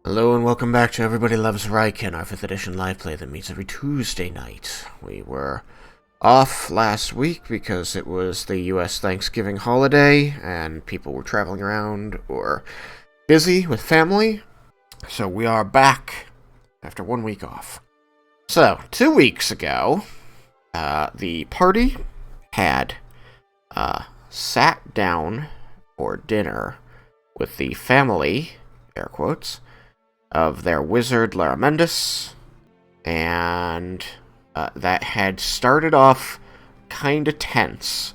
Hello and welcome back to Everybody Loves Raiken, our 5th edition live play that meets every Tuesday night. We were off last week because it was the US Thanksgiving holiday and people were traveling around or busy with family. So we are back after 1 week off. So, 2 weeks ago, the party had sat down for dinner with the family, air quotes, of their wizard Mendis, and that had started off kinda tense,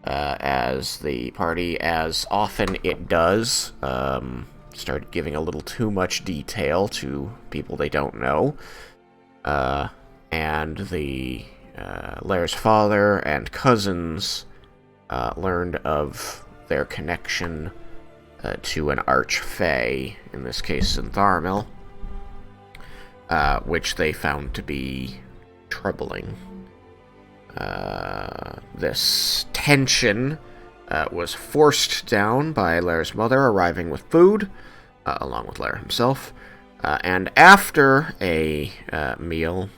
as the party, as often it does, started giving a little too much detail to people they don't know, and the Lair's father and cousins learned of their connection to an archfey, in this case Zintharmil, which they found to be troubling. This tension was forced down by Lair's mother arriving with food, along with Lair himself, and after a meal,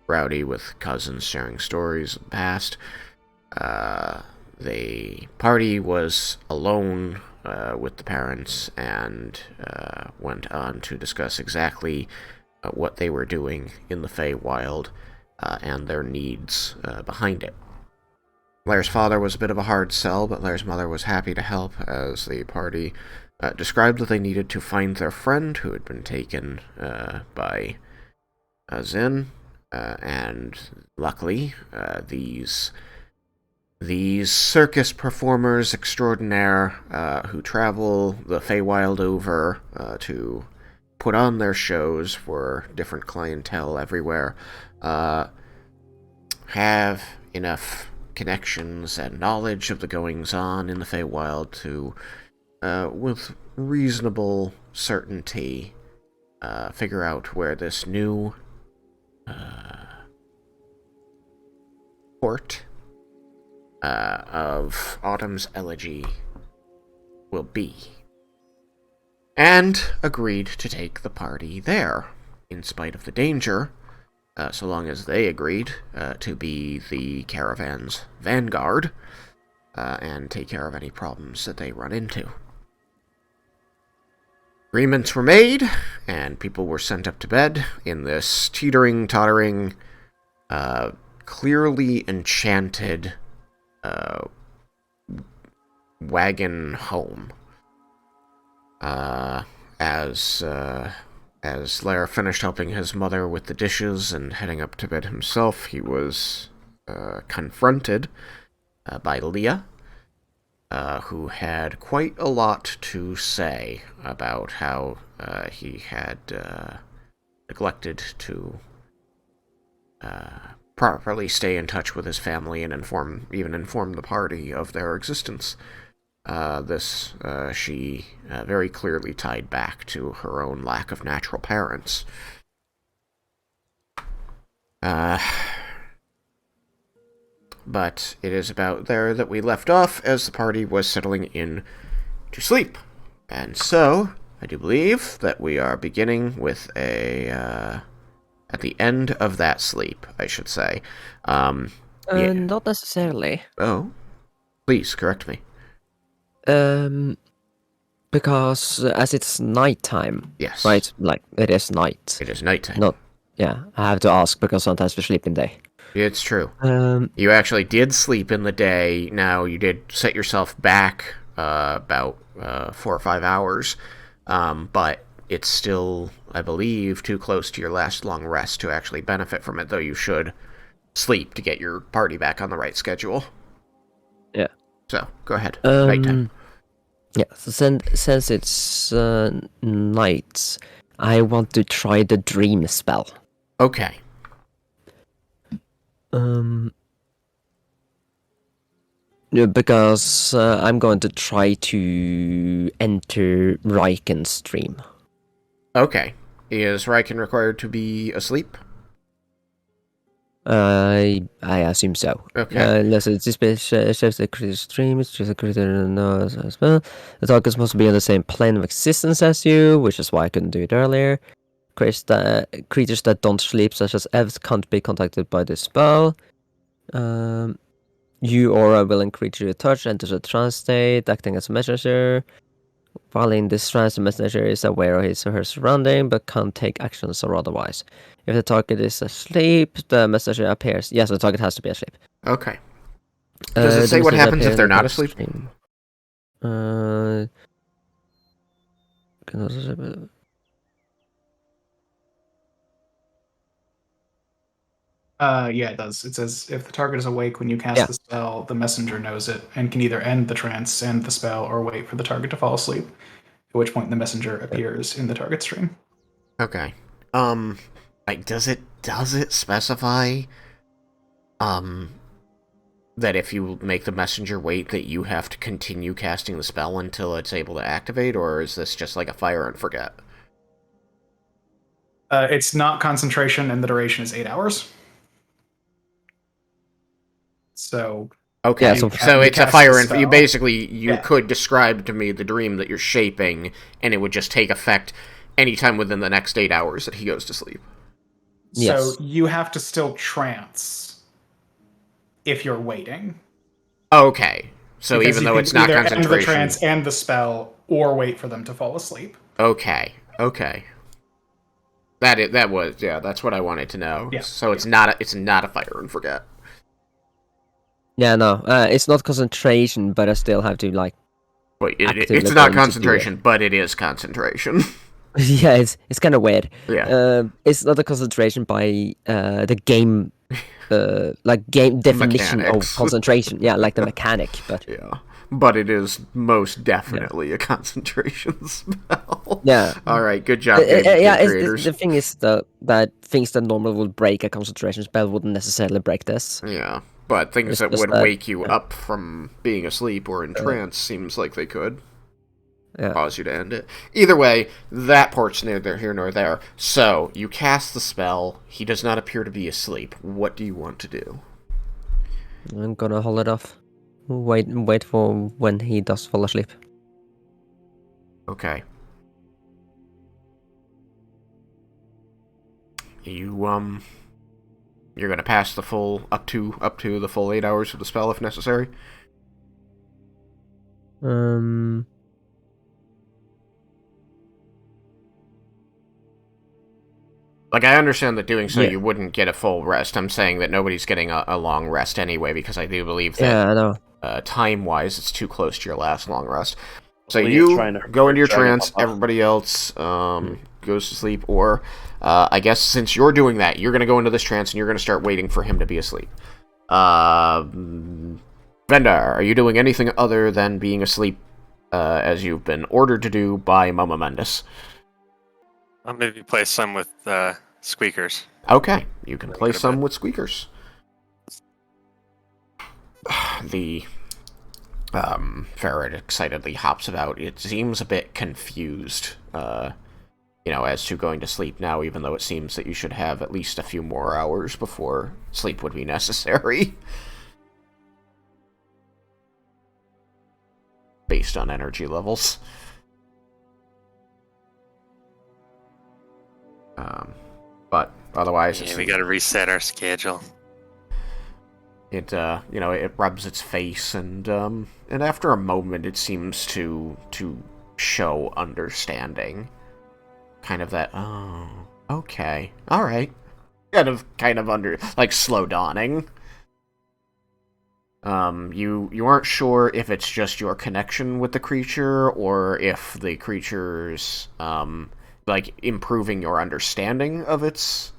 rowdy with cousins sharing stories of the past, the party was alone with the parents and went on to discuss exactly what they were doing in the Feywild and their needs behind it. Lair's father was a bit of a hard sell, but Lair's mother was happy to help as the party described that they needed to find their friend who had been taken by Zin, and luckily these circus performers extraordinaire who travel the Feywild over to put on their shows for different clientele everywhere have enough connections and knowledge of the goings-on in the Feywild to, with reasonable certainty, figure out where this new port of Autumn's Elegy will be, and agreed to take the party there, in spite of the danger, so long as they agreed to be the caravan's vanguard, and take care of any problems that they run into. Agreements were made, and people were sent up to bed in this teetering, tottering, clearly enchanted wagon home. As Lair finished helping his mother with the dishes and heading up to bed himself, he was confronted by Leah, who had quite a lot to say about how he had neglected to properly stay in touch with his family and inform the party of their existence. This she very clearly tied back to her own lack of natural parents. But it is about there that we left off as the party was settling in to sleep. And so, I do believe that we are beginning with at the end of that sleep, I should say. Yeah. Not necessarily. Oh? Please, correct me. Because as it's nighttime. Yes. Right? Like, it is night. It is nighttime. Not, yeah, I have to ask because sometimes we sleep in day. It's true. You actually did sleep in the day. Now, you did set yourself back about 4 or 5 hours, but it's still, I believe, too close to your last long rest to actually benefit from it, though you should sleep to get your party back on the right schedule. Yeah. So, go ahead. Nighttime. Yeah, so since it's night, I want to try the dream spell. Okay. Because I'm going to try to enter Raiken's dream. Okay. Is Raiken required to be asleep? I assume so. Okay. Unless it's this shifts the creature's stream, it's just a creature knows as well. The target is supposed to be on the same plane of existence as you, which is why I couldn't do it earlier. Creatures that don't sleep, such as elves, can't be contacted by this spell. You or a willing creature you touch enters a trance state, acting as a messenger. While in this trance, the messenger is aware of his or her surrounding, but can't take actions or otherwise. If the target is asleep, the messenger appears. Yes, the target has to be asleep. Okay. Does it The say what messenger happens appears if in they're the not target's asleep? stream. Yeah, it does. It says if the target is awake when you cast Yeah. the spell, the messenger knows it and can either end the trance, end the spell, or wait for the target to fall asleep. At which point the messenger appears in the target stream. Okay. Like, does it specify, that if you make the messenger wait, that you have to continue casting the spell until it's able to activate, or is this just like a fire and forget? It's not concentration, and the duration is 8 hours. So Okay, Yeah, so you it's a cast fire the and you spell. basically you Yeah. could describe to me the dream that you're shaping, and it would just take effect anytime within the next 8 hours that he goes to sleep. So Yes. you have to still trance if you're waiting. Okay, so Because even you though can it's not either end the concentration, trance and the spell, or wait for them to fall asleep. okay. That's what I wanted to know. Yeah. So it's Yeah. not a fire and forget. Yeah, no. It's not concentration, but I still have to like Wait, actively it's not going to do it. concentration, but it is concentration. Yeah, it's kind of weird. Yeah. It's not a concentration by the game, like game definition of Mechanics. concentration. Yeah, like the mechanic, but Yeah. But it is most yeah, definitely a concentration spell. yeah, Alright, good job, game yeah. creators. The thing is that things that normally would break a concentration spell wouldn't necessarily break this. Yeah. But things It's that just would that, wake you up from being asleep or in trance seems like they could yeah. cause you to end it. Either way, that part's neither here nor there. So, you cast the spell. He does not appear to be asleep. What do you want to do? I'm gonna hold it off. Wait for when he does fall asleep. Okay. You're gonna pass the full up to the full 8 hours of the spell if necessary. Like, I understand that doing so Yeah, you wouldn't get a full rest. I'm saying that nobody's getting a long rest anyway, because I do believe yeah, I know. that time-wise it's too close to your last long rest. So Well, you trying to go into your Dragon trance, Papa. everybody else goes to sleep, or I guess since you're doing that, you're going to go into this trance and you're going to start waiting for him to be asleep. Vendar, are you doing anything other than being asleep as you've been ordered to do by Mama Mendis? I'll maybe play some with squeakers. Okay, you can Then play go to some bed. with squeakers. The ferret excitedly hops about. It seems a bit confused, as to going to sleep now, even though it seems that you should have at least a few more hours before sleep would be necessary. Based on energy levels. But otherwise, Yeah, we gotta reset our schedule. it rubs its face, and after a moment, it seems to show understanding. Kind of that, oh, okay, all right, kind of under like slow dawning. You aren't sure if it's just your connection with the creature, or if the creature's like improving your understanding of its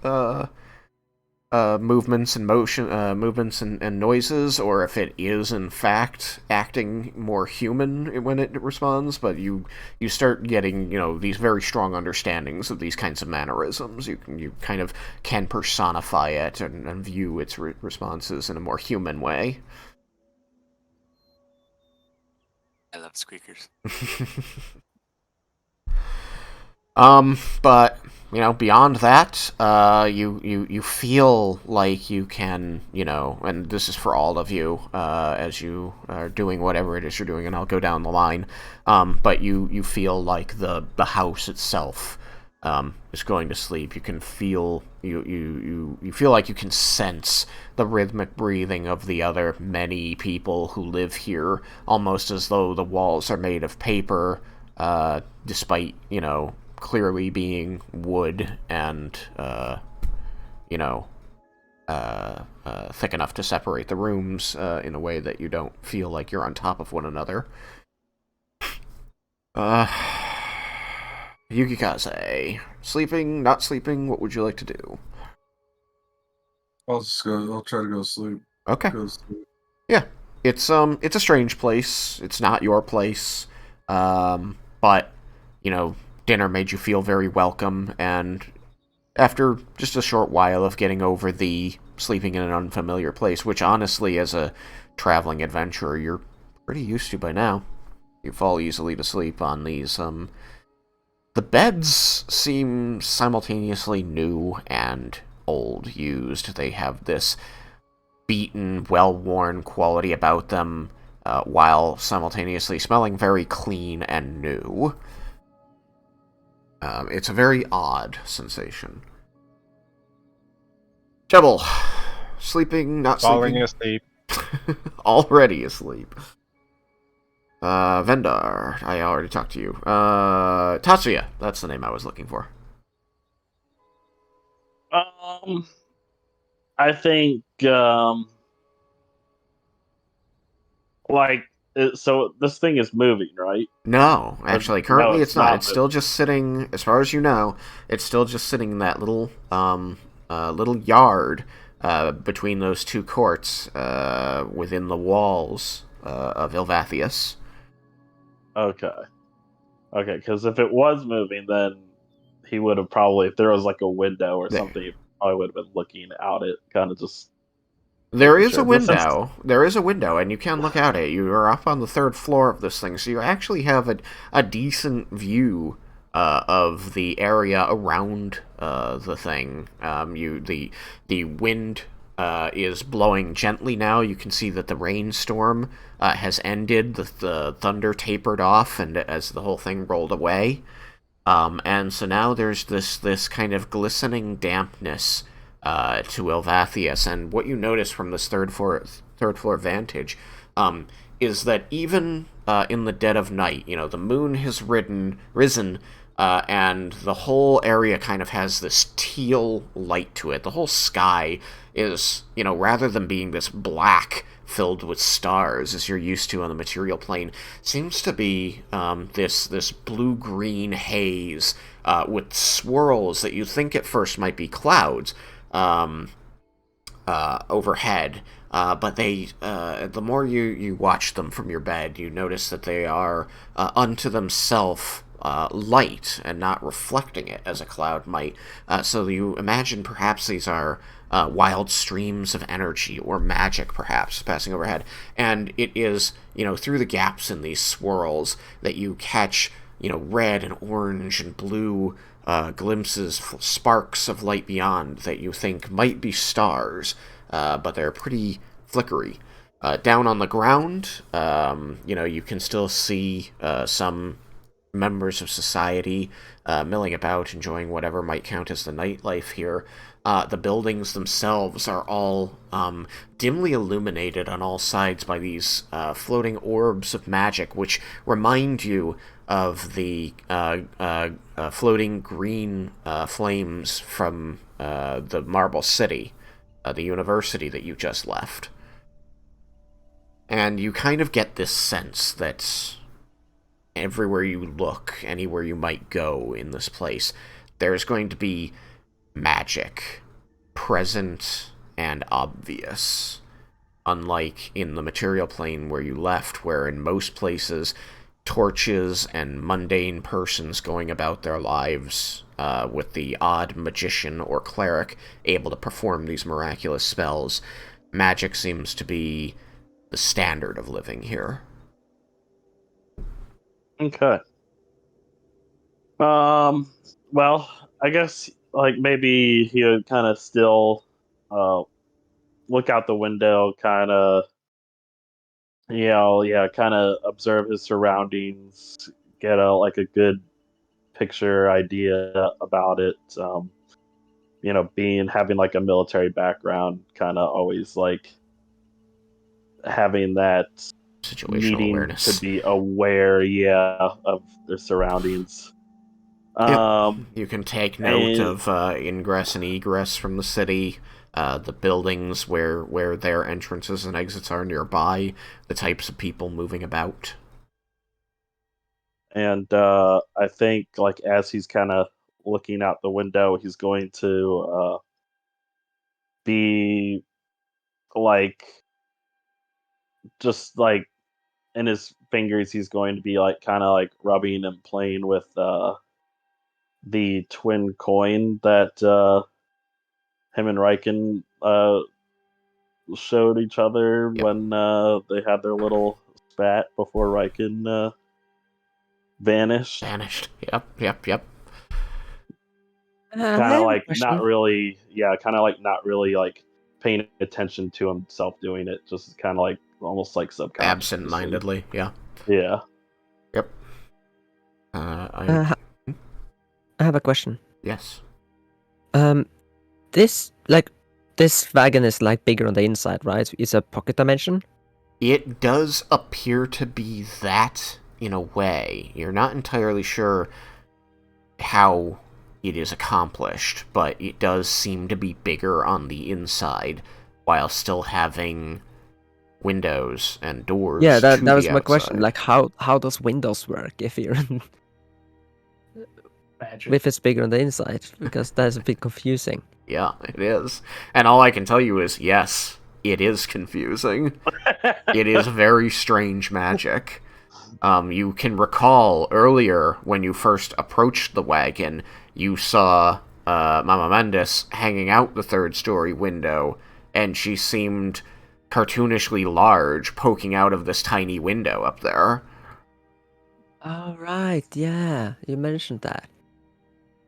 movements and movements and noises, or if it is in fact acting more human when it responds. But you start getting these very strong understandings of these kinds of mannerisms. You kind of can personify it and view its responses in a more human way. I love squeakers. But beyond that, you feel like you can, and this is for all of you, as you are doing whatever it is you're doing, and I'll go down the line, but you feel like the house itself is going to sleep. You can feel, you feel like you can sense the rhythmic breathing of the other many people who live here, almost as though the walls are made of paper, despite, clearly being wood and, thick enough to separate the rooms in a way that you don't feel like you're on top of one another. Yukikaze, sleeping, not sleeping, what would you like to do? I'll try to go to sleep. Okay. Go to sleep. Yeah. It's a strange place. It's not your place. But, dinner made you feel very welcome, and after just a short while of getting over the sleeping in an unfamiliar place, which honestly, as a traveling adventurer, you're pretty used to by now, you fall easily to sleep on these. The beds seem simultaneously new and old, used. They have this beaten, well-worn quality about them, while simultaneously smelling very clean and new. It's a very odd sensation. Jebel, sleeping, not Falling sleeping? asleep. Already asleep. Vendar, I already talked to you. Tatsuya, that's the name I was looking for. I think, so this thing is moving, right? No, actually, currently No, it's not. It's moving. still just sitting, as far as you know, it's still just sitting in that little yard, between those two courts, within the walls, of Ylvatheas. Okay, because if it was moving, then he would have probably, if there was like a window or There. something, he probably would have been looking out it, kind of just. There making is a sure. But since- window. There is a window, and you can look out it. You are up on the 3rd floor of this thing, so you actually have a decent view of the area around the thing. The wind is blowing gently now. You can see that the rainstorm has ended. The thunder tapered off, and as the whole thing rolled away. And so now there's this kind of glistening dampness to Ylvatheas, and what you notice from this third floor vantage is that even in the dead of night, the moon has risen, and the whole area kind of has this teal light to it. The whole sky is, rather than being this black filled with stars, as you're used to on the material plane, seems to be this blue-green haze with swirls that you think at first might be clouds overhead. But they, the more you watch them from your bed, you notice that they are unto themselves light and not reflecting it as a cloud might. So you imagine perhaps these are wild streams of energy or magic, perhaps, passing overhead. And it is, through the gaps in these swirls that you catch, red and orange and blue glimpses, sparks of light beyond that you think might be stars, but they're pretty flickery. Down on the ground, you can still see some members of society milling about, enjoying whatever might count as the nightlife here. The buildings themselves are all dimly illuminated on all sides by these floating orbs of magic, which remind you of the floating green flames from the Marble City, the university that you just left. And you kind of get this sense that everywhere you look, anywhere you might go in this place, there's going to be magic, present and obvious. Unlike in the material plane where you left, where in most places, torches and mundane persons going about their lives, with the odd magician or cleric able to perform these miraculous spells, magic seems to be the standard of living here. Okay. Well, I guess like maybe he would kind of still look out the window, kind of kind of observe his surroundings, get a good picture idea about it. Having like a military background, kind of always like having that Situational needing awareness. to be aware, of their surroundings. Yep. You can take note and- of ingress and egress from the city, the buildings where their entrances and exits are nearby, the types of people moving about. And I think like as he's kind of looking out the window, he's going to be like just like in his fingers, he's going to be like kind of like rubbing and playing with the twin coin that him and Raiken showed each other Yep. when they had their little spat before Raiken vanished. Vanished. Yep. Kind of like not really, like paying attention to himself doing it, just kind of like almost like subconsciously. Absent-mindedly, yeah. Yeah. Yep. I have a question. Yes. This wagon is like bigger on the inside, right? It's a pocket dimension. It does appear to be that, in a way. You're not entirely sure how it is accomplished, but it does seem to be bigger on the inside, while still having windows and doors. Yeah, that to was the my question. outside. Like, how does windows work if you're Magic. if it's bigger on the inside? Because that's a bit confusing. Yeah, it is. And all I can tell you is, yes, it is confusing. It is very strange magic. You can recall earlier when you first approached the wagon, you saw Mama Mendis hanging out the third-story window, and she seemed cartoonishly large, poking out of this tiny window up there. Oh right, yeah, you mentioned that.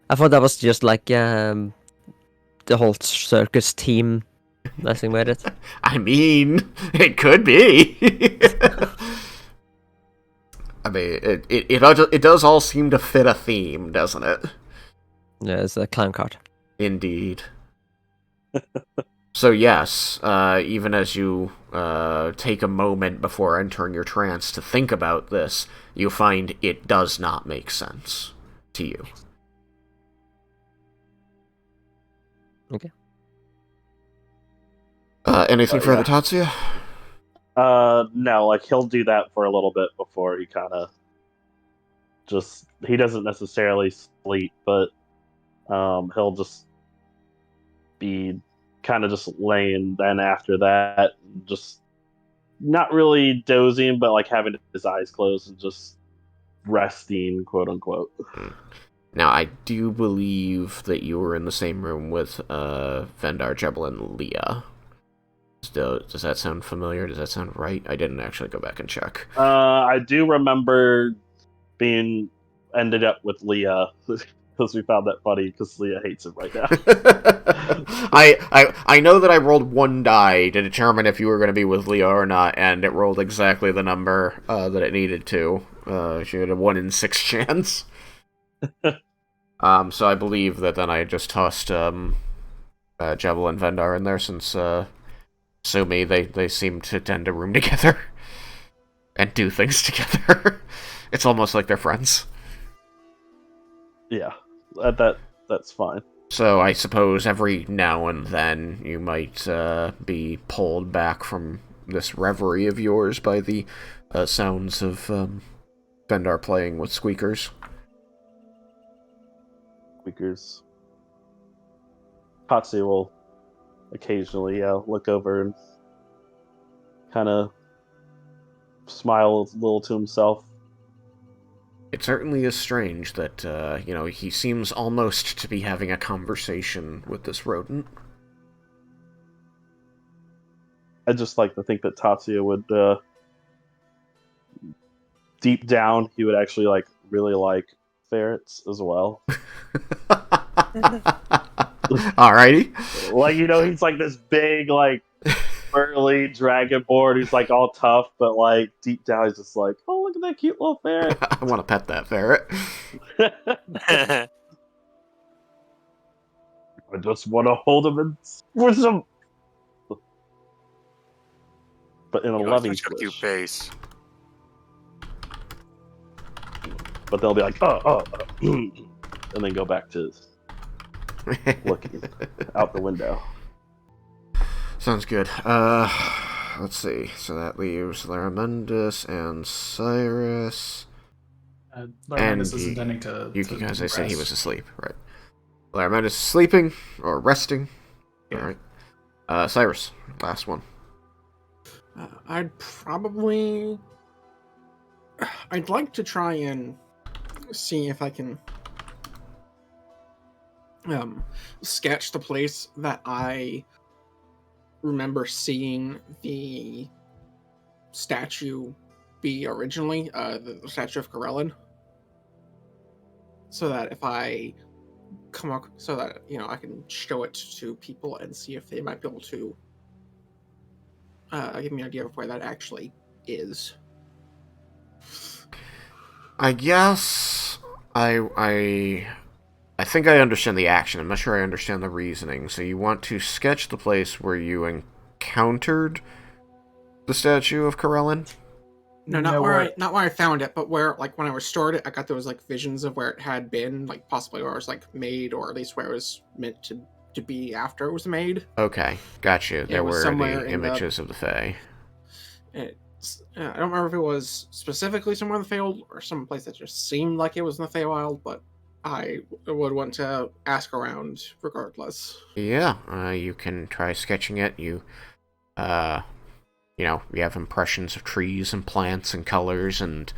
I thought that was just like the whole circus team messing with it. I mean, it could be. I mean, it does all seem to fit a theme, doesn't it? Yeah, it's a clown cart. Indeed. So yes, even as you take a moment before entering your trance to think about this, you find it does not make sense to you. Okay. Anything further, yeah. Tatsuya? No, like he'll do that for a little bit before he kind of he doesn't necessarily sleep, but he'll just be kind of just laying. Then after that, just not really dozing, but like having his eyes closed and just resting, quote unquote. Now, I do believe that you were in the same room with Vendar, Jebel, and Leah. Does that sound familiar? Does that sound right? I didn't actually go back and check. I do remember being ended up with Leah because we found that funny because Leah hates him right now. I know that I rolled one die to determine if you were going to be with Leah or not, and it rolled exactly the number that it needed to. She had a 1 in 6 chance. So I believe that then I just tossed Jebel and Vendar in there since Sumi, they seem to tend to room together and do things together. It's almost like they're friends. Yeah, that's fine. So I suppose every now and then you might be pulled back from this reverie of yours by the sounds of Vendar playing with squeakers. Squeakers. Tatsu will occasionally look over and kind of smile a little to himself. It certainly is strange that, he seems almost to be having a conversation with this rodent. I just like to think that Tatsuya would, deep down, he would actually really like ferrets as well. Alrighty. Like, you know, he's like this big, like, burly dragonborn who's like all tough, but like deep down he's just like, oh, look at that cute little ferret. I want to pet that ferret. I just want to hold him and squish him. But in a loving such a cute squish. face. But they'll be like, and then go back to looking out the window. Sounds good. Let's see. So that leaves Mendis and Cyrus. Mendis is intending to. You guys, I said he was rest. asleep, right? Mendis is sleeping or resting. Yeah. All right. Cyrus, last one. I'd like to try and see if I can sketch the place that I remember seeing the statue be originally, the statue of Corellin. So that if I come up, so that, you know, I can show it to people and see if they might be able to give me an idea of where that actually is. I guess I think I understand the action. I'm not sure I understand the reasoning. So you want to sketch the place where you encountered the statue of Corellin? No, not where I found it, but where, like, when I restored it, I got those, like, visions of where it had been, like, possibly where it was, like, made, or at least where it was meant to be after it was made. Okay, gotcha. There were the in images of the Fae. I don't remember if it was specifically somewhere in the Feywild or some place that just seemed like it was in the Feywild, but I would want to ask around regardless. Yeah, you can try sketching it. You have impressions of trees and plants and colors, and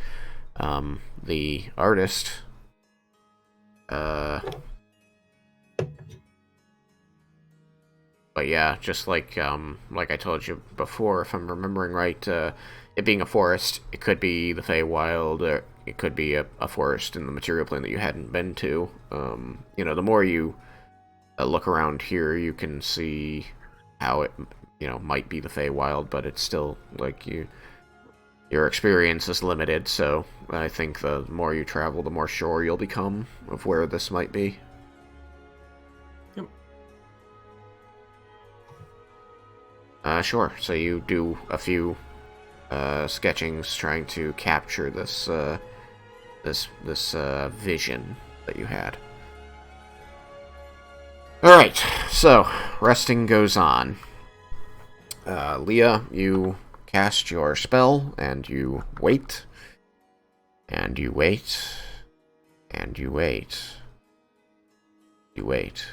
the artist, but yeah, just like I told you before, if I'm remembering right, it being a forest, it could be the Feywild, or it could be a forest in the material plane that you hadn't been to. The more you look around here, you can see how it, might be the Feywild, but it's still, like, your experience is limited, so I think the more you travel, the more sure you'll become of where this might be. Sure. So you do a few sketchings trying to capture this vision that you had. All right. So resting goes on. Leah, you cast your spell and you wait, and you wait, and you wait. You wait.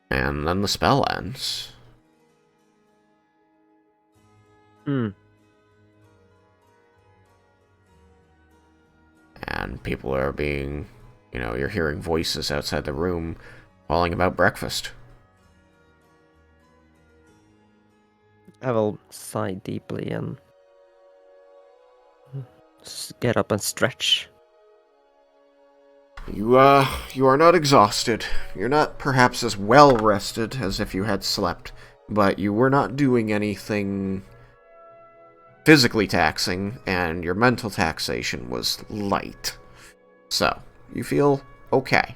And then the spell ends. And people are being, you're hearing voices outside the room calling about breakfast. I will sigh deeply and get up and stretch. You are not exhausted. You're not perhaps as well rested as if you had slept, but you were not doing anything physically taxing, and your mental taxation was light. So, you feel okay.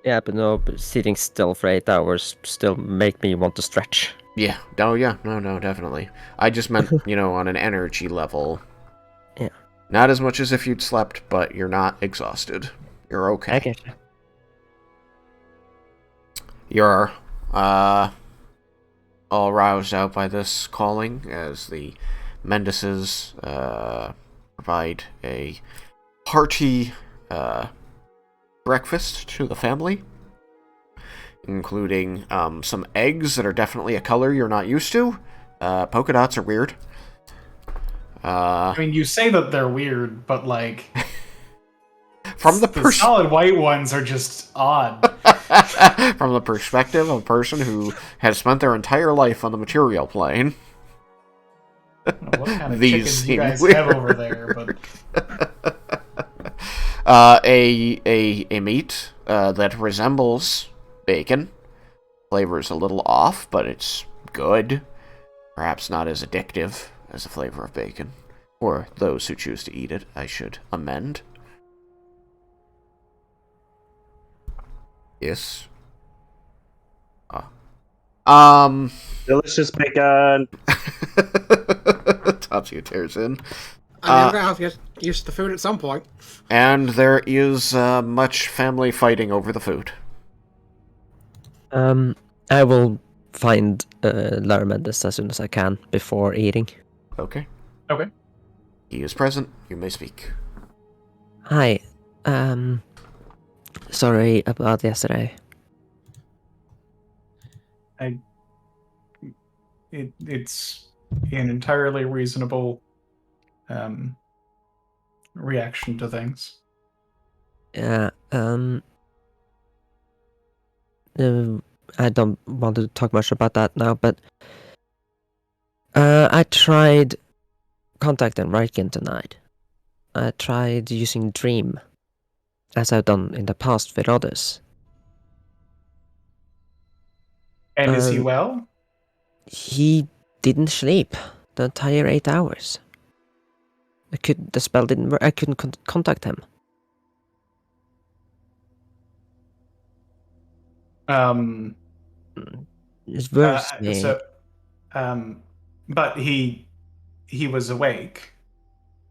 Yeah, but sitting still for 8 hours still make me want to stretch. Yeah. Oh, yeah. No, definitely. I just meant, on an energy level. Yeah. Not as much as if you'd slept, but you're not exhausted. You're okay. I get you. You're, all roused out by this calling as the Mendises, provide a hearty, breakfast to the family, including, some eggs that are definitely a color you're not used to. Polka dots are weird. I mean, you say that they're weird, but, like, from the solid white ones are just odd. From the perspective of a person who has spent their entire life on the material plane. I don't know what kind of These chickens you seem guys weird. have over there, but A meat that resembles bacon. Flavor's a little off, but it's good. Perhaps not as addictive as the flavor of bacon. Or those who choose to eat it, I should amend. Yes. Delicious bacon. Tatsuya tears in. I'm gonna have to get used to the food at some point. And there is much family fighting over the food. I will find Lara Mendis as soon as I can before eating. Okay. Okay. He is present. You may speak. Hi. Sorry about yesterday. It's an entirely reasonable reaction to things. Yeah. I don't want to talk much about that now, but I tried contacting Raiken tonight. I tried using Dream, as I've done in the past with others. And is he well? He didn't sleep the entire 8 hours. The spell didn't work. I couldn't contact him. It's worse me. But he was awake.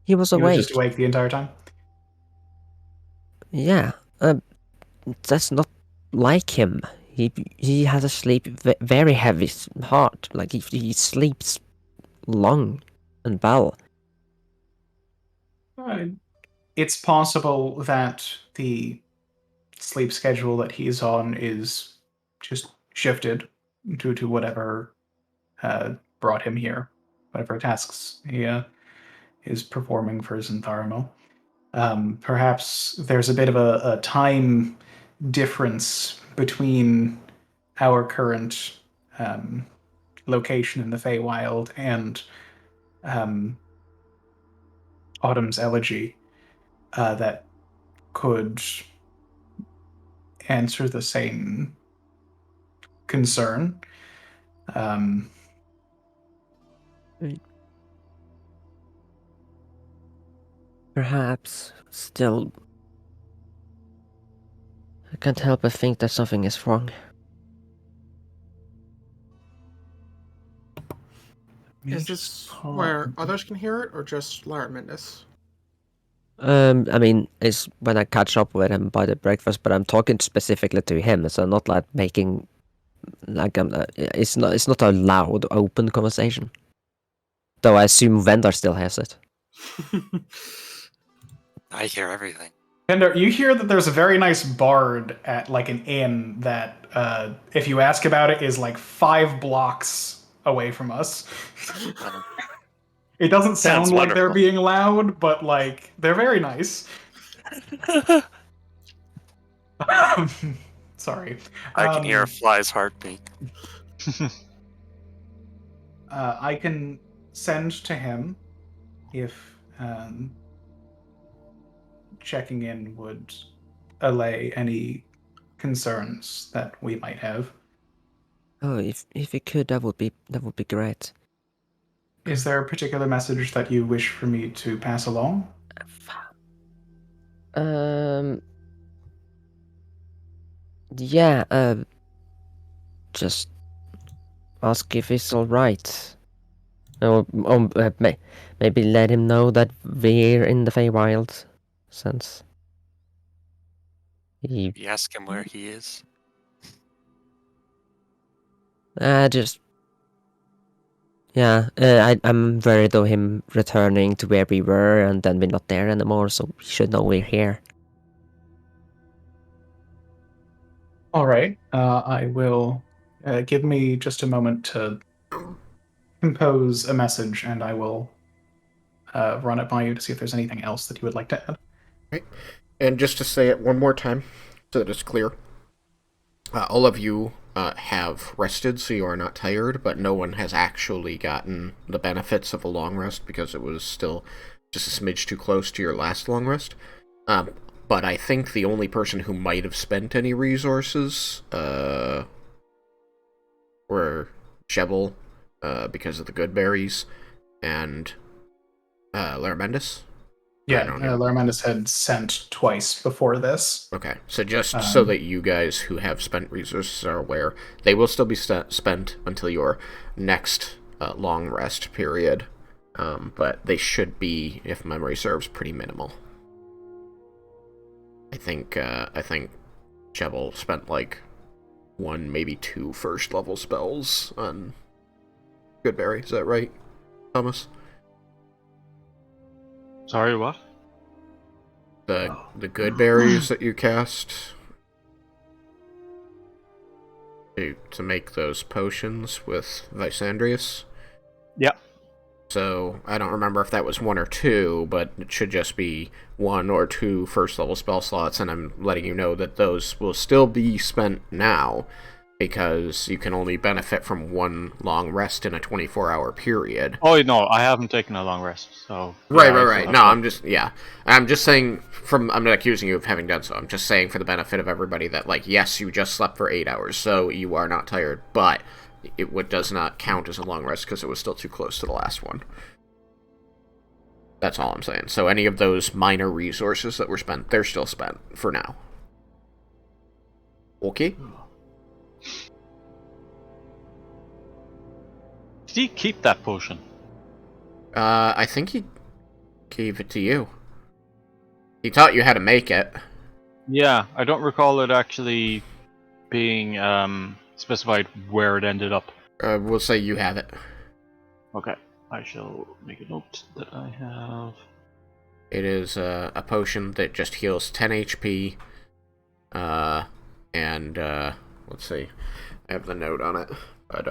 He was He was awake. just awake the entire time. Yeah. That's not like him. He has a sleep very heavy heart. Like he sleeps long and well. It's possible that the sleep schedule that he's on is just shifted due to whatever brought him here, whatever tasks he is performing for Zentharmo. Perhaps there's a bit of a time difference between our current location in the Feywild and Autumn's Elegy that could answer the same concern. Perhaps. Still, I can't help but think that something is wrong. Is this where others can hear it, or just Lara Mendis? I mean, it's when I catch up with him by the breakfast, but I'm talking specifically to him, so not like making like it's not a loud, open conversation. Though I assume Vendor still has it. I hear everything. And you hear that there's a very nice bard at like an inn that, if you ask about it, is like 5 blocks away from us. It doesn't sound Sounds like they're wonderful. being loud, but like they're very nice. Sorry. I can hear a fly's heartbeat. I can send to him if checking in would allay any concerns that we might have. Oh, if you could, that would be great. Is there a particular message that you wish for me to pass along? Yeah. Just ask if it's all right. Or maybe let him know that we're in the Feywild, since he You ask him where he is. just yeah. I'm worried of him returning to where we were and then we're not there anymore. So he should know we're here. All right. I will give me just a moment to compose a message, and I will run it by you to see if there's anything else that you would like to add. Right. And just to say it one more time, so that it's clear, all of you have rested, so you are not tired, but no one has actually gotten the benefits of a long rest because it was still just a smidge too close to your last long rest. But I think the only person who might have spent any resources were Jebel, because of the good berries, and Mendis. Yeah, Mendis had sent twice before this. Okay, so just so that you guys who have spent resources are aware, they will still be spent until your next long rest period, but they should be, if memory serves, pretty minimal. I think Jebel spent like 1, maybe 2 first level spells on Goodberry. Is that right, Thomas? Sorry, what? The good berries that you cast to make those potions with Visandrius. Yeah. So I don't remember if that was 1 or 2, but it should just be 1 or 2 first level spell slots, and I'm letting you know that those will still be spent now, because you can only benefit from 1 long rest in a 24-hour period. Oh no, I haven't taken a long rest, so... Right. No, I'm just saying, I'm not accusing you of having done so. I'm just saying for the benefit of everybody that, like, yes, you just slept for 8 hours, so you are not tired, but it does not count as a long rest because it was still too close to the last one. That's all I'm saying. So any of those minor resources that were spent, they're still spent for now. Okay? Did he keep that potion? I think he gave it to you. He taught you how to make it. Yeah, I don't recall it actually being specified where it ended up. We'll say you have it. Okay, I shall make a note that I have. It is a potion that just heals 10 HP. And let's see. I have the note on it. But,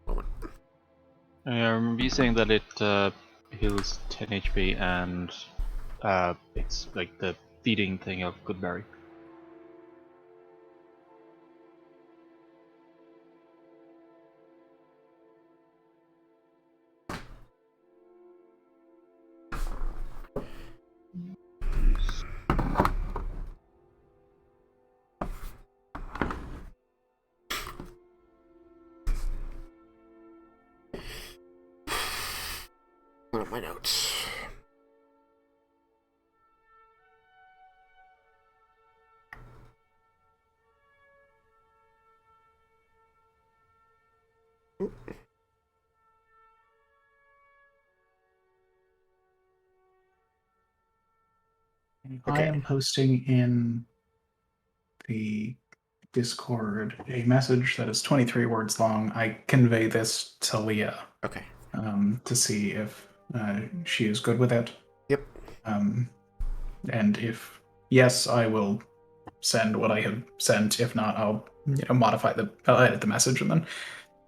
moment. I remember you saying that it heals 10 HP and it's like the feeding thing of Goodberry. One of my notes. I am posting in the Discord a message that is 23 words long. I convey this to Leah. Okay. To see if she is good with it. Yep. And if yes, I will send what I have sent. If not, I'll I'll edit the message, and then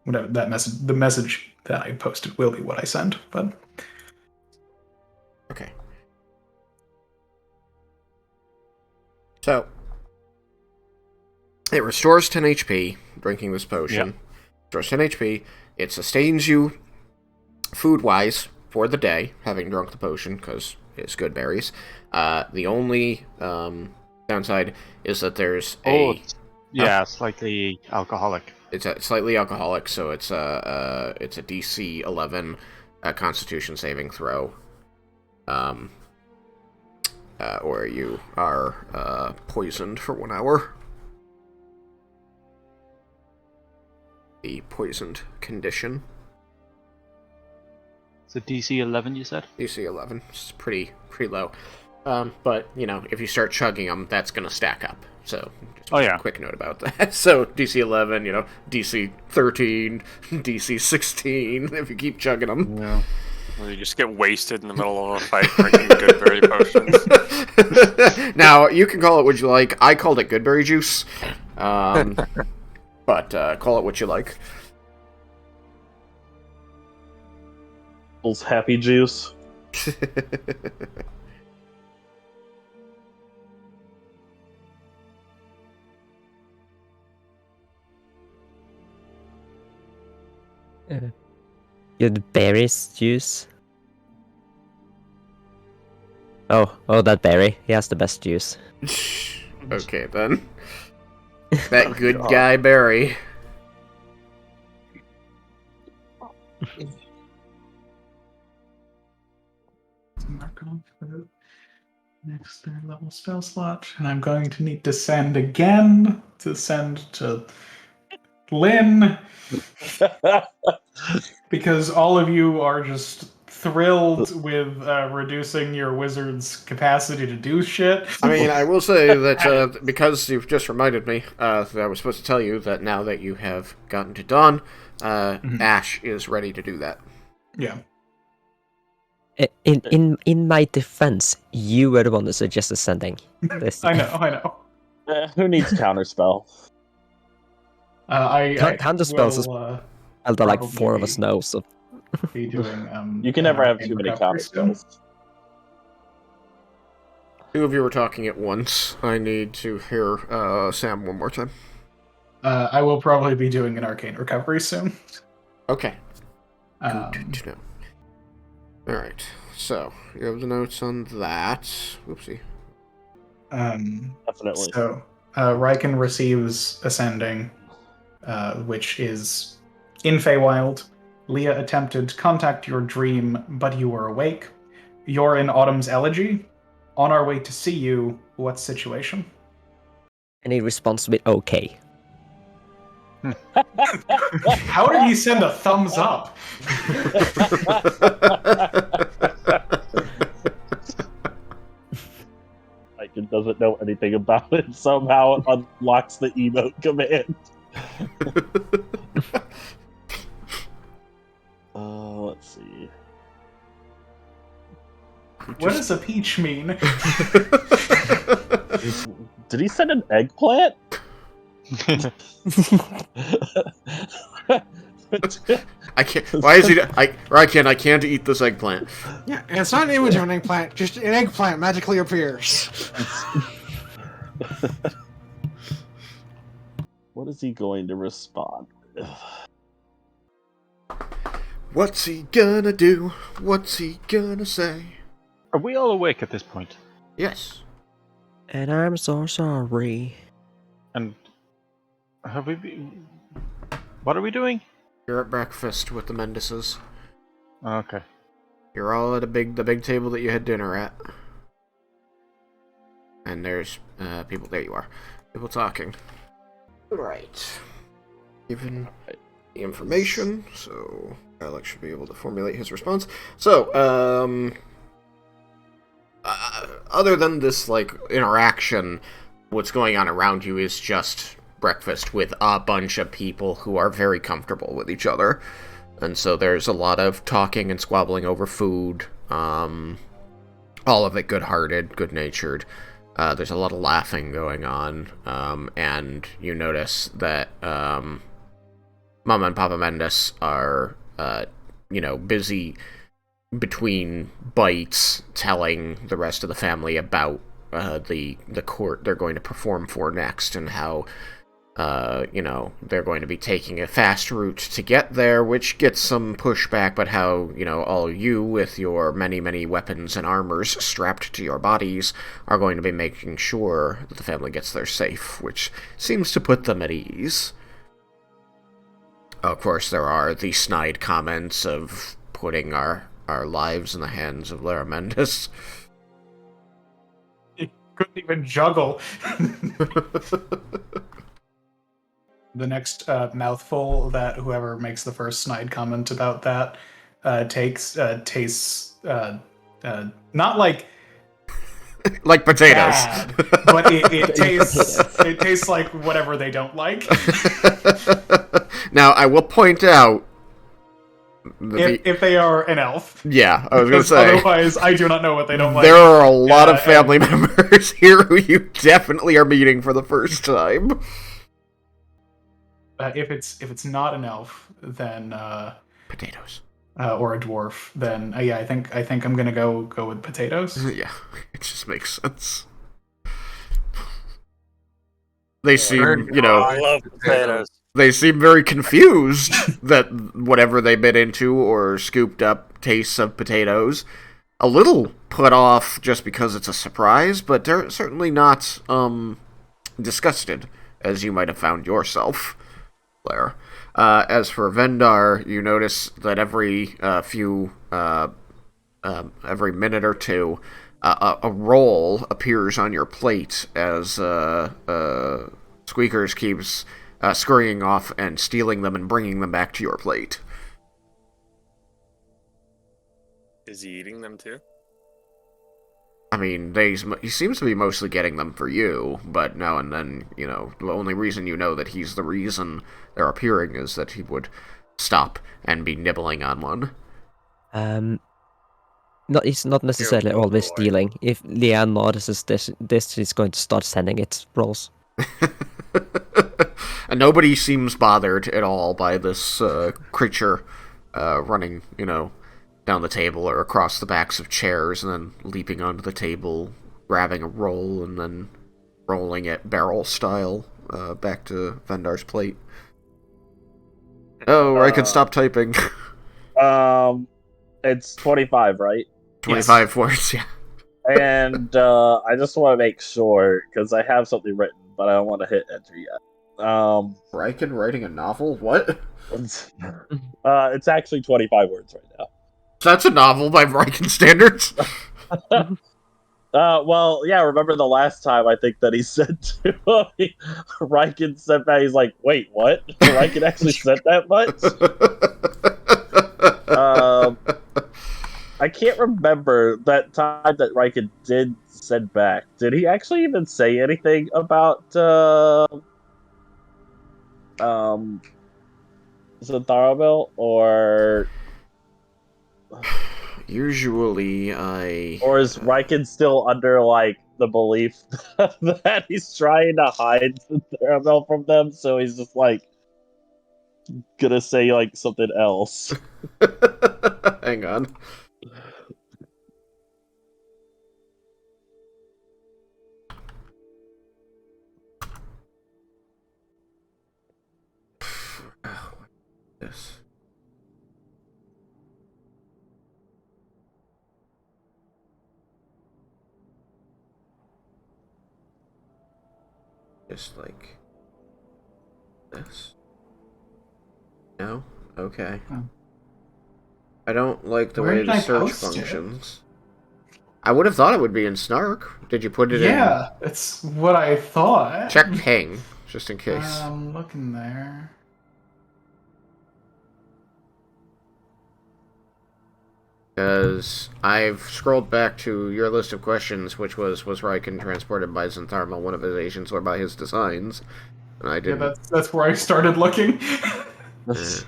whatever the message that I posted will be what I send. But okay. So it restores 10 HP, drinking this potion. Yep. Restores 10 HP. It sustains you food-wise for the day, having drunk the potion, because it's good berries. The only downside is that there's slightly alcoholic. It's slightly alcoholic, so it's a DC 11 Constitution saving throw. Or you are poisoned for 1 hour. The poisoned condition. So DC 11, you said? DC 11. It's pretty low. But, if you start chugging them, that's going to stack up. So, just a quick note about that. So, DC 11, DC 13, DC 16, if you keep chugging them. Yeah. Well, you just get wasted in the middle of a fight drinking Goodberry potions. Now, you can call it what you like. I called it Goodberry juice. But call it what you like. Happy juice. Good berries juice. Oh, that berry. He has the best juice. Okay, then. That good guy, Barry. Mark off the next third level spell slot, and I'm going to need to send again to send to Lynn because all of you are just thrilled with reducing your wizard's capacity to do shit. I mean, I will say that because you've just reminded me that I was supposed to tell you that now that you have gotten to Dawn, Ash is ready to do that. Yeah. In my defense, you were the one who suggested sending this. I know. Who needs counterspell? Counter spells is will, that like probably 4 of us know, so be doing. You can never have arcane too many recovery soon. counterspells. Two of you were talking at once. I need to hear Sam one more time. I will probably be doing an arcane recovery soon. Okay. Um, Good to know. Alright, so you have the notes on that. Whoopsie. Definitely. So, Raiken receives Ascending, which is in Feywild. Leah attempted to contact your dream, but you were awake. You're in Autumn's Elegy. On our way to see you, what situation? and he responds with okay. How did he send a thumbs up? Raiken doesn't know anything about it. Somehow unlocks the emote command. Let's see. What does a peach mean? Did he send an eggplant? I can't. Why is he? Raiken, I can't eat this eggplant. Yeah, and it's not an image of an eggplant, just an eggplant magically appears. What is he going to respond with? What's he gonna do? What's he gonna say? Are we all awake at this point? Yes. And I'm so sorry. And have we been... What are we doing? You're at breakfast with the Mendises. Okay. You're all at the big table that you had dinner at. And there's people. There you are. People talking. Right. Given the information, so Alex should be able to formulate his response. So, other than this like interaction, what's going on around you is just breakfast with a bunch of people who are very comfortable with each other. And so there's a lot of talking and squabbling over food, all of it good-hearted, good-natured. There's a lot of laughing going on, and you notice that Mama and Papa Mendis are, busy between bites telling the rest of the family about the court they're going to perform for next, and how they're going to be taking a fast route to get there, which gets some pushback, but how, all you with your many, many weapons and armors strapped to your bodies are going to be making sure that the family gets there safe, which seems to put them at ease. Of course, there are the snide comments of putting our lives in the hands of Lara Mendis. He couldn't even juggle. The next mouthful that whoever makes the first snide comment about that tastes not like like potatoes, bad, but it tastes like whatever they don't like. Now, I will point out if they are an elf. Yeah, I was going to say. Otherwise, I do not know what they don't like. There are a lot of family members here who you definitely are meeting for the first time. If it's not an elf, then potatoes, or a dwarf, then yeah, I think I'm gonna go with potatoes. Yeah, it just makes sense. They seem, I love potatoes. They seem very confused that whatever they bit into or scooped up tastes of potatoes. a little put off just because it's a surprise, but they're certainly not disgusted, as you might have found yourself, Blair. As for Vendar, you notice that every minute or two, a roll appears on your plate as Squeakers keeps scurrying off and stealing them and bringing them back to your plate. Is he eating them too? I mean, he seems to be mostly getting them for you, but now and then, the only reason you know that he's the reason they're appearing is that he would stop and be nibbling on one. It's not necessarily always stealing. If Leanne notices this, she's going to start sending it rolls. And nobody seems bothered at all by this creature running, down the table or across the backs of chairs and then leaping onto the table, grabbing a roll, and then rolling it barrel style back to Vendar's plate. Oh, I can stop typing. It's 25, right? 25 words, yeah. And I just want to make sure, because I have something written, but I don't want to hit enter yet. Raiken writing a novel? What? It's actually 25 words right now. That's a novel by Raiken standards? Well, yeah, remember the last time I think that he said to Raiken said that, he's like, wait, what? Raiken actually said that much? I can't remember that time that Raiken did send back. Did he actually even say anything about Zentharamil, or usually or is Raiken still under the belief that he's trying to hide Zentharamil from them, so he's just gonna say something else? Hang on. Yes. Just like this. No? Okay. Oh. I don't like the Where way did the I search post it? functions. I would have thought it would be in Snark. Did you put it in? Yeah, it's what I thought. Check ping, just in case. I'm looking there. Because I've scrolled back to your list of questions, which was Raiken transported by Zentharamil, one of his agents, or by his designs? And I didn't. Yeah, that's where I started looking. It's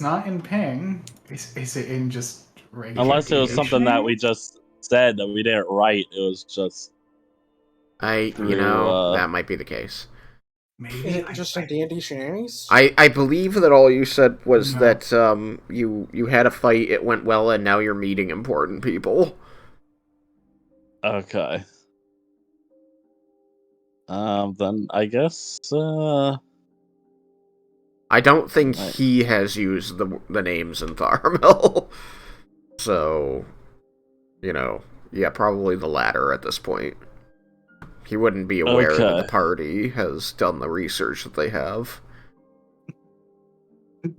not in ping. Is it in just regular? Unless it was something that we just said that we didn't write. It was just that might be the case. Maybe Is it just a D&D shenanigans? I believe that all you said was that you had a fight, it went well, and now you're meeting important people. Okay. Then I guess I don't think he has used the names in Tharmil. So, probably the latter at this point. He wouldn't be aware that the party has done the research that they have.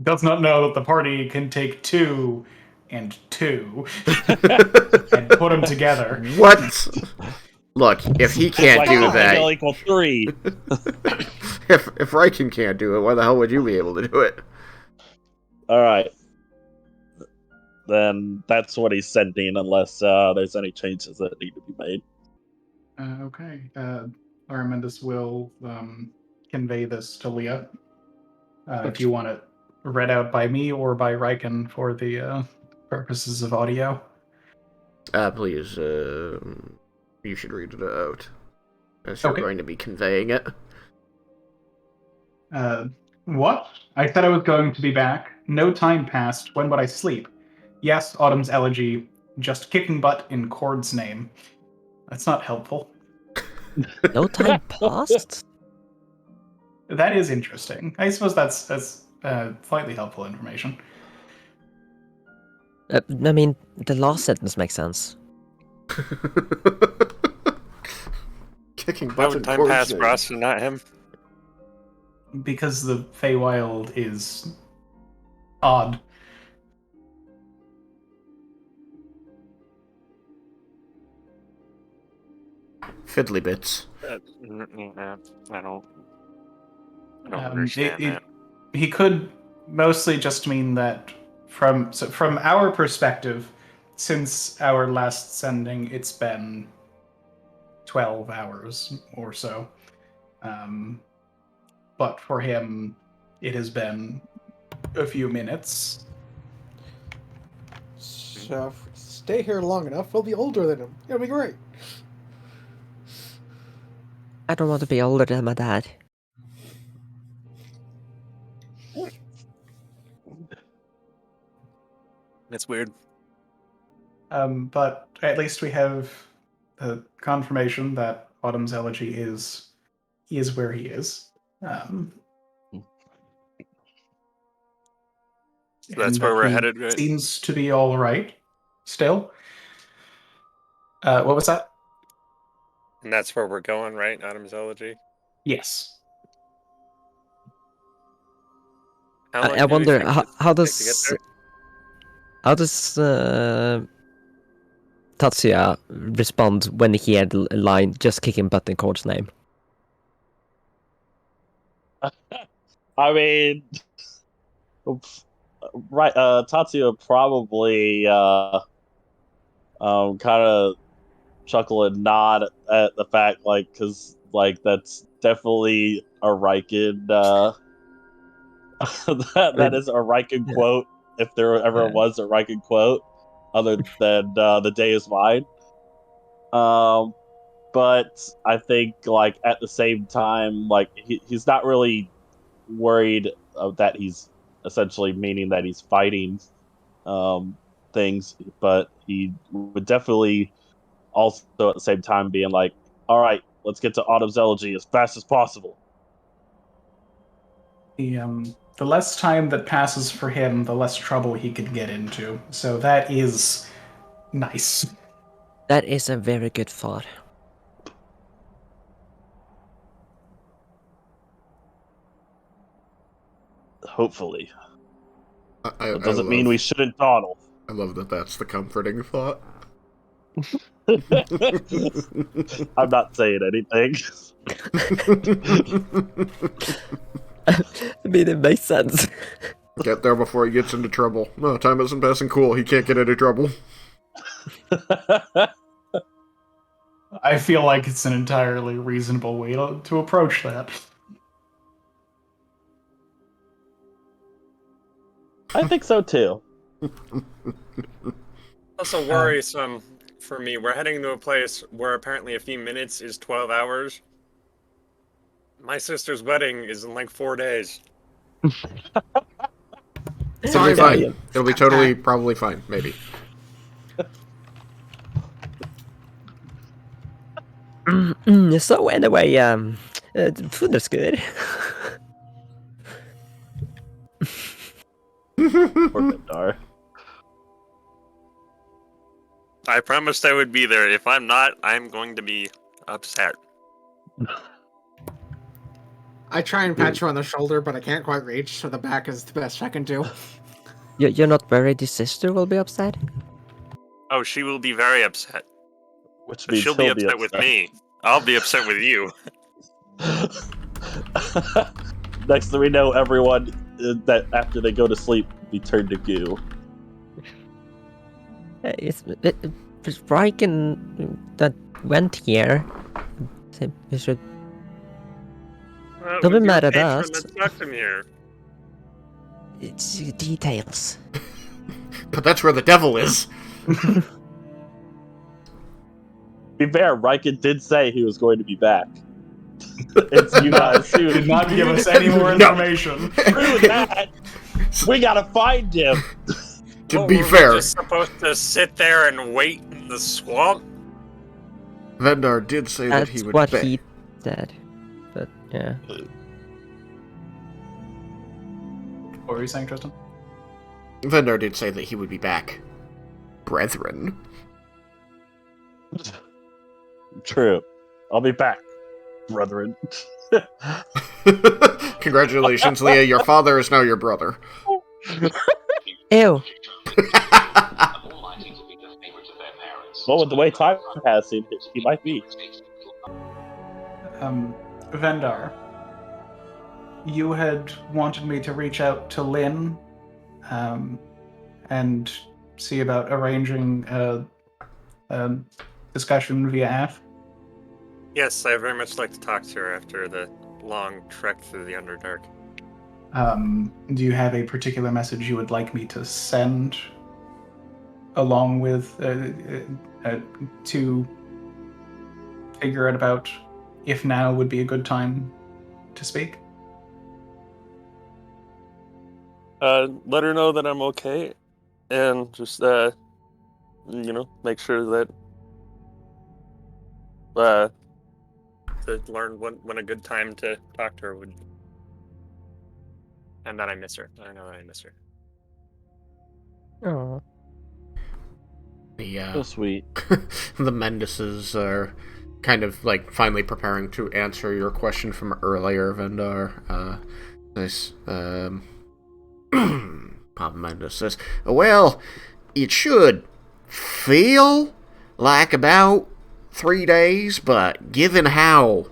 Does not know that the party can take 2 and 2 and put them together. What? Look, if he can't do that, it'll equal 3. if Raiken can't do it, why the hell would you be able to do it? All right. Then that's what he's sending, unless there's any changes that need to be made. Okay. Mendis will convey this to Leah. If you want it read out by me or by Raiken for the purposes of audio. Please, you should read it out. As you're going to be conveying it. What? I said I was going to be back. No time passed. When would I sleep? Yes, Autumn's elegy. Just kicking butt in Cord's name. That's not helpful. No time passed? That is interesting. I suppose that's slightly helpful information. I mean, the last sentence makes sense. Kicking Why butts would and time pass for coordinating. us and not him? Because the Feywild is odd. Fiddly bits. I don't understand that. He could mostly just mean that from our perspective, since our last sending, it's been 12 hours or so. But for him, it has been a few minutes. So if we stay here long enough, we'll be older than him. It'll be great. I don't want to be older than my dad. That's weird. But at least we have the confirmation that Autumn's elegy is where he is. So that's and where that we're he headed, right? Seems to be all right still. What was that? And that's where we're going, right? Adam's elegy. Yes. How long I do we wonder think how, it's how gonna take to get does there? how does Tatsuya respond when he had a line just kicking butt in Cord's name? I mean, right? Tatsuya probably kind of chuckle and nod at the fact, like, because like that's definitely a Raiken. That is a Raiken Yeah. quote, if there ever Yeah. was a Raiken quote, other than "the day is mine." But I think, like, at the same time, like he's not really worried that he's essentially meaning that he's fighting things, but he would definitely also at the same time being like, all right, let's get to Autumn's elegy as fast as possible. The less time that passes for him, the less trouble he could get into. So that is nice. That is a very good thought. Hopefully. I That doesn't love, mean we shouldn't dawdle. I love that that's the comforting thought. I'm not saying anything. I mean, it makes sense. Get there before he gets into trouble. No, time isn't passing cool. He can't get into trouble. I feel like it's an entirely reasonable way to approach that. I think so too. Also worrisome for me. We're heading to a place where apparently a few minutes is 12 hours. My sister's wedding is in like 4 days. It'll be fine. It'll be totally, probably fine. Maybe. So anyway, food is good. Poor Bendar. I promised I would be there. If I'm not, I'm going to be upset. I try and pat you on the shoulder, but I can't quite reach, so the back is the best I can do. You're not worried the sister will be upset? Oh, she will be very upset. Which But means she'll be he'll upset with me. I'll be upset with you. Next thing we know, everyone that after they go to sleep be turned to goo. It's Raiken that went here. We should. Don't be With your mad at patron us. that stuck him here. It's details. But that's where the devil is. Be fair, Raiken did say he was going to be back. It's you guys who Did not give us any more information. Screw that. We gotta find him. To What, be were we fair, just supposed to sit there and wait in the swamp? Vendar did say that That's he would what bet. he said. But yeah. What were you saying, Tristan? Vendar did say that he would be back. brethren. True. I'll be back, brethren. Congratulations, Leah. Your father is now your brother. Ew. Well, with the way time passing, he might be. Vendar, you had wanted me to reach out to Lynn and see about arranging a discussion via app. Yes, I very much like to talk to her after the long trek through the Underdark. Do you have a particular message you would like me to send along with to figure out about if now would be a good time to speak? Let her know that I'm okay, and just make sure that to learn when a good time to talk to her would, and that I miss her. I know that I miss her. Oh. So sweet. The Mendises are kind of like finally preparing to answer your question from earlier, Vendar. Papa Mendis says, well, it should feel like about 3 days, but given how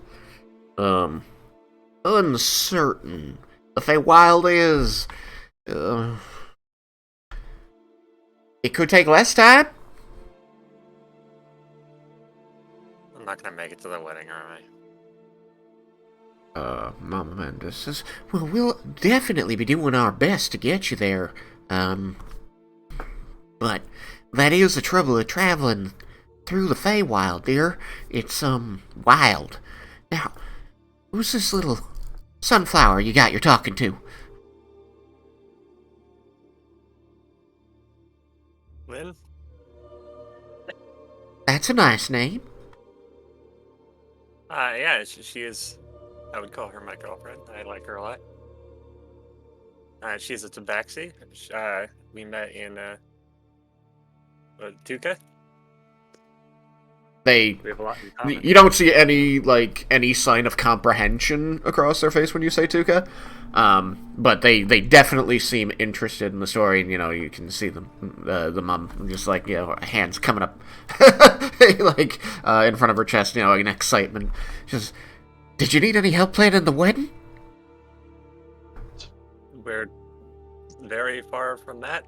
uncertain the Feywild is, it could take less time. I'm not gonna make it to the wedding, am I? Mama Amanda says, well, we'll definitely be doing our best to get you there. But that is the trouble of traveling through the Feywild, dear. It's, wild. Now, who's this little sunflower you're talking to? Lynn? That's a nice name. Yeah, she is. I would call her my girlfriend. I like her a lot. She's a tabaxi. We met in Tuca. We have a lot in common. You don't see any sign of comprehension across their face when you say Tuca, but they definitely seem interested in the story, and you can see them, the mom just hands coming up, in front of her chest, in excitement. She says, "Did you need any help planning the wedding?" We're very far from that.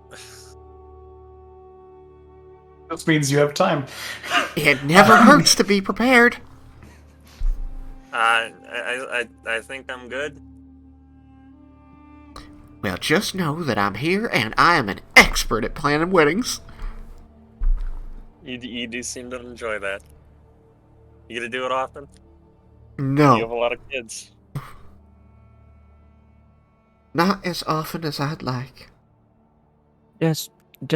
This means you have time. It never hurts to be prepared. I think I'm good. Well, just know that I'm here, and I am an expert at planning weddings. You do seem to enjoy that. You gonna do it often? No. You have a lot of kids. Not as often as I'd like. Just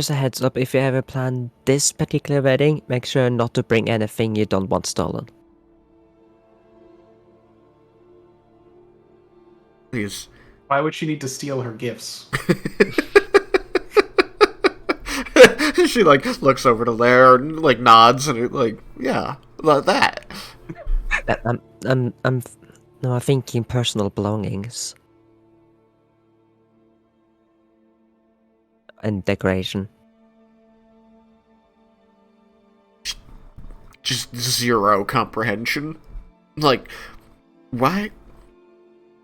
a heads up, if you ever plan this particular wedding, make sure not to bring anything you don't want stolen. Please. Why would she need to steal her gifts? She looks over to Lair and nods and yeah, like that. I'm thinking personal belongings and decoration. Just zero comprehension.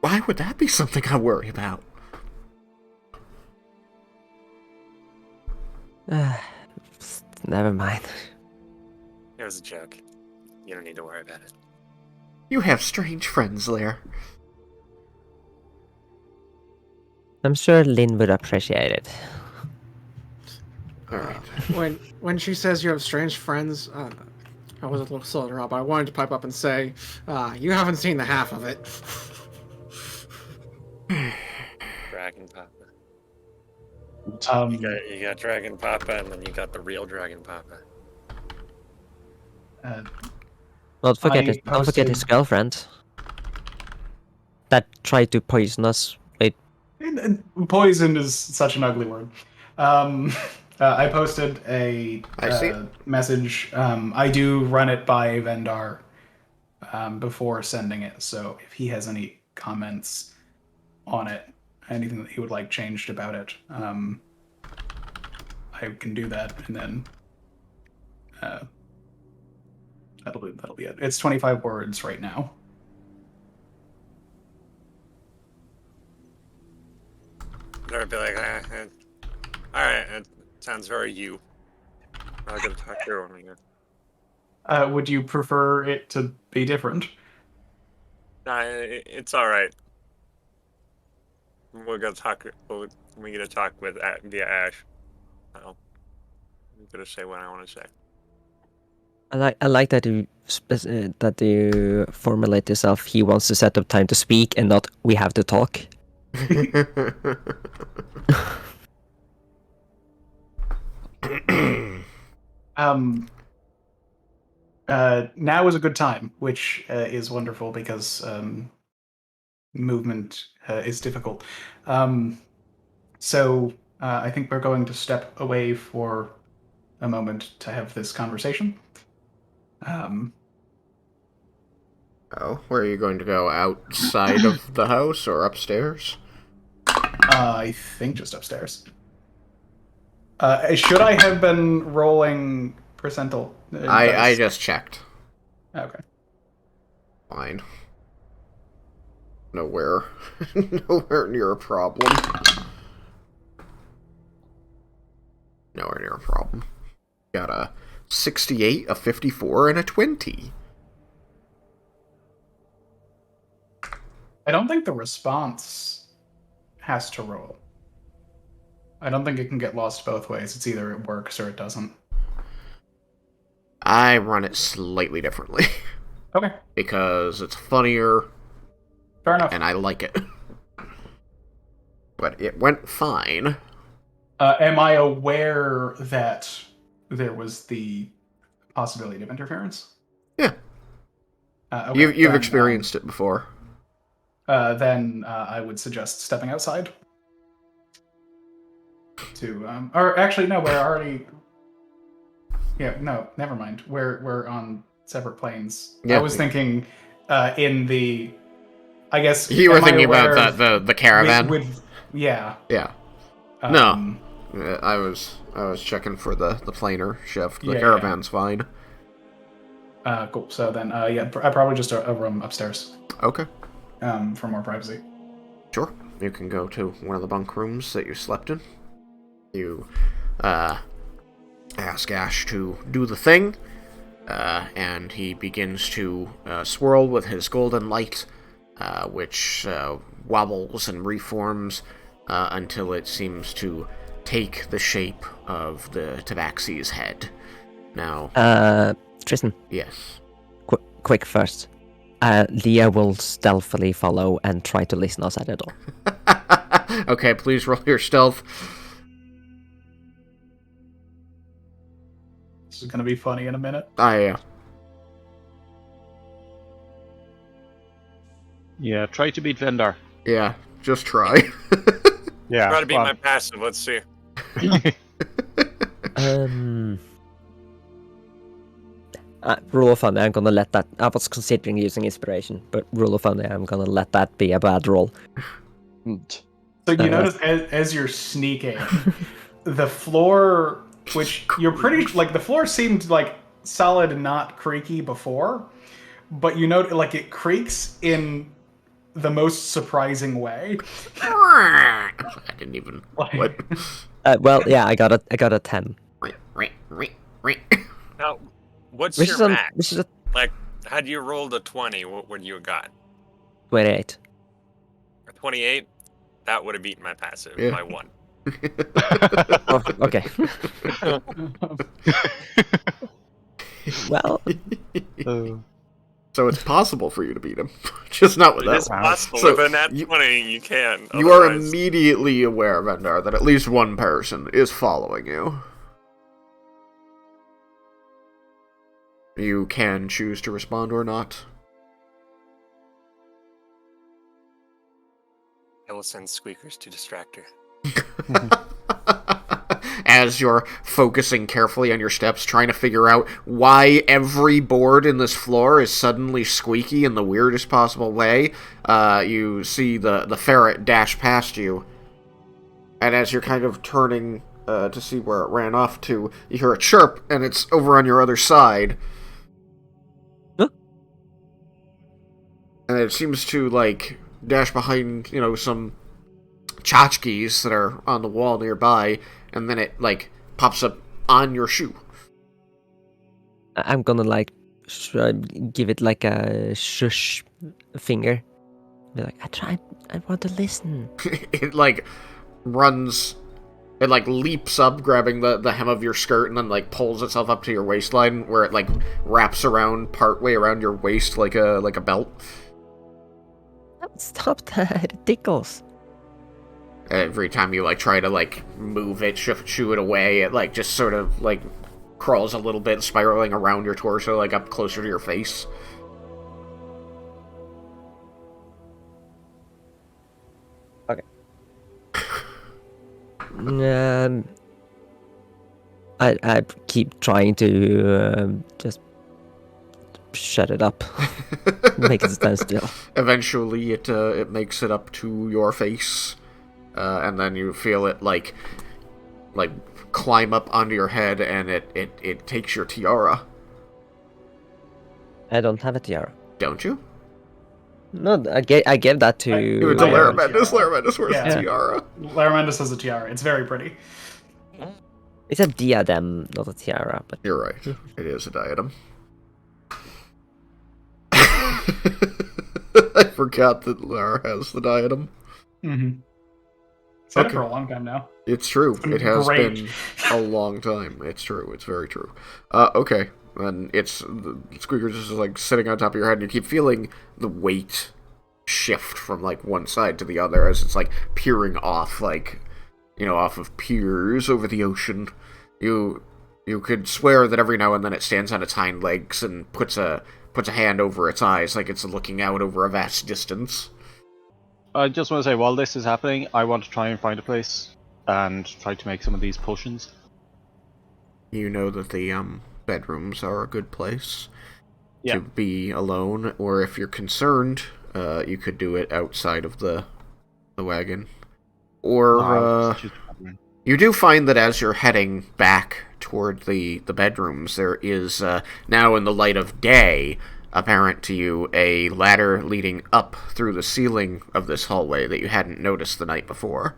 Why would that be something I worry about? Never mind. It was a joke. You don't need to worry about it. You have strange friends, Lair. I'm sure Lynn would appreciate it. Alright. When she says you have strange friends, I was a little slow to interrupt, but I wanted to pipe up and say, you haven't seen the half of it. Dragon Papa. Um, You got Dragon Papa, and then you got the real Dragon Papa. Don't forget I don't forget his posted- girlfriend that tried to poison us. Wait, Poison is such an ugly word. I posted a message. I do run it by Vendar before sending it, so if he has any comments on it, anything that he would like changed about it, I can do that, and then that'll be it. It's 25 words right now. They'll be like, all right, it sounds very you. I gotta talk to her here. Would you prefer it to be different? It's all right. We're gonna talk. We gotta talk with via Ash. I'm gonna say what I want to say. I like that that you formulate yourself. He wants to set up time to speak, and not we have to talk. Now is a good time, which is wonderful because movement is difficult. So I think we're going to step away for a moment to have this conversation. Where are you going to go? Outside of the house or upstairs? I think just upstairs. Should I have been rolling percentile? I just checked. Okay. Fine. Nowhere near a problem. Nowhere near a problem. Got a 68, a 54, and a 20. I don't think the response has to roll. I don't think it can get lost both ways. It's either it works or it doesn't. I run it slightly differently. Okay. Because it's funnier. Fair enough. And I like it. But it went fine. Am I aware that there was the possibility of interference? Yeah. Okay, You've experienced it before. Then I would suggest stepping outside. Or actually, no, we're already. Yeah, no, never mind. We're on separate planes. Yeah. I was thinking in the. I guess You were thinking about the caravan. Yeah. Yeah. No. I was checking for the planar shift. The caravan's fine. Cool. So then, probably just a room upstairs. Okay. For more privacy. Sure. You can go to one of the bunk rooms that you slept in. You ask Ash to do the thing, and he begins to swirl with his golden light, which wobbles and reforms until it seems to take the shape of the Tabaxi's head. Now... Tristan. Yes. Quick first. Leah will stealthily follow and try to listen outside the door. Okay, please roll your stealth. This is going to be funny in a minute. Yeah, try to beat Vendar. Yeah, just try. Yeah. Try to beat my passive, let's see. Rule of thumb, I'm gonna let that. I was considering using inspiration, but rule of thumb, I'm gonna let that be a bad roll. So you notice as you're sneaking, the floor, which you're pretty like, the floor seemed like solid and not creaky before, but you note like it creaks in the most surprising way. I didn't even. What? Well, yeah, I got a 10. Now, what's Which your is max? Like, had you rolled a 20, what would you have got? 28. A 28? That would have beaten my passive by 1. Oh, okay. Well, so it's possible for you to beat him, just not with that. It's possible. So with a nat 20, you can. You are immediately aware, Vendar, that at least one person is following you. You can choose to respond or not. I will send squeakers to distract her. as you're focusing carefully on your steps, trying to figure out why every board in this floor is suddenly squeaky in the weirdest possible way, you see the ferret dash past you. And as you're kind of turning to see where it ran off to, you hear a chirp, and it's over on your other side. Huh? And it seems to, like, dash behind, some tchotchkes that are on the wall nearby, and then it, like, pops up on your shoe. I'm gonna, like, give it, like, a shush finger. Be like, I want to listen. It, like, runs... It, like, leaps up, grabbing the hem of your skirt, and then, like, pulls itself up to your waistline, where it, like, wraps around, partway around your waist like a belt. Stop that, it tickles. Every time you, like, try to, like, move it, shoo it away, it, like, just sort of, like, crawls a little bit, spiraling around your torso, like, up closer to your face. Okay. I keep trying to just shut it up. Make it stand still. Eventually, it makes it up to your face, and then you feel it, like climb up onto your head, and it takes your tiara. I don't have a tiara. Don't you? No, I gave that to... Give it to I have a Laramendis. tiara. Laramendis wears Yeah. a tiara. Laramendis has a tiara. It's very pretty. It's a diadem, not a tiara, but... You're right. It is a diadem. I forgot that Lara has the diadem. Mm-hmm. It's had it Okay. for a long time now. It's true. been It has great. been a long time. It's true. It's very true. Okay. And the squeaker's just like sitting on top of your head, and you keep feeling the weight shift from like one side to the other as it's like peering off, like, off of piers over the ocean. You could swear that every now and then it stands on its hind legs and puts a hand over its eyes like it's looking out over a vast distance. I just want to say, while this is happening, I want to try and find a place and try to make some of these potions. You know that the bedrooms are a good place Yeah. to be alone, or if you're concerned, you could do it outside of the wagon. Or No, it's just a bedroom. you do find that as you're heading back toward the bedrooms, there is, now in the light of day, apparent to you, a ladder leading up through the ceiling of this hallway that you hadn't noticed the night before.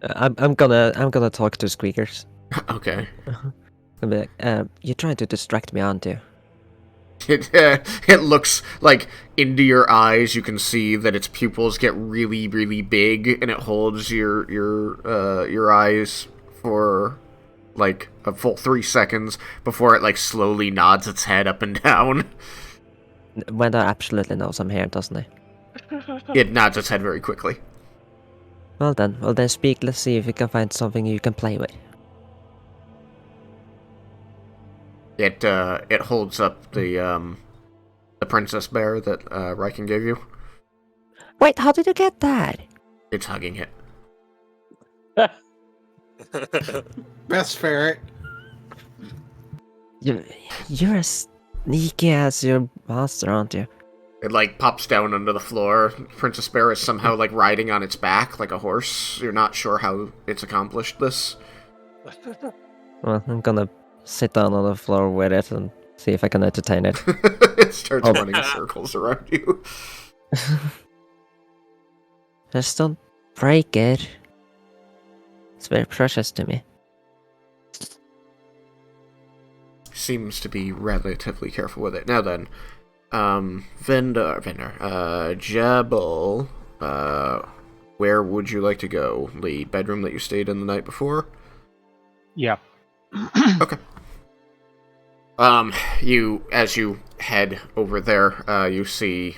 I'm gonna talk to Squeakers. Okay. I'll be like, you're trying to distract me, aren't you? It looks like into your eyes. You can see that its pupils get really, really big, and it holds your eyes for like a full 3 seconds before it like slowly nods its head up and down. Wendell absolutely knows I'm here, doesn't he? It nods its head very quickly. Well then speak. Let's see if we can find something you can play with. It holds up the princess bear that Raiken gave you. Wait, how did you get that? It's hugging it. Best ferret. You're a sneaky ass your monster, aren't you? It like pops down onto the floor. Princess Bear is somehow like riding on its back like a horse. You're not sure how it's accomplished this. Well, I'm gonna sit down on the floor with it and see if I can entertain it. It starts Oh. running circles around you. Just don't break it. It's very precious to me. Seems to be relatively careful with it. Now then, Jebel, where would you like to go? The bedroom that you stayed in the night before? Yeah. Okay. As you head over there, you see,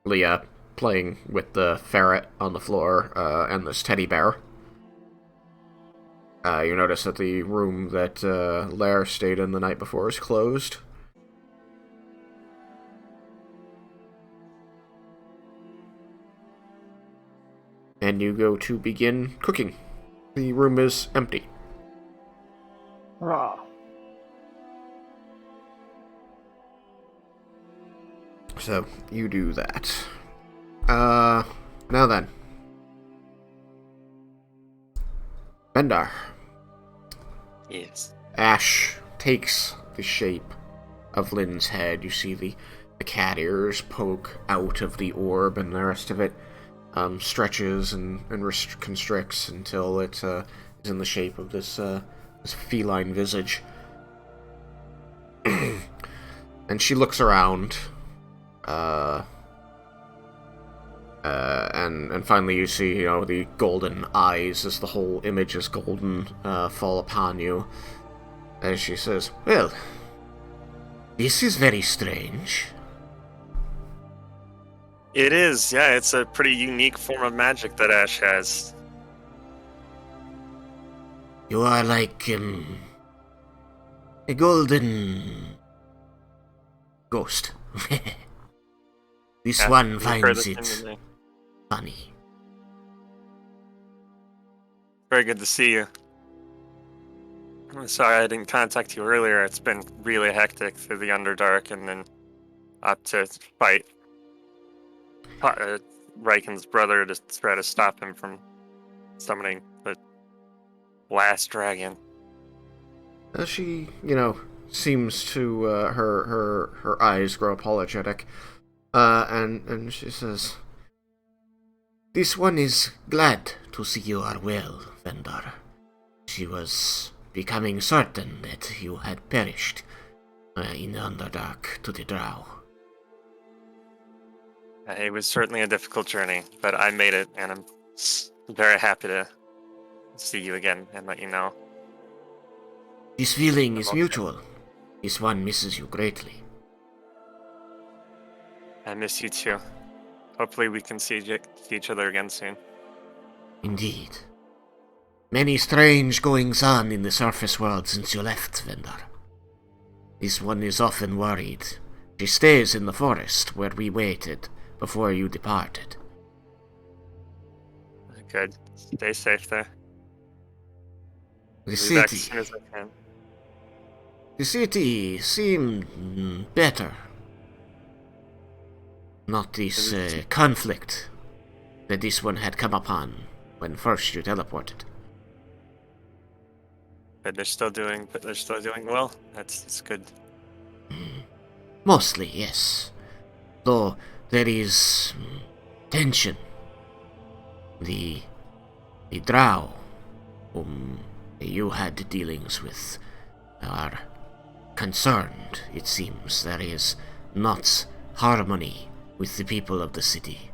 Leah playing with the ferret on the floor, and this teddy bear. You notice that the room that, Lair stayed in the night before is closed. And and you go to begin cooking. The room is empty. Ah. So, you do that. Now then. Bendar. Yes. Ash takes the shape of Lynn's head. You see the cat ears poke out of the orb, and the rest of it stretches and constricts until it is in the shape of this feline visage. And she looks around, and finally you see, the golden eyes, as the whole image is golden, fall upon you. As she says, "Well, this is very strange." It is, yeah, it's a pretty unique form of magic that Ash has. You are like, a golden ghost. This Yeah, one you've heard finds the it same thing. funny. Very good to see you. I'm sorry I didn't contact you earlier. It's been really hectic through the Underdark and then up to fight Raiken's brother to try to stop him from summoning the last dragon. She, seems to, her eyes grow apologetic, and she says, "This one is glad to see you are well, Vendar. She was becoming certain that you had perished in the Underdark to the Drow." It was certainly a difficult journey, but I made it, and I'm very happy to see you again and let you know. This feeling is Okay. mutual. This one misses you greatly. I miss you too. Hopefully we can see each other again soon. Indeed. Many strange goings-on in the surface world since you left, Vendar. This one is often worried. She stays in the forest where we waited before you departed. Good. Stay safe there. The I'll be back city, as soon as I can. the city seemed better. Not this conflict that this one had come upon when first you teleported. But they're still doing well. That's good. Mostly, yes. Though there is tension. The Drow whom you had dealings with are concerned, it seems. There is not harmony with the people of the city.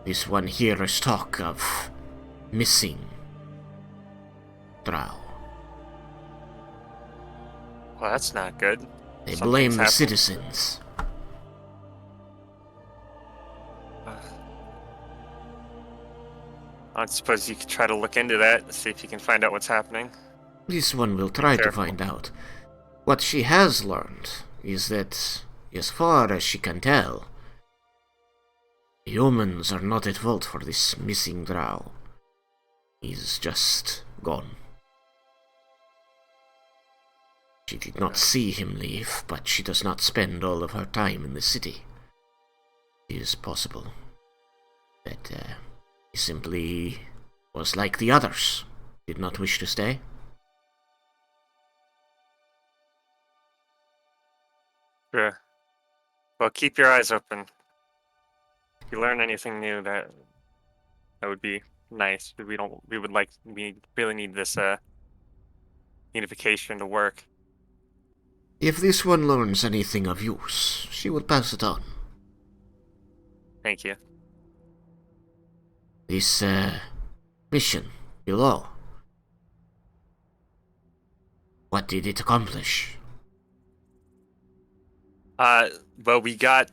This one hears talk of missing Drow. Well, that's not good. They Something's blame the happened. citizens. I suppose you could try to look into that, see if you can find out what's happening. This one will try to Careful. find out. What she has learned is that, as far as she can tell, humans are not at fault for this missing Drow. He's just gone. She did not see him leave, but she does not spend all of her time in the city. It is possible that he simply was like the others, did not wish to stay. Sure. Well, keep your eyes open. If you learn anything new, that would be nice. We really need this unification to work. If this one learns anything of use, she will pass it on. Thank you. This mission below, what did it accomplish? Well, we got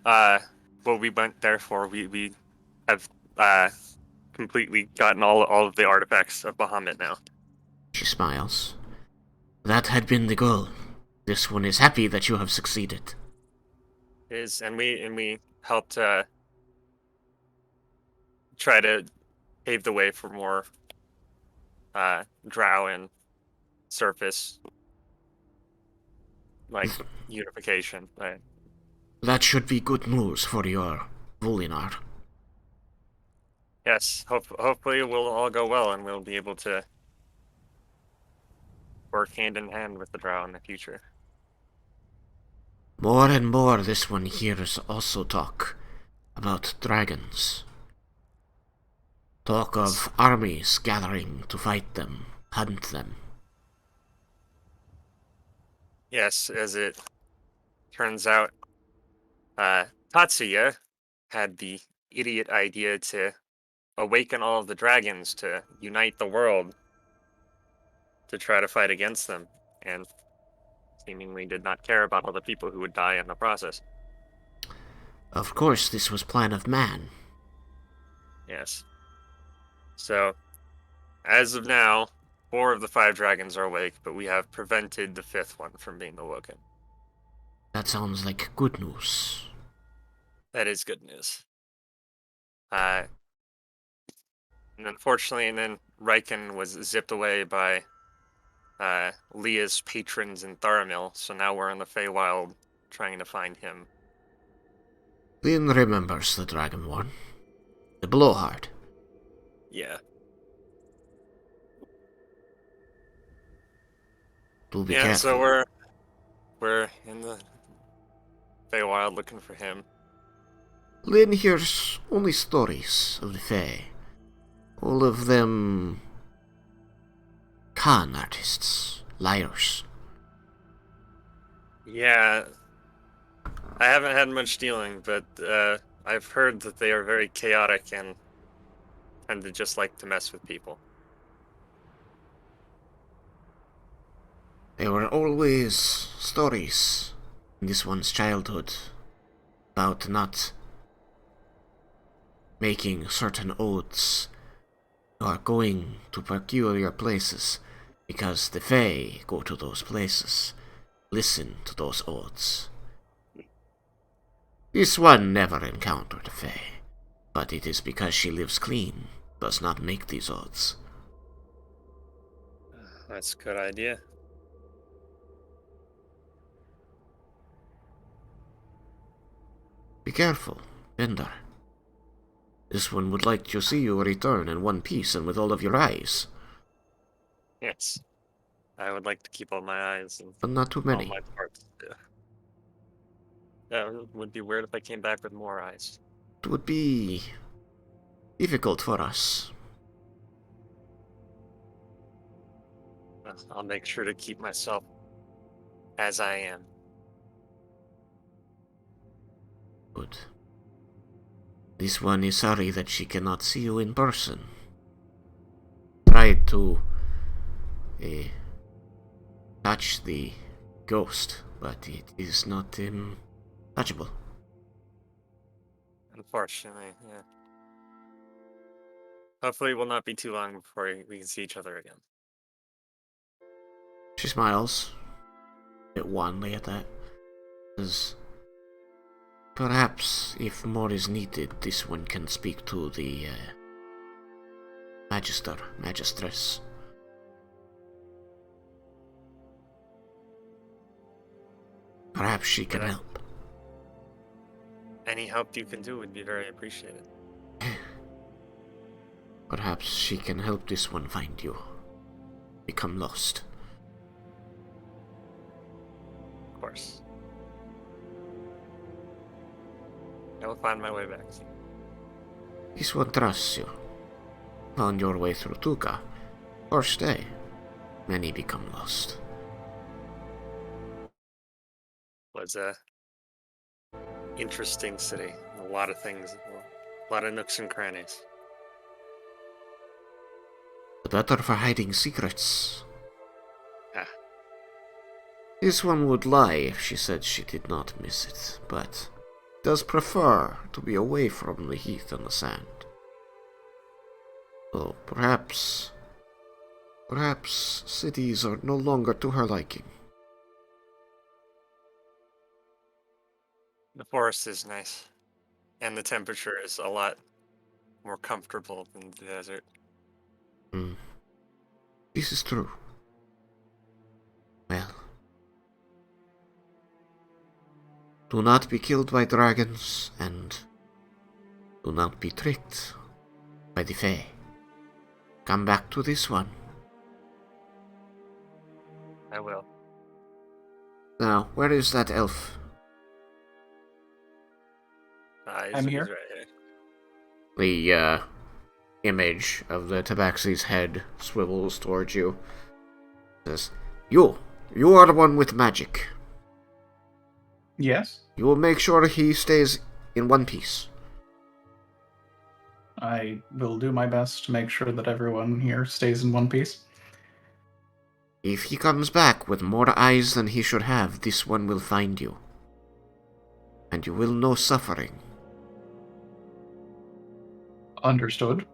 what we went there for. We have completely gotten all of the artifacts of Bahamut now. She smiles. That had been the goal. This one is happy that you have succeeded. And we helped try to pave the way for more drow and surface like unification. Right? That should be good news for your Vulinar. Yes, hopefully it will all go well and we'll be able to work hand in hand with the drow in the future. More and more this one hears also talk about dragons. Talk of armies gathering to fight them, hunt them. Yes, as it turns out, Tatsuya had the idiot idea to awaken all of the dragons to unite the world to try to fight against them, and seemingly did not care about all the people who would die in the process. Of course, this was plan of man. Yes. So, as of now, 4 of the 5 dragons are awake, but we have prevented the 5th one from being awoken. That sounds like good news. That is good news. And unfortunately, then Raiken was zipped away by Leah's patrons in Tharamil, so now we're in the Feywild trying to find him. Lynn remembers the dragon one. The blowhard. Yeah. Do be Yeah, careful. so we're in the Feywild looking for him. Lynn hears only stories of the Fae. All of them con artists, liars. Yeah, I haven't had much dealing, but I've heard that they are very chaotic and tend to just like to mess with people. There were always stories in this one's childhood about not making certain oaths or going to peculiar places because the Fae go to those places, listen to those oaths. This one never encountered a Fae, but it is because she lives clean, does not make these oaths. That's a good idea. Be careful, Bender. This one would like to see you return in one piece and with all of your eyes. Yes. I would like to keep all my eyes and But not too all many. my parts. Yeah. That would be weird if I came back with more eyes. It would be difficult for us. I'll make sure to keep myself as I am. Good. This one is sorry that she cannot see you in person. Tried to touch the ghost, but it is not touchable. Unfortunately, yeah. Hopefully it will not be too long before we can see each other again. She smiles, a bit wanly at that. Says, perhaps if more is needed, this one can speak to the magistress. Perhaps she can help. Any help you can do would be very appreciated. Perhaps she can help this one find you. Become lost. Of course. I will find my way back. This one trusts you. Found your way through Tuka. First day, many become lost. Was a interesting city. A lot of things, a lot of nooks and crannies. The better for hiding secrets. Ah. This one would lie if she said she did not miss it, but does prefer to be away from the heat and the sand. So perhaps cities are no longer to her liking. The forest is nice, and the temperature is a lot more comfortable than the desert. This is true. Well, do not be killed by dragons, and do not be tricked by the Fae. Come back to this one. I will. Now, where is that elf? I'm He's here. right here. The, image of the tabaxi's head swivels towards you. Says, You are the one with magic. Yes, You will make sure he stays in one piece. I will do my best to make sure that everyone here stays in one piece. If he comes back with more eyes than he should have, this one will find you. And you will know suffering. Understood.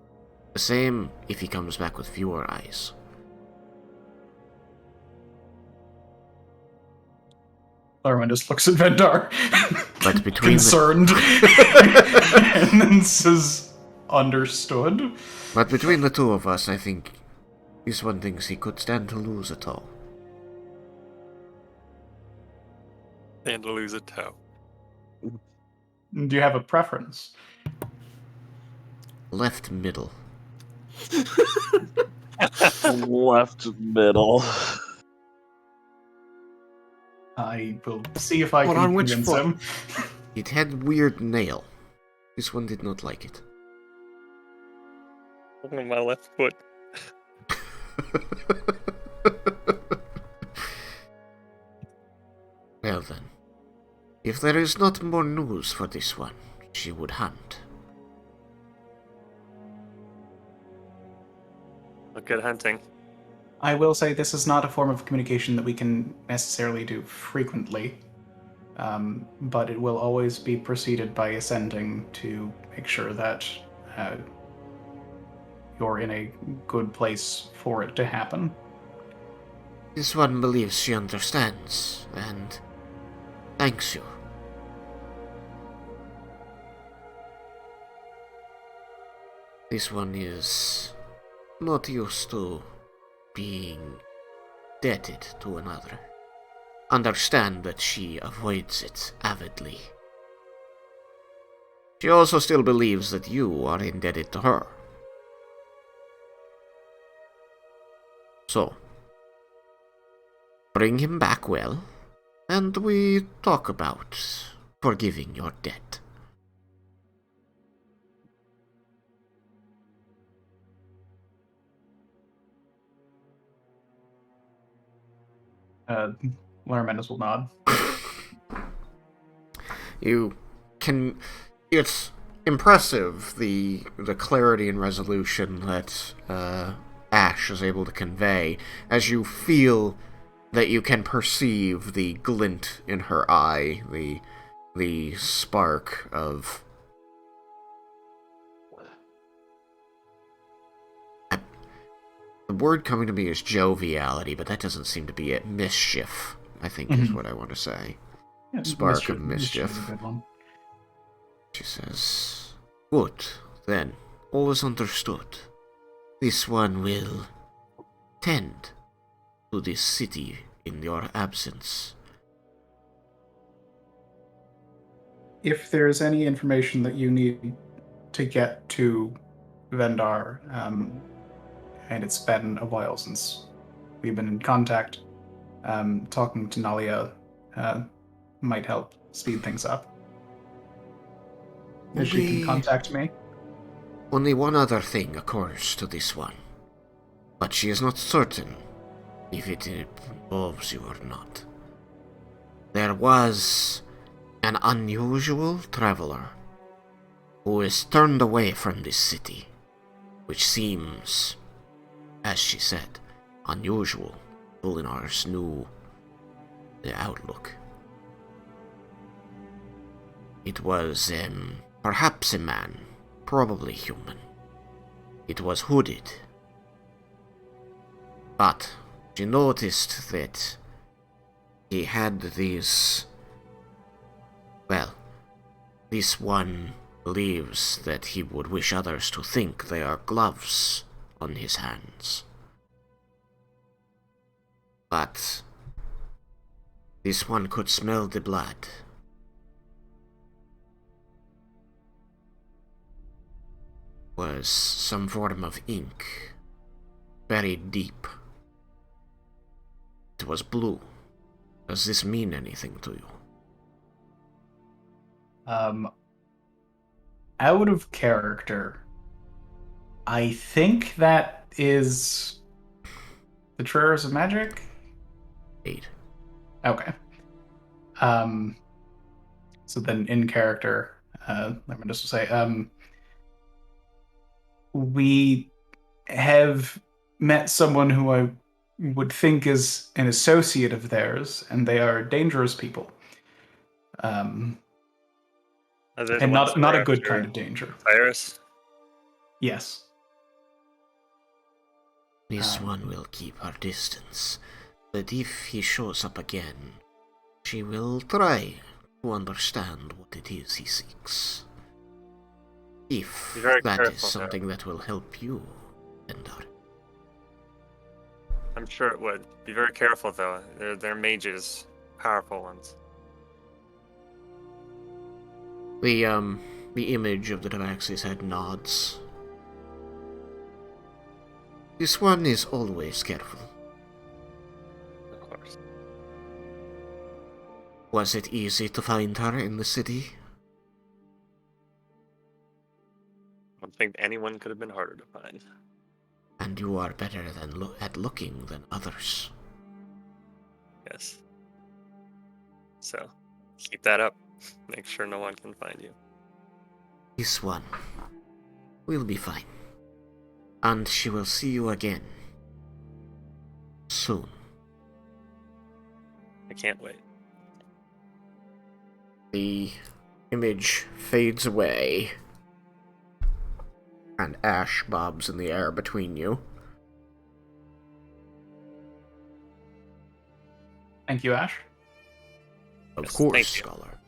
The same if he comes back with fewer eyes. Larwin just looks at Vendar, But between concerned, and then says, "Understood." But between the two of us, I think this one thinks he could stand to lose a toe. And lose a toe. Do you have a preference? Left middle. Left middle. I will see if I But can on which convince foot? him. It had weird nail. This one did not like it. On my left foot. Well then, if there is not more news for this one, she would hunt. Well, good hunting. I will say this is not a form of communication that we can necessarily do frequently, but it will always be preceded by ascending to make sure that you're in a good place for it to happen. This one believes she understands, and thanks you. This one is not used to being indebted to another. Understand that she avoids it avidly. She also still believes that you are indebted to her. So, bring him back well, and we talk about forgiving your debt. Laramenus will nod. You can... It's impressive, the clarity and resolution that Ash is able to convey, as you feel that you can perceive the glint in her eye, the spark of... The word coming to me is joviality, but that doesn't seem to be it. Mischief, I think, is what I want to say. Yeah, Spark of mischief. is a good one. She says, Good, then, all is understood. This one will tend to this city in your absence. If there's any information that you need to get to Vendar, and it's been a while since we've been in contact, talking to Nalia might help speed things up. If she can contact me. Only one other thing occurs to this one, but she is not certain if it involves you or not. There was an unusual traveler who is turned away from this city, which seems, as she said, unusual. Ulinar's knew the outlook. It was, perhaps a man, probably human. It was hooded. But she noticed that he had these... Well, this one believes that he would wish others to think they are gloves on his hands. But this one could smell the blood. Was some form of ink, buried deep. It was blue. Does this mean anything to you? Out of character, I think that is the Trares of Magic. 8. Okay. So then in character, let me just say, we have met someone who I would think is an associate of theirs, and they are dangerous people. Are they the And ones not who a are good after kind of danger. Cyrus? Yes. This one will keep her distance, but if he shows up again, she will try to understand what it is he seeks. If Be very that is careful, something that will help you, Endar. I'm sure it would. Be very careful, though. They're mages, powerful ones. The image of the Tabaxi's head nods. This one is always careful. Of course. Was it easy to find her in the city? I don't think anyone could have been harder to find. And you are better at looking than others. Yes. So, keep that up. Make sure no one can find you. This one will be fine. And she will see you again. Soon. I can't wait. The image fades away. And ash bobs in the air between you. Thank you, Ash. Of Yes, course, thank you. Scholar.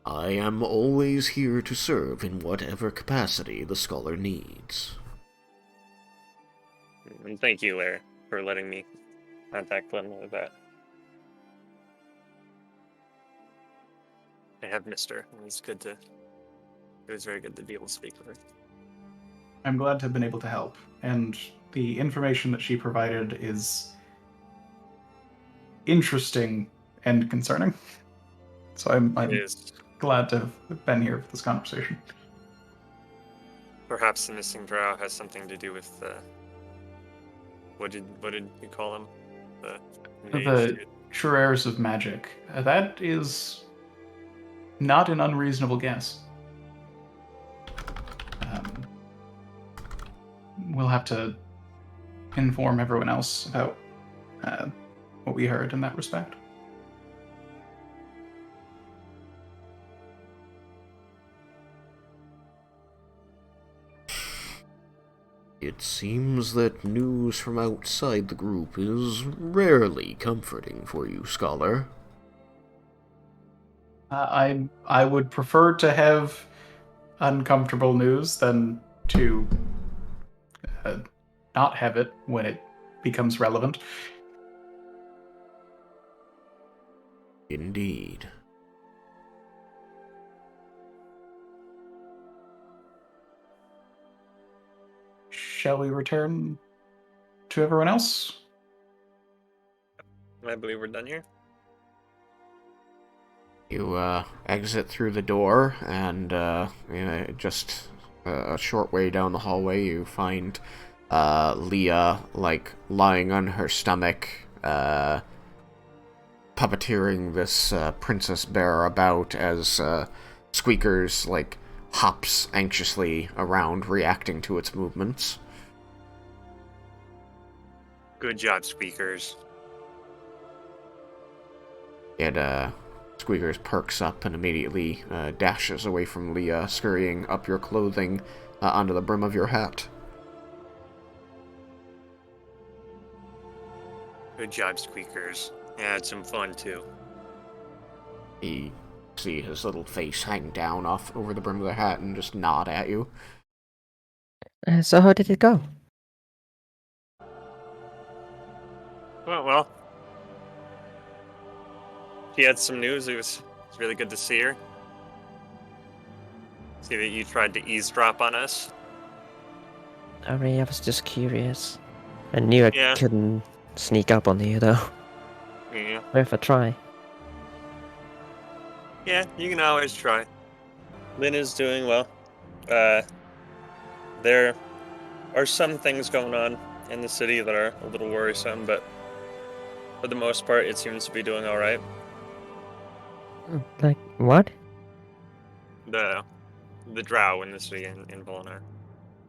I am always here to serve in whatever capacity the Scholar needs. And thank you, Larry, for letting me contact Glenn with that. I have missed her. It was very good to be able to speak with her. I'm glad to have been able to help, and the information that she provided is interesting and concerning. So I'm It is. glad to have been here for this conversation. Perhaps the missing drow has something to do with what did you call them? The mage The dude? Trares of Magic. That is not an unreasonable guess. We'll have to inform everyone else about what we heard in that respect. It seems that news from outside the group is rarely comforting for you, Scholar. I would prefer to have uncomfortable news than to not have it when it becomes relevant. Indeed. Shall we return to everyone else? I believe we're done here. You exit through the door, and just a short way down the hallway, you find Leah lying on her stomach, puppeteering this princess bear about as Squeakers hops anxiously around, reacting to its movements. Good job, Squeakers. And Squeakers perks up and immediately dashes away from Leah, scurrying up your clothing onto the brim of your hat. Good job, Squeakers. Yeah, had some fun too. He see his little face hang down off over the brim of the hat and just nod at you. So how did it go? Well, she had some news. It was really good to see her. See that you tried to eavesdrop on us. Sorry, I was just curious. I knew I Yeah. couldn't sneak up on you, though. Yeah. Worth a try. Yeah, you can always try. Lynn is doing well. There are some things going on in the city that are a little worrisome, but for the most part, it seems to be doing all right. Like, what? The drow in the city in Volna.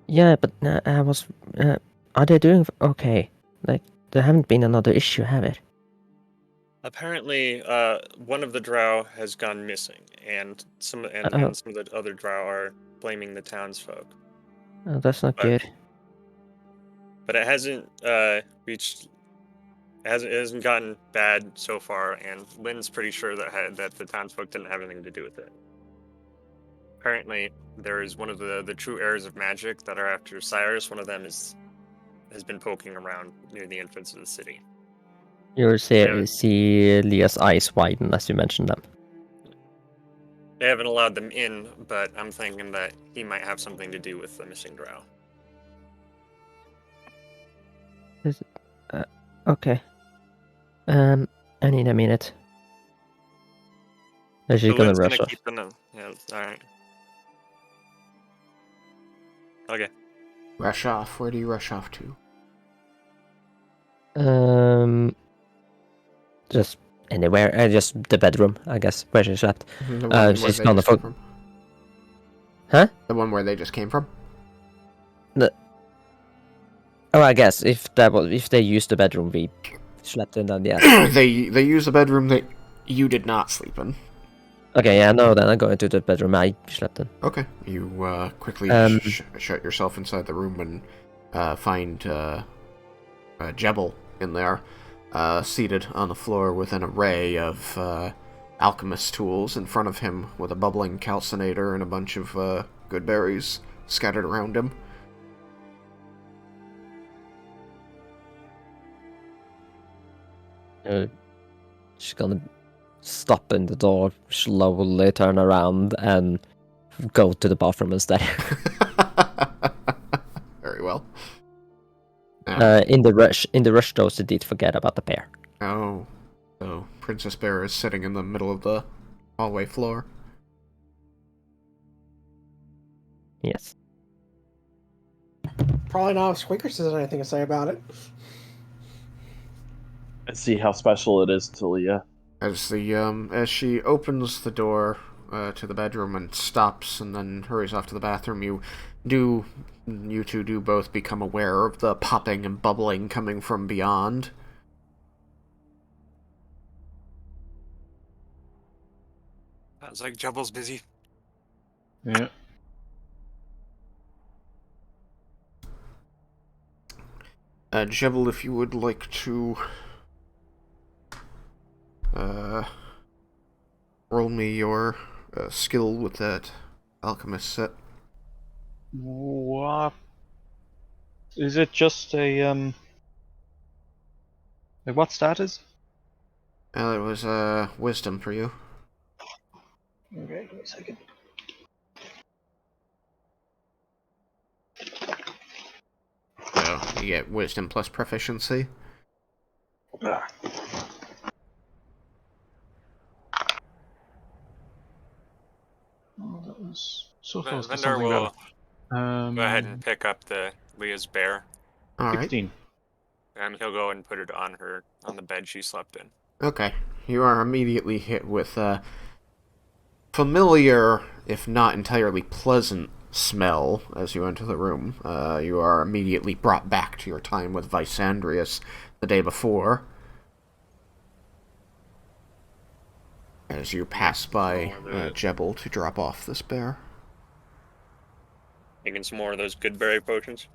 Yeah, but I was... are they doing okay? Like, there haven't been another issue, have it? Apparently, one of the drow has gone missing, and some of the other drow are blaming the townsfolk. Oh, that's not But- good. But it hasn't reached. It hasn't gotten bad so far, and Lynn's pretty sure that the townsfolk didn't have anything to do with it. Apparently, there is one of the true heirs of magic that are after Cyrus. One of them has been poking around near the entrance of the city. You'll Yeah. see Leah's eyes widen as you mention them. They haven't allowed them in, but I'm thinking that he might have something to do with the missing drow. Okay. I need a minute. Is she So gonna Lynn's rush gonna off? keep the note. Yeah, alright. Okay. Rush off. Where do you rush off to? Just anywhere. Just the bedroom, I guess, where she slept. The one where She's they gonna just came from? Huh? The one where they just came from? Oh, I guess if they used the bedroom we slept in, then yes. They use the bedroom that you did not sleep in. Okay, yeah, no, then I go into the bedroom I slept in. Okay. You quickly shut yourself inside the room and find Jebel in there, seated on the floor with an array of alchemist tools in front of him, with a bubbling calcinator and a bunch of good berries scattered around him. She's gonna stop in the door, slowly turn around, and go to the bathroom instead. Very well. In the rush, though, she did forget about the bear. Oh, so Princess Bear is sitting in the middle of the hallway floor. Yes. Probably not if Squeakers has anything to say about it. And see how special it is to Leah. As she opens the door to the bedroom and stops and then hurries off to the bathroom, you two do both become aware of the popping and bubbling coming from beyond. Sounds like Jebel's busy. Yeah. Jebel, if you would like to roll me your skill with that alchemist set. What? Is it just a like what status? It was wisdom for you. Okay, give me a second. So you get wisdom plus proficiency. Ah. Oh, that was so close to Vendor something will better. go ahead and pick up the Leah's bear, All right. 16. and he'll go and put it on the bed she slept in. Okay. You are immediately hit with a familiar, if not entirely pleasant, smell as you enter the room. You are immediately brought back to your time with Vysandrius the day before. As you pass by Jebel to drop off this bear. Making some more of those good berry potions.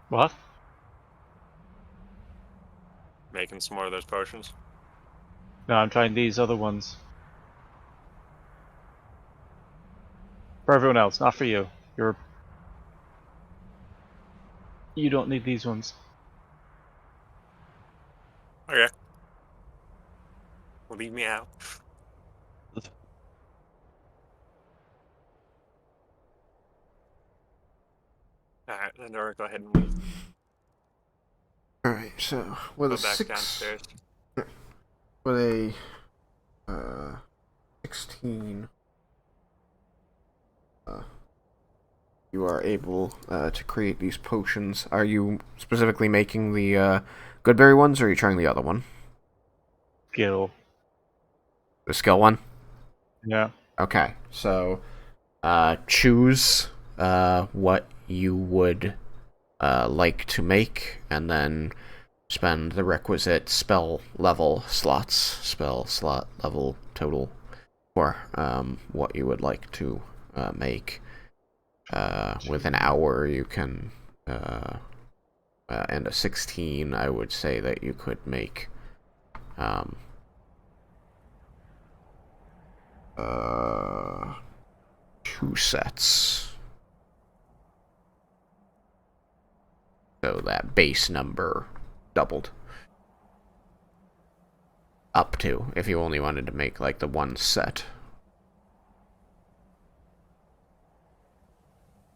What? Making making some more of those potions? No, I'm trying these other ones. For everyone else, not for you. You don't need these ones. Okay. Leave me out. Alright, then Dora, go ahead and leave. Alright, so with Go a back 6... downstairs. With a 16, you are able to create these potions. Are you specifically making the Goodberry ones, or are you trying the other one? Skill. The skill one? Yeah. Okay, so choose what you would like to make, and then spend the requisite spell slot level total for what you would like to make. With an hour, you can, and a 16, I would say that you could make 2 sets. So that base number doubled. Up to, if you only wanted to make, like, the 1 set.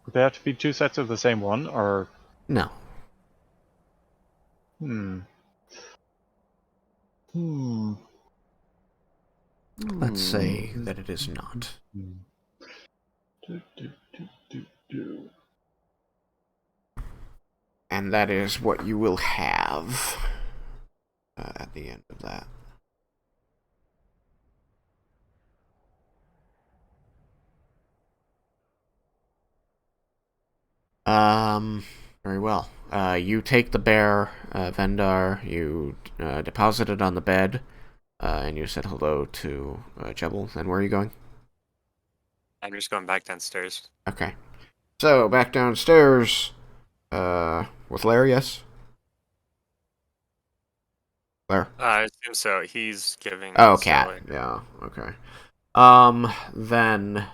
Would they have to be 2 sets of the same one, or... No. Let's say that it is not. And that is what you will have at the end of that. Very well. You take the bear, Vendar, you deposit it on the bed, and you said hello to Jebel. Then where are you going? I'm just going back downstairs. Okay. So, back downstairs, with Larry, yes? Larry? I assume so. He's giving. Oh, Zoe. Cat. Yeah, okay. Then,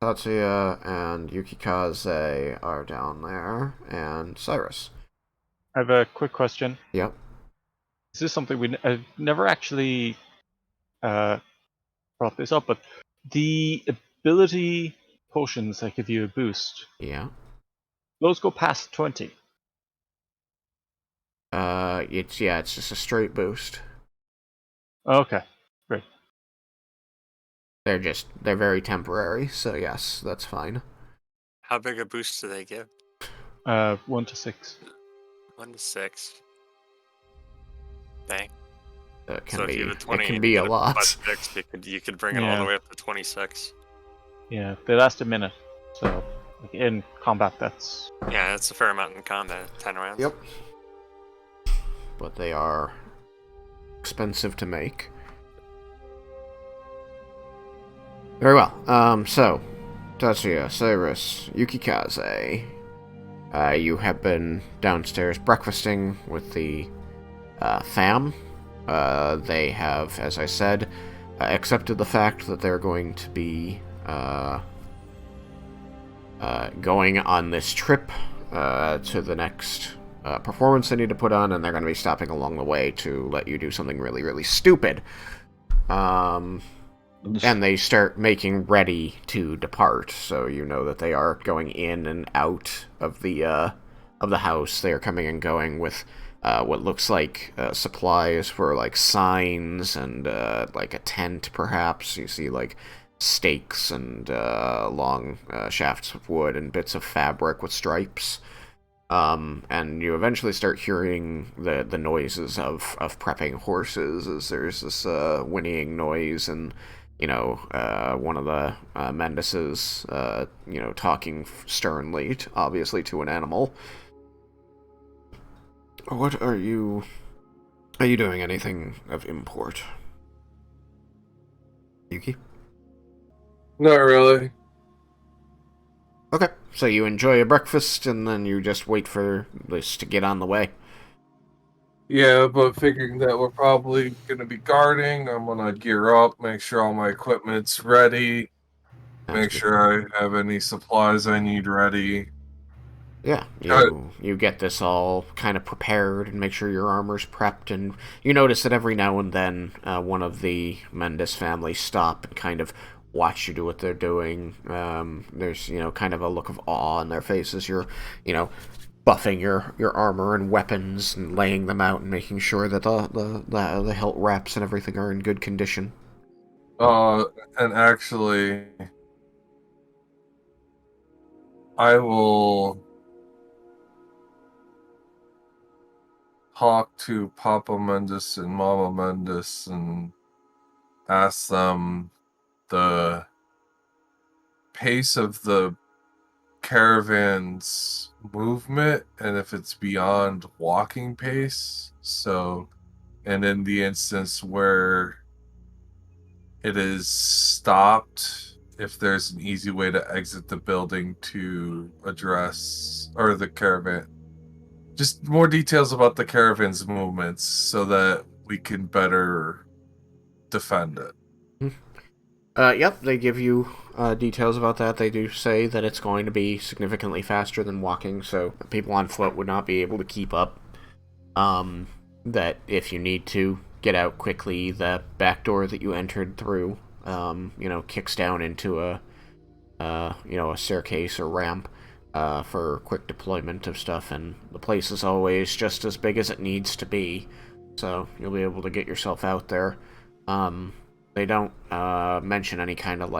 Tatsuya and Yukikaze are down there, and Cyrus. I have a quick question. Yep. Is this something I've never actually brought this up, but the ability potions that give you a boost, Yeah. those go past 20. It's just a straight boost. Okay, great. They're very temporary, so yes, that's fine. How big a boost do they give? 1 to 6. 1 to 6. Dang. It can So be, if you have a 20 it can and be you a get lot. +6, you could bring it all the way up to 26. Yeah, they last a minute, so like in combat that's... Yeah, that's a fair amount in combat. 10 rounds. Yep. But they are expensive to make. Very well. So, Tatsuya, Cyrus, Yukikaze, you have been downstairs breakfasting with the fam. They have, as I said, accepted the fact that they're going to be going on this trip to the next performance they need to put on, and they're going to be stopping along the way to let you do something really, really stupid. And they start making ready to depart, so you know that they are going in and out of the house. They are coming and going with what looks like supplies for like signs and like a tent, perhaps. You see like stakes and long shafts of wood and bits of fabric with stripes. And you eventually start hearing the noises of prepping horses, as there's this whinnying noise, and one of the Mendises, talking sternly, obviously to an animal. What are you doing anything of import? Yuki? Not really. Okay, so you enjoy your breakfast, and then you just wait for this to get on the way? Yeah, but figuring that we're probably going to be guarding, I'm going to gear up, make sure all my equipment's ready, Sounds make good. sure I have any supplies I need ready. Yeah, Uh, you get this all kind of prepared and make sure your armor's prepped, and you notice that every now and then one of the Mendis family stop and kind of watch you do what they're doing. There's kind of a look of awe in their faces. You're buffing your armor and weapons and laying them out and making sure that the hilt wraps and everything are in good condition. and actually, I will talk to Papa Mendis and Mama Mendis and ask them the pace of the caravan's movement and if it's beyond walking pace. So, and in the instance where it is stopped, if there's an easy way to exit the building to address, or the caravan. Just more details about the caravan's movements so that we can better defend it. Yep, they give you details about that. They do say that it's going to be significantly faster than walking, so people on foot would not be able to keep up. That if you need to get out quickly, the back door that you entered through, kicks down into a staircase or ramp for quick deployment of stuff, and the place is always just as big as it needs to be, so you'll be able to get yourself out there. They don't mention any kind of,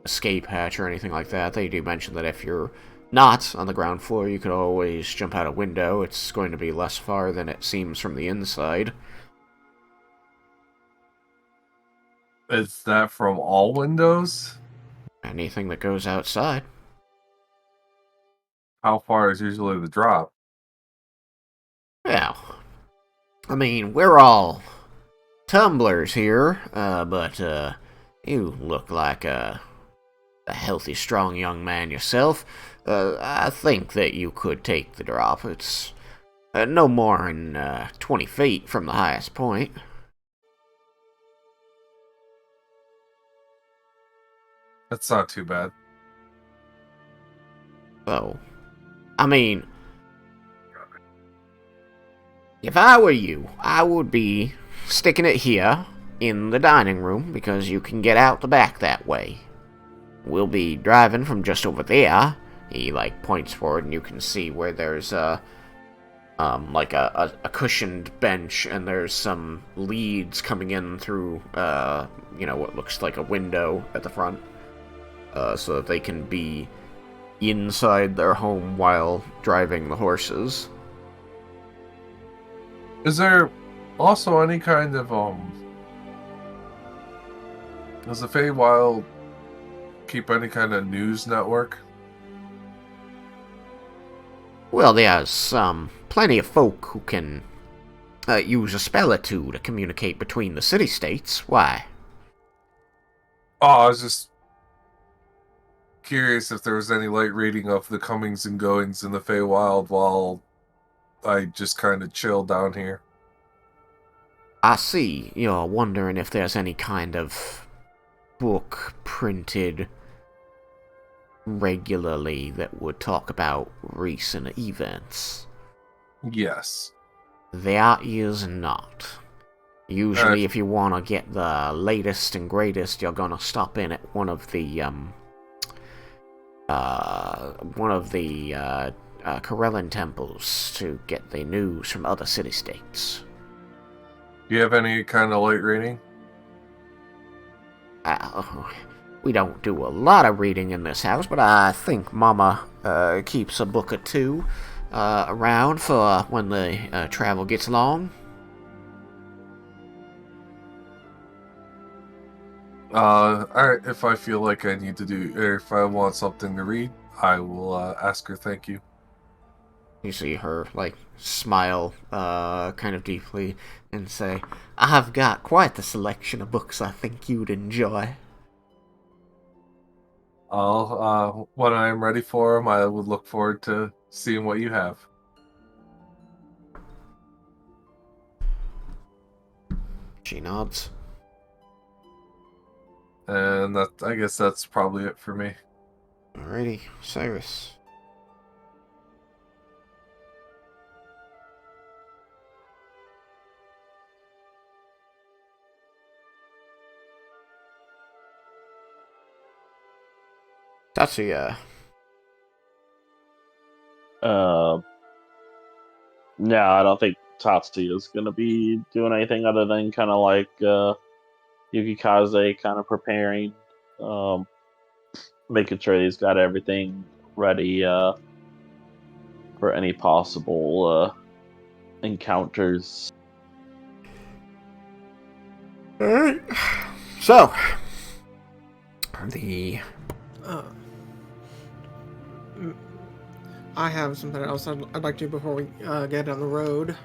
escape hatch or anything like that. They do mention that if you're not on the ground floor, you could always jump out a window. It's going to be less far than it seems from the inside. Is that from all windows? Anything that goes outside. How far is usually the drop? Well, I mean, we're all tumblers here, but you look like a healthy, strong young man yourself. I think that you could take the drop. It's no more than 20 feet from the highest point. That's not too bad. So, I mean, if I were you, I would be sticking it here in the dining room because you can get out the back that way. We'll be driving from just over there. He points forward and you can see where there's a cushioned bench and there's some leads coming in through what looks like a window at the front, so that they can be inside their home while driving the horses. Is there also any kind of does the Feywild keep any kind of news network? Well, there's plenty of folk who can use a spell or two to communicate between the city-states. Why? Oh, I was just curious if there was any light reading of the comings and goings in the Feywild while I just kind of chill down here. I see you're wondering if there's any kind of book printed regularly that would talk about recent events. Yes. There is not. Usually, if you want to get the latest and greatest, you're gonna stop in at one of the Corellan temples to get the news from other city-states. Do you have any kind of light reading? We don't do a lot of reading in this house, but I think Mama keeps a book or two around for when the travel gets long. Alright, if I feel like I need to do, or if I want something to read, I will ask her thank you. You see her, smile kind of deeply and say, I've got quite the selection of books I think you'd enjoy. When I'm ready for them, I would look forward to seeing what you have. She nods. And I guess that's probably it for me. Alrighty, Cyrus. Tatsuya. No, I don't think Tatsuya is going to be doing anything other than kind of like Yukikaze kind of preparing, making sure he's got everything ready for any possible encounters. Alright. So, the I have something else I'd like to do before we get on the road,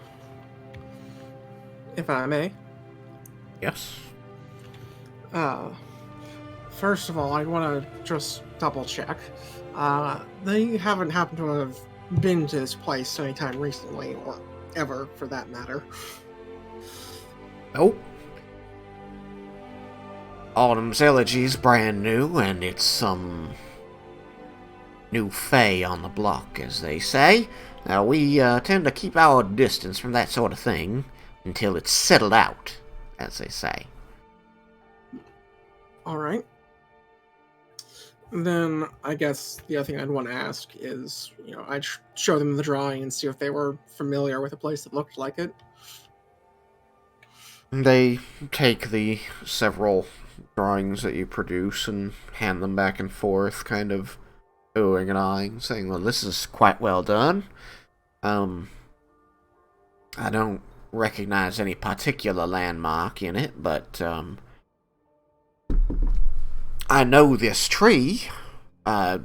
if I may. yes. First of all, I want to just double check. They haven't happened to have been to this place anytime recently, or ever for that matter. Nope. Autumn's Elegy's brand new, and it's some new Fey on the block, as they say. Now, we tend to keep our distance from that sort of thing until it's settled out, as they say. Alright. Then, I guess the other thing I'd want to ask is, I'd show them the drawing and see if they were familiar with a place that looked like it. They take the several drawings that you produce and hand them back and forth, kind of oohing and eyeing, saying, well, this is quite well done. I don't recognize any particular landmark in it, but I know this tree. I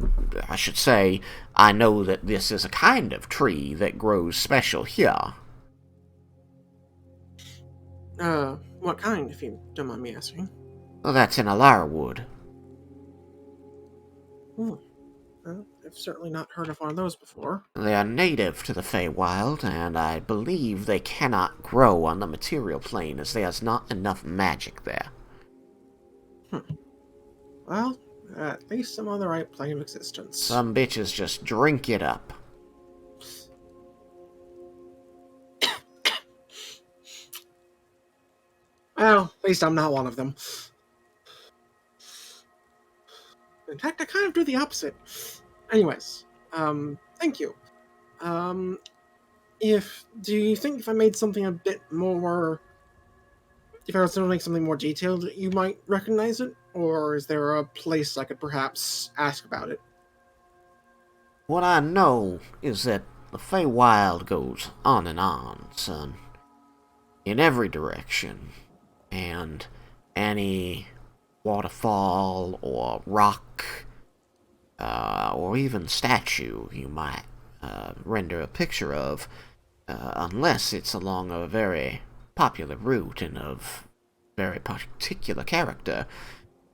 should say, I know that this is a kind of tree that grows special here. What kind, if you don't mind me asking? Well, that's an alara wood. Well, I've certainly not heard of one of those before. They are native to the Feywild, and I believe they cannot grow on the material plane as there's not enough magic there. Well, at least I'm on the right plane of existence. Some bitches just drink it up. Well, at least I'm not one of them. In fact, I kind of do the opposite. Anyways, thank you. Do you think if I made something a bit more... If I was to make something more detailed, you might recognize it? Or is there a place I could perhaps ask about it? What I know is that the Feywild goes on and on, son. In every direction. And any waterfall or rock or even statue you might render a picture of, unless it's along a very popular route and of very particular character,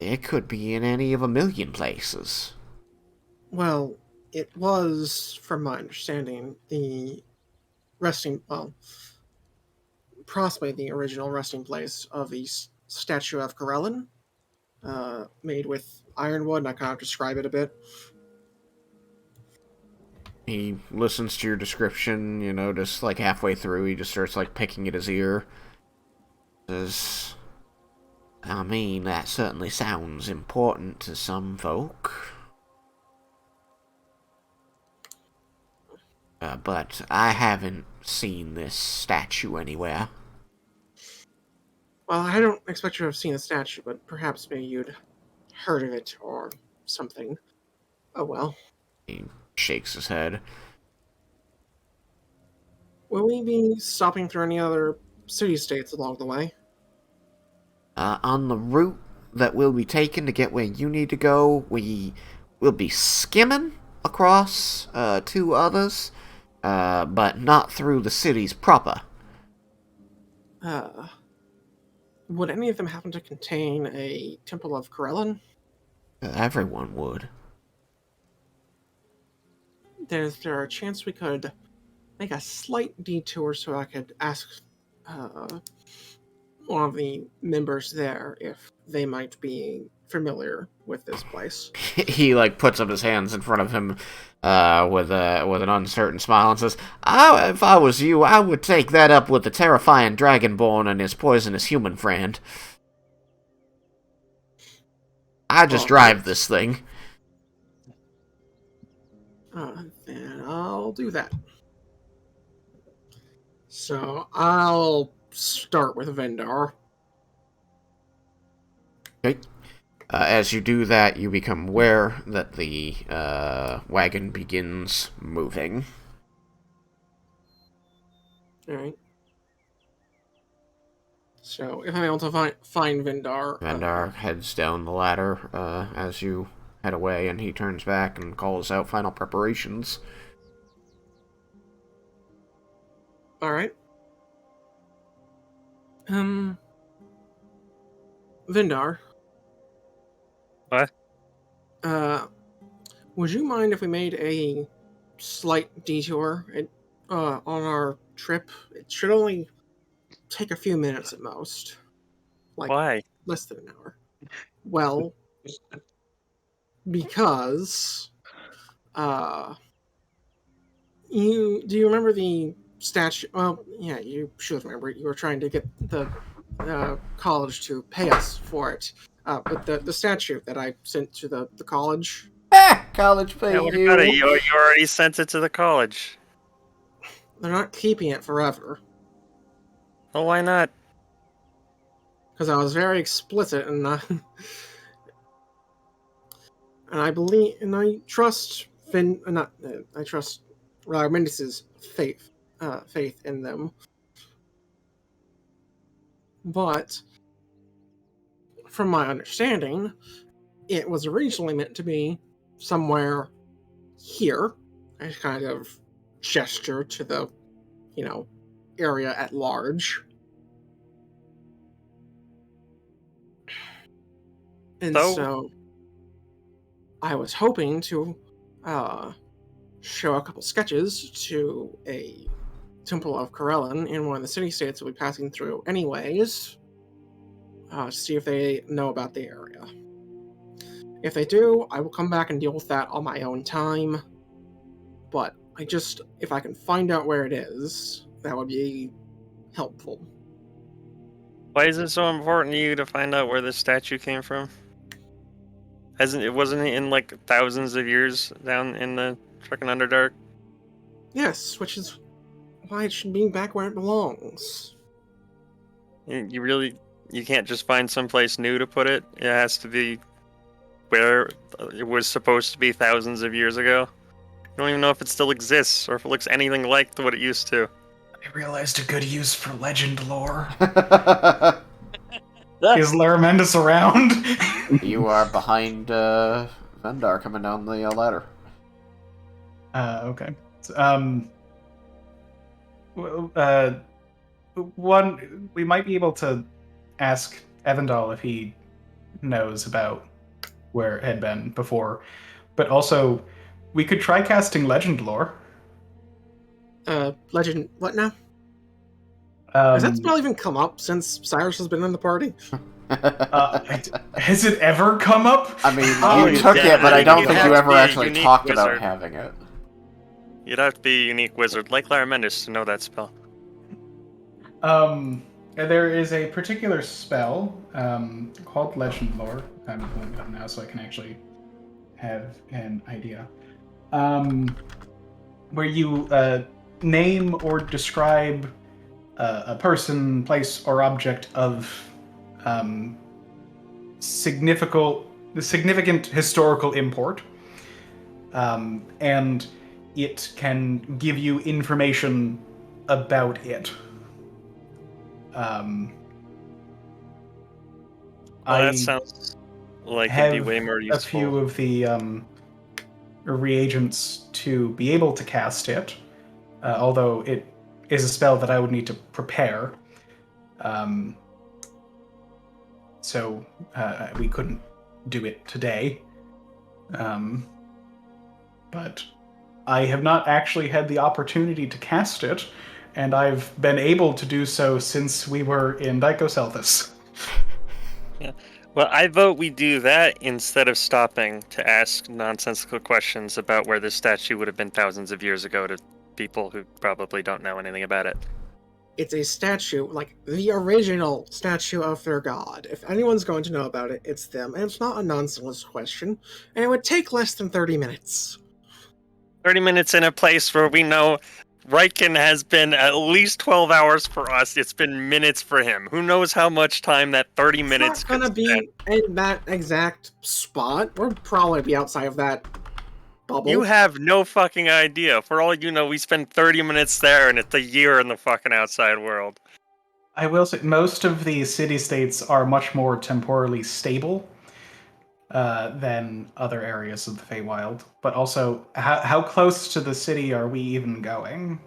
it could be in any of a million places. Well, it was, from my understanding, possibly the original resting place of the statue of Corellin, made with ironwood, and I kind of describe it a bit. He listens to your description, just like halfway through, he just starts like picking at his ear. Says, I mean, that certainly sounds important to some folk. But I haven't seen this statue anywhere. Well, I don't expect you to have seen the statue, but perhaps maybe you'd heard of it or something. Oh well. He shakes his head. Will we be stopping through any other city-states along the way? On the route that we'll be taking to get where you need to go, we will be skimming across 2 others, but not through the cities proper. Would any of them happen to contain a Temple of Corellin? Everyone would. Is there a chance we could make a slight detour so I could ask one of the members there if they might be familiar with this place. He like puts up his hands in front of him with an uncertain smile and says, "If I was you, I would take that up with the terrifying Dragonborn and his poisonous human friend. I just drive this thing." Then I'll do that. So I'll start with Vendar. Okay. As you do that, you become aware that the wagon begins moving. Alright. So if I'm able to find Vendar... Vendar heads down the ladder as you head away, and he turns back and calls out final preparations. Alright. Vendar. What? Would you mind if we made a slight detour on our trip? It should only take a few minutes at most. Like, Why? less than an hour. Well, because do you remember the statue? Well, yeah, you should remember it. You were trying to get the college to pay us for it. But the statue that I sent to the college. College pay Yeah, what you. about it? You already sent it to the college. They're not keeping it forever. Well, why not? Because I was very explicit, and I believe, and I trust I trust Mendis's faith in them. But from my understanding, it was originally meant to be somewhere here. I kind of gesture to the, area at large. And so I was hoping to show a couple sketches to a Temple of Corellin in one of the city-states we'll be passing through anyways, to see if they know about the area. If they do, I will come back and deal with that on my own time, but if I can find out where it is, that would be helpful. Why is it so important to you to find out where this statue came from? Wasn't it in like thousands of years down in the fucking Underdark? Yes, which is why it should be back where it belongs. You can't just find someplace new to put it? It has to be where it was supposed to be thousands of years ago? I don't even know if it still exists, or if it looks anything like what it used to. I realized a good use for legend lore. That- Is Mendis around? You are behind Vendar coming down the ladder. Okay. One, we might be able to ask Evandal if he knows about where it had been before, but also we could try casting legend lore. Legend, what now? Has that spell even come up since Cyrus has been in the party? Has it ever come up? I mean, Oh, you took yeah, it, but I don't you think have you to ever be a actually unique talked about wizard. having it. You'd have to be a unique wizard, like Mendis, to know that spell. There is a particular spell called legend lore. I'm pulling it up now so I can actually have an idea. Where you name or describe a person, place, or object of significant historical import, and it can give you information about it. That sounds like it'd be way more useful. a few of the reagents to be able to cast it, although it is a spell that I would need to prepare. So we couldn't do it today. But I have not actually had the opportunity to cast it, and I've been able to do so since we were in Ylvatheas. Yeah. Well, I vote we do that instead of stopping to ask nonsensical questions about where this statue would have been thousands of years ago to people who probably don't know anything about it. It's a statue, like the original statue of their god. If anyone's going to know about it, it's them, and it's not a nonsense question, and it would take less than 30 minutes. 30 minutes in a place where we know Raiken has been at least 12 hours for us. It's been minutes for him. Who knows how much time that 30 minutes It's not gonna be in that exact spot. We'll probably be outside of that bubble. You have no fucking idea. For all you know, we spend 30 minutes there and it's a year in the fucking outside world. I will say most of the city-states are much more temporally stable than other areas of the Feywild. But also, how close to the city are we even going?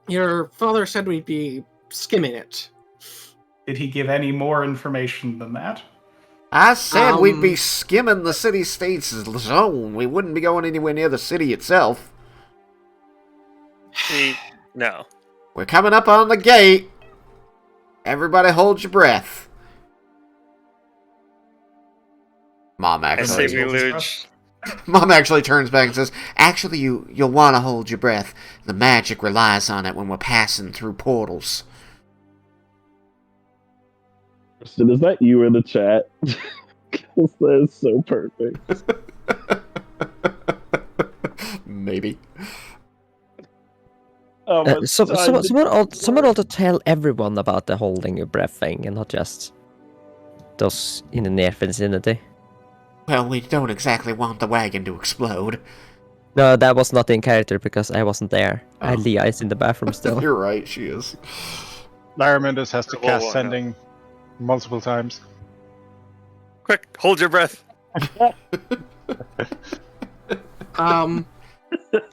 Your father said we'd be skimming it. Did he give any more information than that? I said we'd be skimming the city-states zone. We wouldn't be going anywhere near the city itself. No. We're coming up on the gate. Everybody hold your breath. Mom I say actually, we luge. Mom actually turns back and says, "Actually, you'll want to hold your breath. The magic relies on it when we're passing through portals." Kristen, is that you in the chat? Because that is so perfect. Maybe. Someone ought to tell everyone about the holding your breath thing, and not just those in the near vicinity. Well, we don't exactly want the wagon to explode. No, that was not in character because I wasn't there. Oh. Leah is in the bathroom still. You're right, she is. Lyra Mendis has to Whoa, cast whoa, sending multiple times. Quick, hold your breath.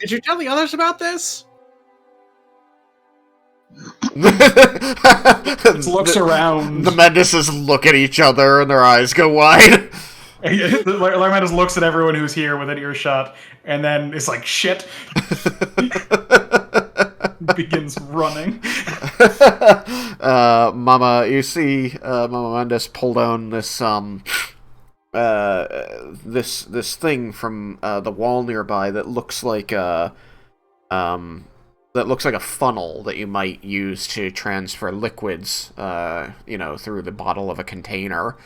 Did you tell the others about this? Looks around. The Mendises look at each other and their eyes go wide. Larman just looks at everyone who's here with an earshot, and then is like, shit. Begins running. Mama, you see Mama Mendes pull down this this thing from the wall nearby that looks like a funnel that you might use to transfer liquids, through the bottle of a container.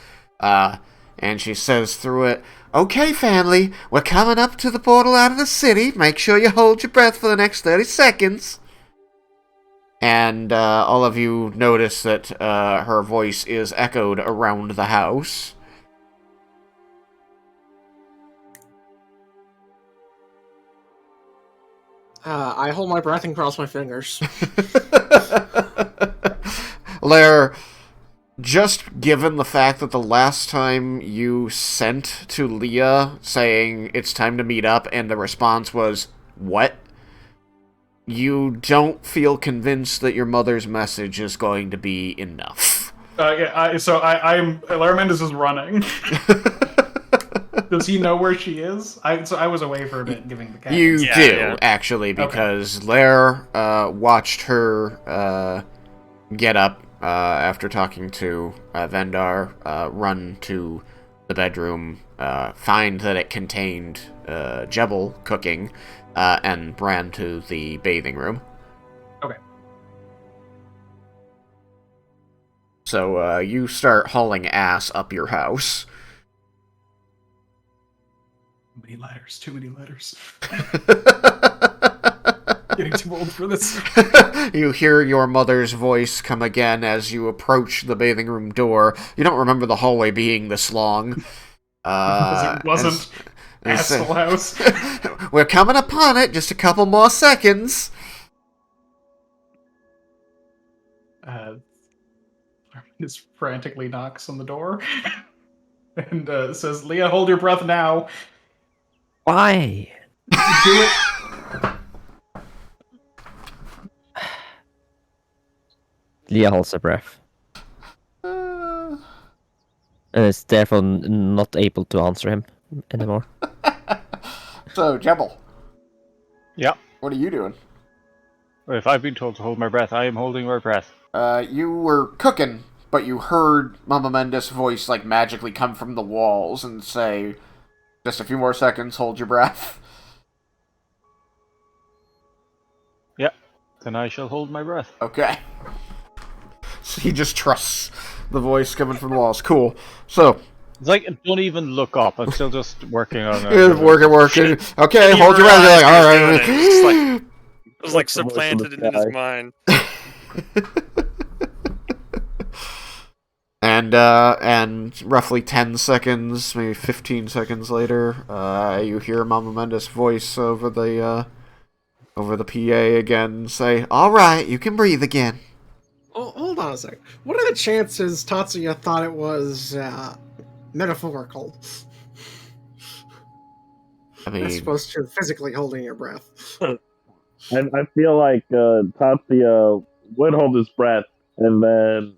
And she says through it, "Okay, family, we're coming up to the portal out of the city. Make sure you hold your breath for the next 30 seconds. And all of you notice that her voice is echoed around the house. I hold my breath and cross my fingers. Lair, just given the fact that the last time you sent to Leah saying it's time to meet up and the response was, "What?" you don't feel convinced that your mother's message is going to be enough. Lara Mendes is running. Does he know where she is? I was away for a bit giving the cat. You do, actually, because Lair watched her get up after talking to Vendar, run to the bedroom, find that it contained Jebel cooking, and ran to the bathing room. Okay. So you start hauling ass up your house. Too many letters. Getting too old for this. You hear your mother's voice come again as you approach the bathing room door. You don't remember the hallway being this long. Because it wasn't Asshole House. We're coming upon it. Just a couple more seconds. Just frantically knocks on the door and says, "Leah, hold your breath now." Why? Do it. Leah holds her breath. And is therefore not able to answer him anymore. So, Jebel. Yeah. What are you doing? If I've been told to hold my breath, I am holding my breath. You were cooking, but you heard Mama Mendis' voice like magically come from the walls and say, "Just a few more seconds, hold your breath." Yeah, then I shall hold my breath. Okay. So he just trusts the voice coming from the walls. Cool. So, It's like, don't even look up. I'm still just working on it. working. Okay, He hold your breath. You're like, all realized he was doing right. It was like The voice in the supplanted in his sky. mind. And roughly 10 seconds, maybe 15 seconds later, you hear Mama Mendes' voice over the PA again say, "All right, you can breathe again." Oh, hold on a sec. What are the chances Tatsuya thought it was metaphorical, I as mean, opposed to physically holding your breath? And I feel like Tatsuya would hold his breath, and then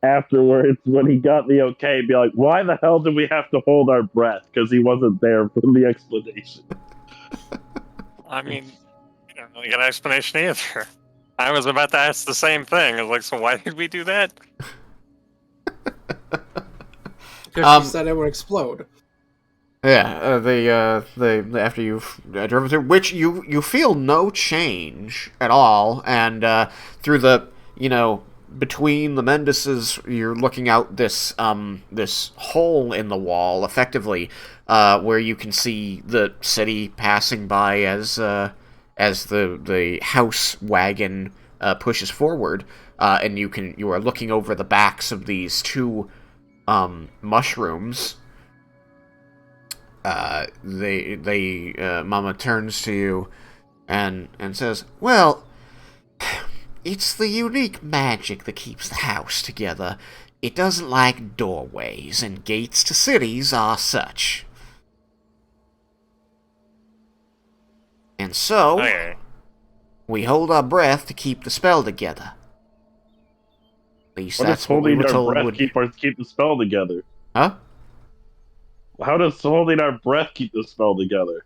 afterwards, when he got the okay, be like, "Why the hell did we have to hold our breath?" Because he wasn't there for the explanation. I mean, I don't really get an explanation either. I was about to ask the same thing. I was like, so why did we do that? Because she said it would explode. yeah, they after you've driven through, which you feel no change at all, and through the, between the Mendises, you're looking out this hole in the wall, effectively, where you can see the city passing by as the house wagon pushes forward, and you are looking over the backs of these two mushrooms. Mama turns to you and says, "Well, it's the unique magic that keeps the house together. It doesn't like doorways, and gates to cities are such. And so, Okay. we hold our breath to keep the spell together. At least What does that's what we holding were our told breath would..." keep the spell together? Huh? How does holding our breath keep the spell together?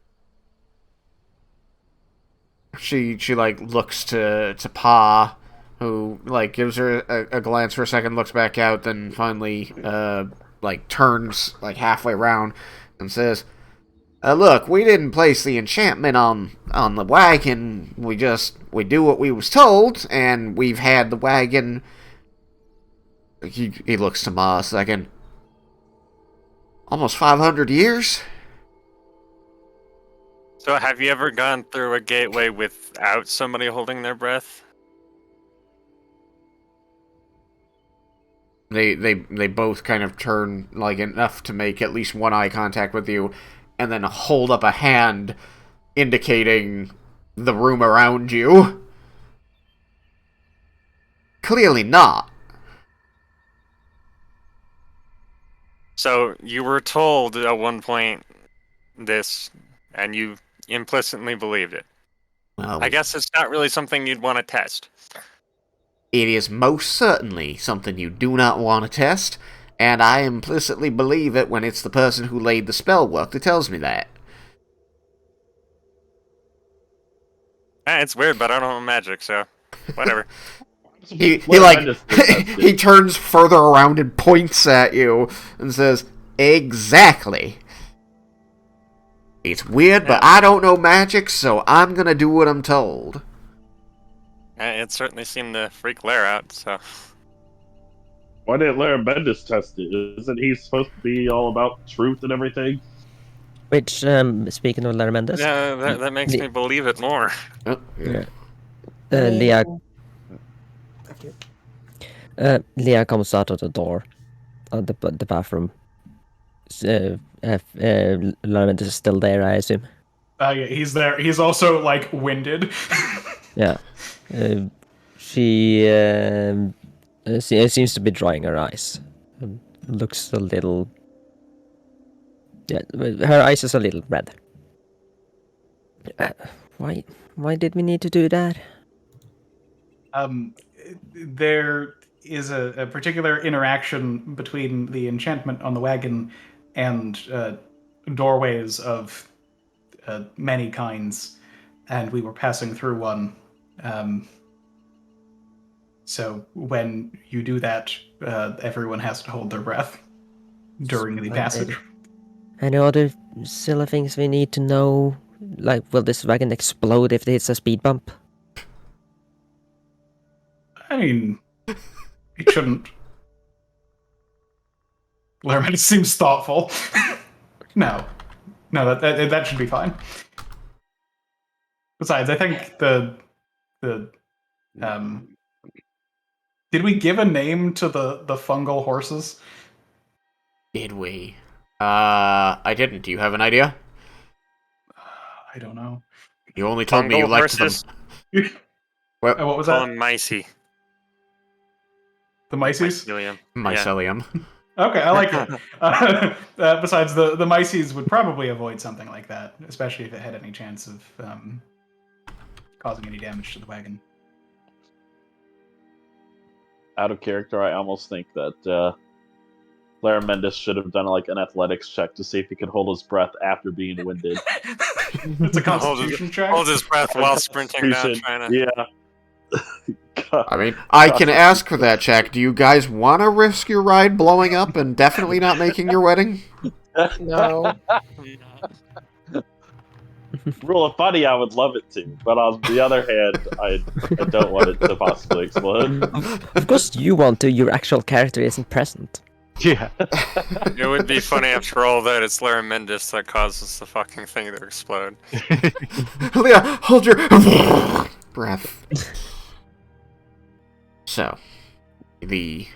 She like looks to Pa, who like gives her a glance for a second, looks back out, then finally like turns like halfway around and says, "Look, we didn't place the enchantment on the wagon. We do what we was told, and we've had the wagon." He looks to Ma a second. "Almost 500 years." So have you ever gone through a gateway without somebody holding their breath? They both kind of turn like enough to make at least one eye contact with you, and then hold up a hand indicating the room around you. Clearly not. So you were told at one point this, and you implicitly believed it. Well, I guess it's not really something you'd want to test. it is most certainly something you do not want to test, and I implicitly believe it when it's the person who laid the spell work that tells me that. It's weird, but I don't know magic, so whatever. He he turns further around and points at you and says, "Exactly. It's weird, but I don't know magic, so I'm gonna do what I'm told." It certainly seemed to freak Lair out, so... Why didn't Larry Bendis test it? Isn't he supposed to be all about truth and everything? Which, speaking of Larry Mendes, Yeah, that makes me believe it more. Oh, yeah. Leah, After- Leah comes out of the door of the bathroom. Larry Mendes is still there, I assume. Yeah, he's there. He's also like winded. Yeah. She seems to be drying her eyes. Looks a little... Yeah, her eyes is a little red. Why did we need to do that? There is a particular interaction between the enchantment on the wagon and doorways of many kinds, and we were passing through one So when you do that, everyone has to hold their breath during the passage. Any other silly things we need to know? Like, will this wagon explode if it hits a speed bump? I mean, it shouldn't. Lerman seems thoughtful. No, that should be fine. Besides, I think the did we give a name to the fungal horses? Did we? I didn't. Do you have an idea? I don't know. You only told me you Fungal liked horses? them. What? What was Call that? them Micey. The Myces? Mycelium. Mycelium. Okay, I like it. Besides, the Myces would probably avoid something like that, especially if it had any chance of causing any damage to the wagon. Out of character, I almost think that Lara Mendis should have done like an athletics check to see if he could hold his breath after being winded. It's a constitution check. Hold his breath while sprinting down, trying to... Yeah. I mean, I can ask for that check. Do you guys want to risk your ride blowing up and definitely not making your wedding? No. Rule of funny, I would love it to, but on the other hand, I don't want it to possibly explode. Of course you want to, your actual character isn't present. Yeah. It would be funny after all that it's Lara Mendis that causes the fucking thing to explode. Leah, hold your breath. So, the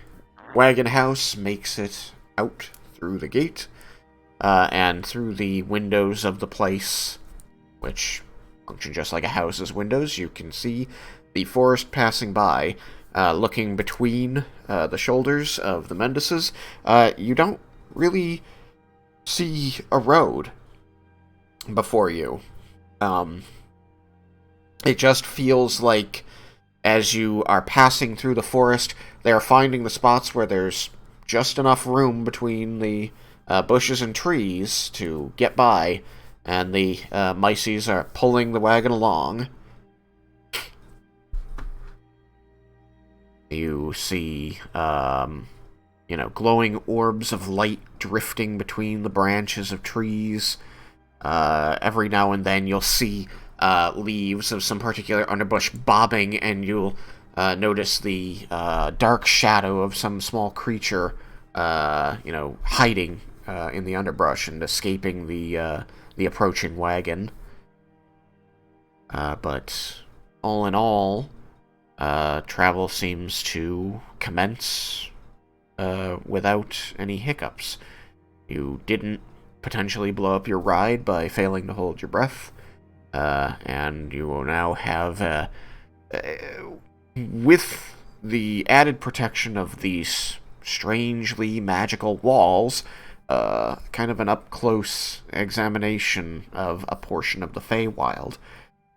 wagon house makes it out through the gate, and through the windows of the place, which function just like a house's windows. You can see the forest passing by, looking between the shoulders of the Mendises. You don't really see a road before you. It just feels like as you are passing through the forest, they are finding the spots where there's just enough room between the bushes and trees to get by, and the Myces are pulling the wagon along. You see, glowing orbs of light drifting between the branches of trees. Every now and then you'll see leaves of some particular underbush bobbing, and you'll notice the dark shadow of some small creature, hiding in the underbrush and escaping the approaching wagon. But all in all, travel seems to commence without any hiccups. You didn't potentially blow up your ride by failing to hold your breath. And you will now have, with the added protection of these strangely magical walls, kind of an up-close examination of a portion of the Feywild.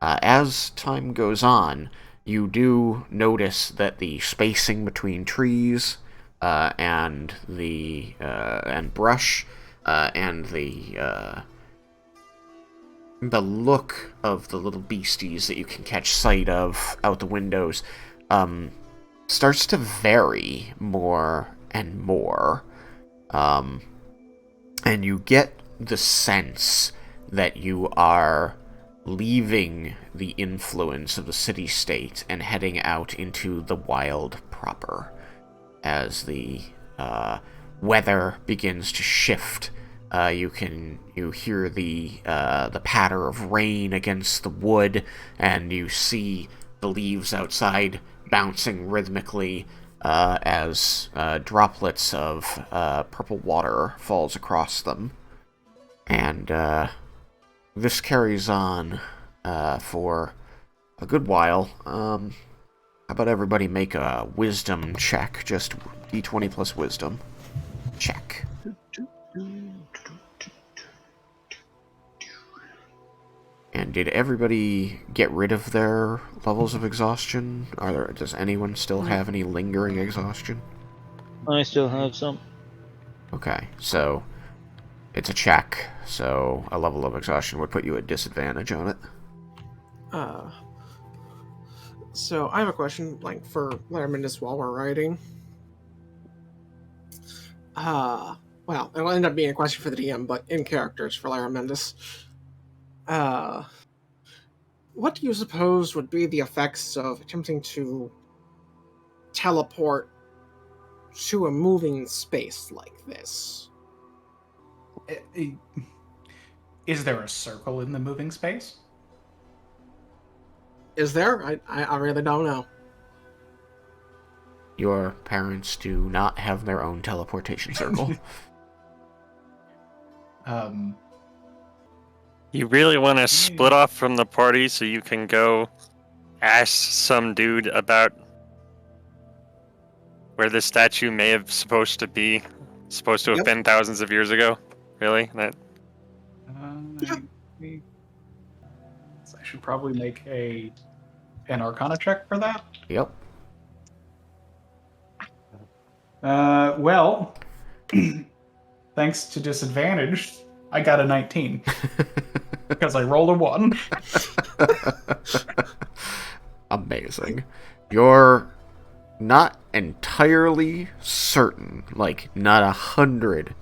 As time goes on, you do notice that the spacing between trees and brush and the look of the little beasties that you can catch sight of out the windows starts to vary more and more. And you get the sense that you are leaving the influence of the city-state and heading out into the wild proper as the weather begins to shift. You hear the patter of rain against the wood, and you see the leaves outside bouncing rhythmically as droplets of purple water falls across them. And this carries on for a good while. How about everybody make a wisdom check? Just d20 plus wisdom. Check. And did everybody get rid of their levels of exhaustion? Does anyone still have any lingering exhaustion? I still have some. Okay, so it's a check, so a level of exhaustion would put you at disadvantage on it. So I have a question, like for Mendis while we're writing. Well, it'll end up being a question for the DM, but in characters for Mendis. What do you suppose would be the effects of attempting to teleport to a moving space like this? Is there a circle in the moving space? Is there? I really don't know. Your parents do not have their own teleportation circle. You really want to split off from the party so you can go ask some dude about where the statue may have supposed to have been thousands of years ago? Really? That. I should probably make an Arcana check for that. Yep. Well, thanks to disadvantage, I got a 19 because I rolled a 1. Amazing. You're not entirely certain, like not 100%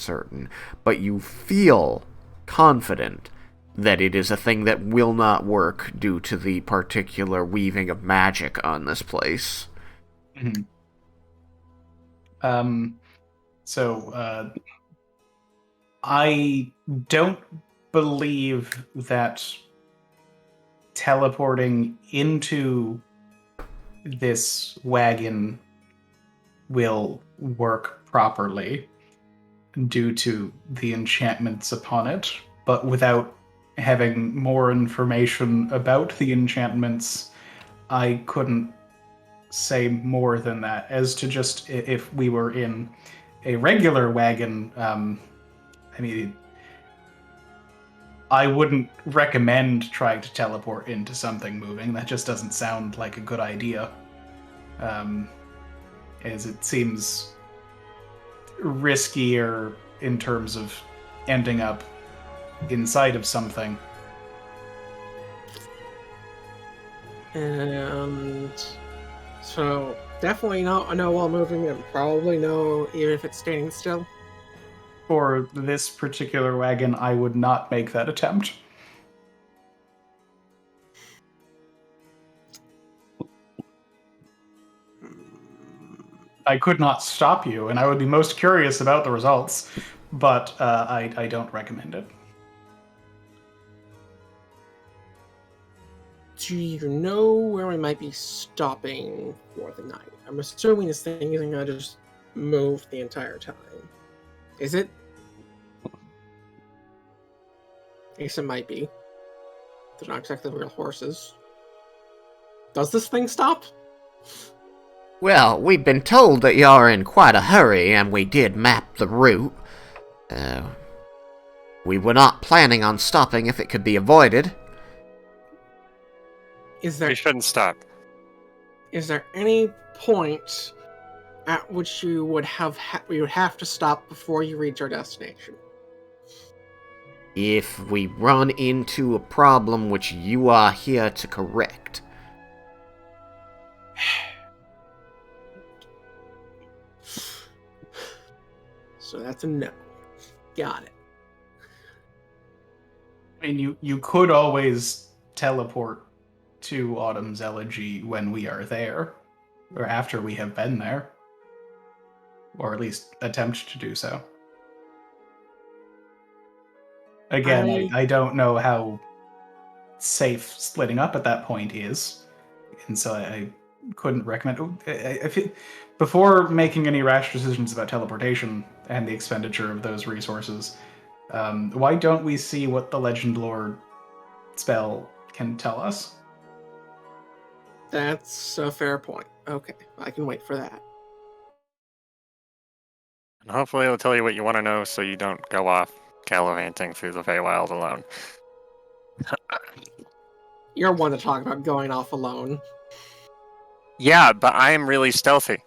certain, but you feel confident that it is a thing that will not work due to the particular weaving of magic on this place. Mm-hmm. So I don't believe that teleporting into this wagon will work properly due to the enchantments upon it, but without having more information about the enchantments, I couldn't say more than that. As to just if we were in a regular wagon, I mean, I wouldn't recommend trying to teleport into something moving. That just doesn't sound like a good idea. As it seems riskier in terms of ending up inside of something. And so definitely not a no while moving, and probably no even if it's standing still. For this particular wagon, I would not make that attempt. I could not stop you, and I would be most curious about the results, but I don't recommend it. Do you know where we might be stopping for the night? I'm assuming this thing isn't going to just move the entire time. Is it? I guess it might be. They're not exactly real horses. Does this thing stop? Well, we've been told that you're in quite a hurry, and we did map the route. We were not planning on stopping if it could be avoided. Is there? We shouldn't stop. Is there any point at which you would we would have to stop before you reach our destination? If we run into a problem which you are here to correct. So that's a no. Got it. I mean, you could always teleport to Autumn's Elegy when we are there, or after we have been there, or at least attempt to do so. Again, I don't know how safe splitting up at that point is, and so I couldn't recommend. Before making any rash decisions about teleportation and the expenditure of those resources, why don't we see what the Legend Lord spell can tell us? That's a fair point. Okay, I can wait for that. And hopefully it'll tell you what you want to know so you don't go off gallivanting through the Feywild alone. You're one to talk about going off alone. Yeah, but I am really stealthy.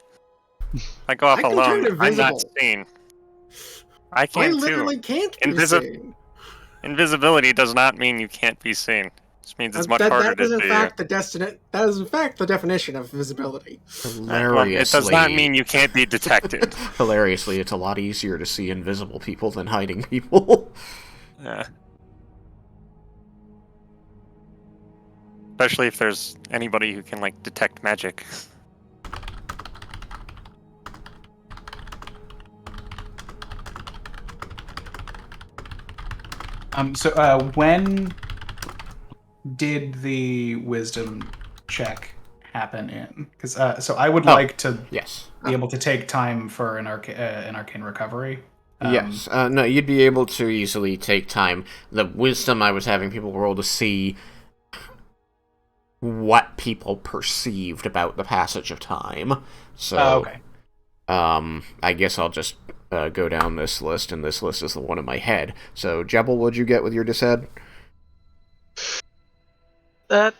I go off I can alone. turn I'm not invisible. seen. I can I literally too. can't be seen. Invisibility does not mean you can't be seen. This means it's much harder that is to in do. fact that is in fact the definition of visibility. Well, it does not mean you can't be detected. Hilariously, it's a lot easier to see invisible people than hiding people. Yeah. Especially if there's anybody who can, like, detect magic. So when did the wisdom check happen in? Because so I would like to Yes. be able to take time for an arcane recovery. Yes. No, you'd be able to easily take time. The wisdom I was having people roll to see what people perceived about the passage of time. So, Okay. I guess I'll just go down this list, and this list is the one in my head. So, Jebel, what'd you get with your dised? That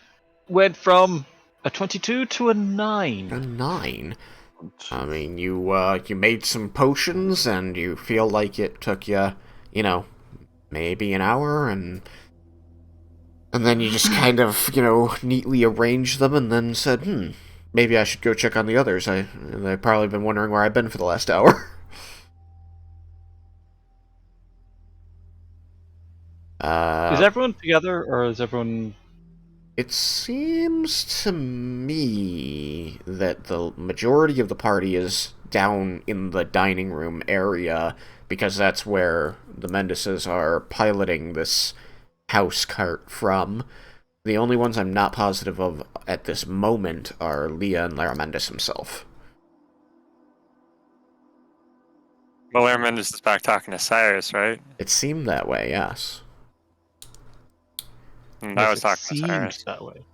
went from a 22 to a 9. A 9. I mean, you made some potions, and you feel like it took you, maybe an hour, and then you just kind of, neatly arranged them, and then said, maybe I should go check on the others. They've probably been wondering where I've been for the last hour. Is everyone together, or is everyone... It seems to me that the majority of the party is down in the dining room area, because that's where the Mendises are piloting this house cart from. The only ones I'm not positive of at this moment are Leah and Laramendis himself. Well, Mendis is back talking to Cyrus, right? It seemed that way, yes. And I was talking to seemed Cyrus. that way.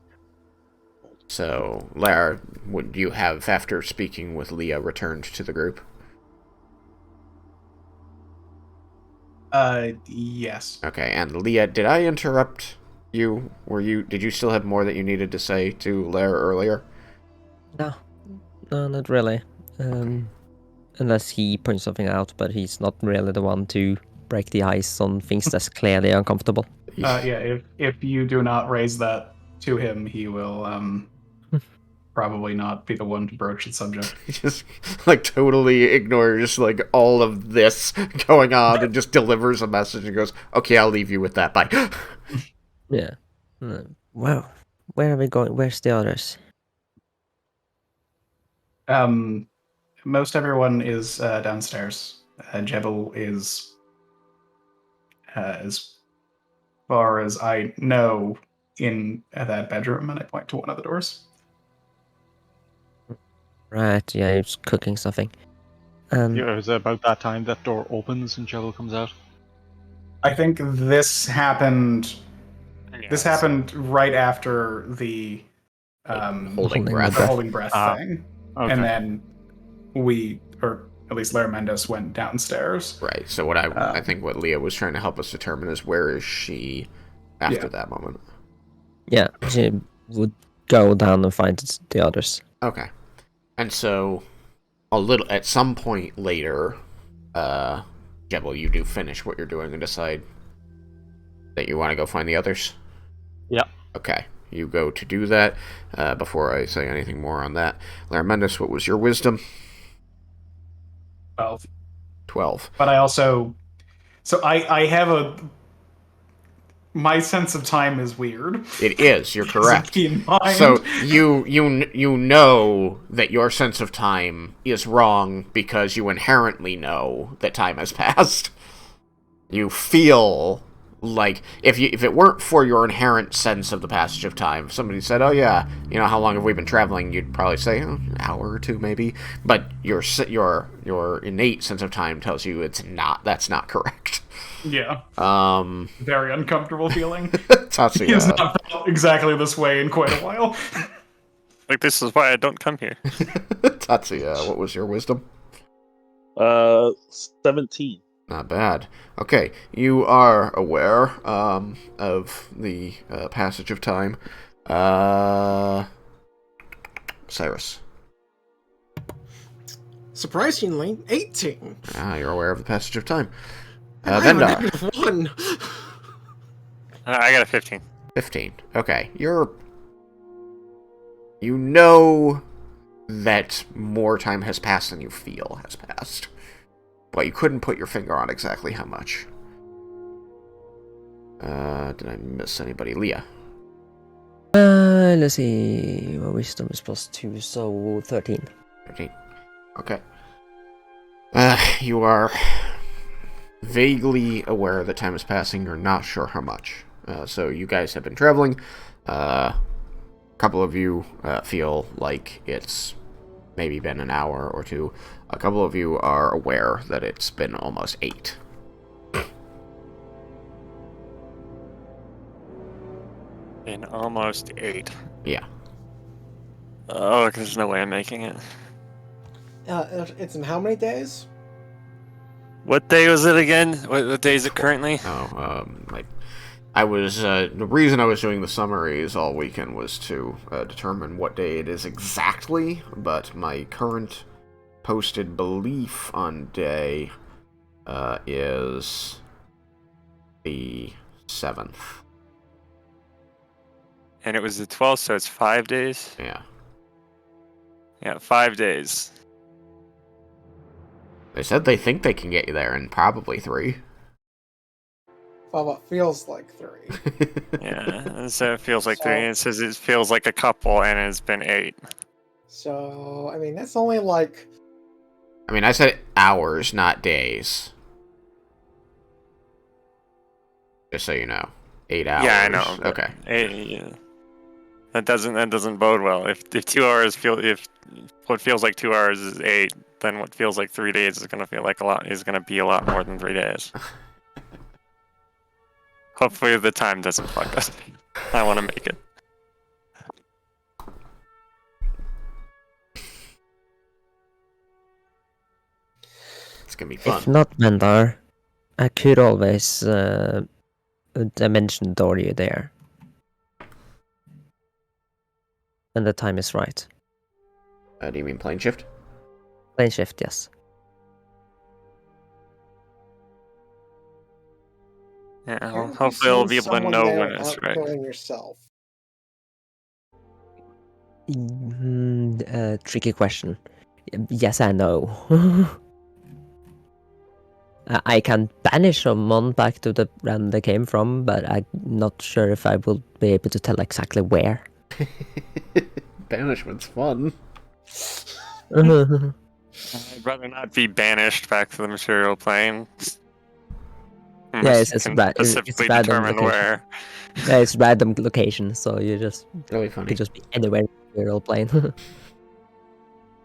So, Lara, would you have, after speaking with Leah, returned to the group? Yes. Okay, and Leah, did I interrupt you? Did you still have more that you needed to say to Lara earlier? No, not really. Unless he points something out, but he's not really the one to break the ice on things that's clearly uncomfortable. Yeah. If you do not raise that to him, he will probably not be the one to broach the subject. Just, totally ignores, all of this going on and just delivers a message and goes, okay, I'll leave you with that, bye. Yeah. Wow. Where are we going? Where's the others? Most everyone is downstairs. Jebel is, as far as I know, in that bedroom, and I point to one of the doors. Right, yeah, he's cooking something. And Yeah, is it about that time that door opens and Jello comes out? I think this happened. Yeah, This happened right after the Holding the breath. the holding breath Ah, thing, Okay. and then or at least Laramendis went downstairs. Right, so what I think what Leah was trying to help us determine is where is she after Yeah. that moment. yeah, she would go down and find the others. Okay. And so, at some point later, Jebel, you do finish what you're doing and decide that you want to go find the others? Yeah. Okay, you go to do that. Before I say anything more on that, Laramendis, what was your wisdom? 12. 12. But I also, I have my sense of time is weird. It is, you're So correct. keep in mind. So you know that your sense of time is wrong because you inherently know that time has passed. You feel like if it weren't for your inherent sense of the passage of time, if somebody said, "Oh yeah, how long have we been traveling?" You'd probably say an hour or two maybe. But your innate sense of time tells you that's not correct. Yeah. Um, Very uncomfortable feeling. Tatsuya. He has not felt exactly this way in quite a while. Like, this is why I don't come here. Tatsuya, what was your wisdom? 17. Not bad. Okay, you are aware of the passage of time. Cyrus. Surprisingly, 18. You're aware of the passage of time. And I have a Vendar. negative 1. I got a 15. 15. Okay, you know that more time has passed than you feel has passed. But you couldn't put your finger on exactly how much. Did I miss anybody? Leah. Let's see. Well, wisdom is +2, so 13. 13. Okay. You are vaguely aware that time is passing. You're not sure how much. So you guys have been traveling. A couple of you feel like it's maybe been an hour or two. A couple of you are aware that it's been almost 8. In almost 8. Yeah. Oh, there's no way I'm making it. It's in how many days? What day was it again? What day is it currently? The reason I was doing the summaries all weekend was to determine what day it is exactly, but my current posted belief on day is the 7th. And it was the 12th, so it's 5 days? Yeah. Yeah, 5 days. They said they think they can get you there in probably 3. Well, what feels like 3. Yeah, so it feels like So- 3. It says it feels like a couple, and it's been 8. So, I mean, that's only like... I mean, I said hours, not days. Just so you know. 8 hours. Yeah, I know. Okay. Yeah. That doesn't bode well. If 2 hours if what feels like 2 hours is 8, then what feels like 3 days is gonna feel like be a lot more than 3 days. Hopefully the time doesn't fuck us. I want to make it. It's gonna be fun. If not Vendar, I could always dimension door you there. When the time is right. Do you mean plane shift? Plane shift, yes. Yeah, Can't well, you hopefully I'll send be able to someone know there when it's without right. going yourself? Tricky question. Yes, I know. I can banish someone back to the realm they came from, but I'm not sure if I will be able to tell exactly where. Banishment's fun. I'd rather not be banished back to the material plane. Yeah, it's You can it's specifically random determine location. where. Yeah, it's random location, so you just Really funny. could just be anywhere in the material plane.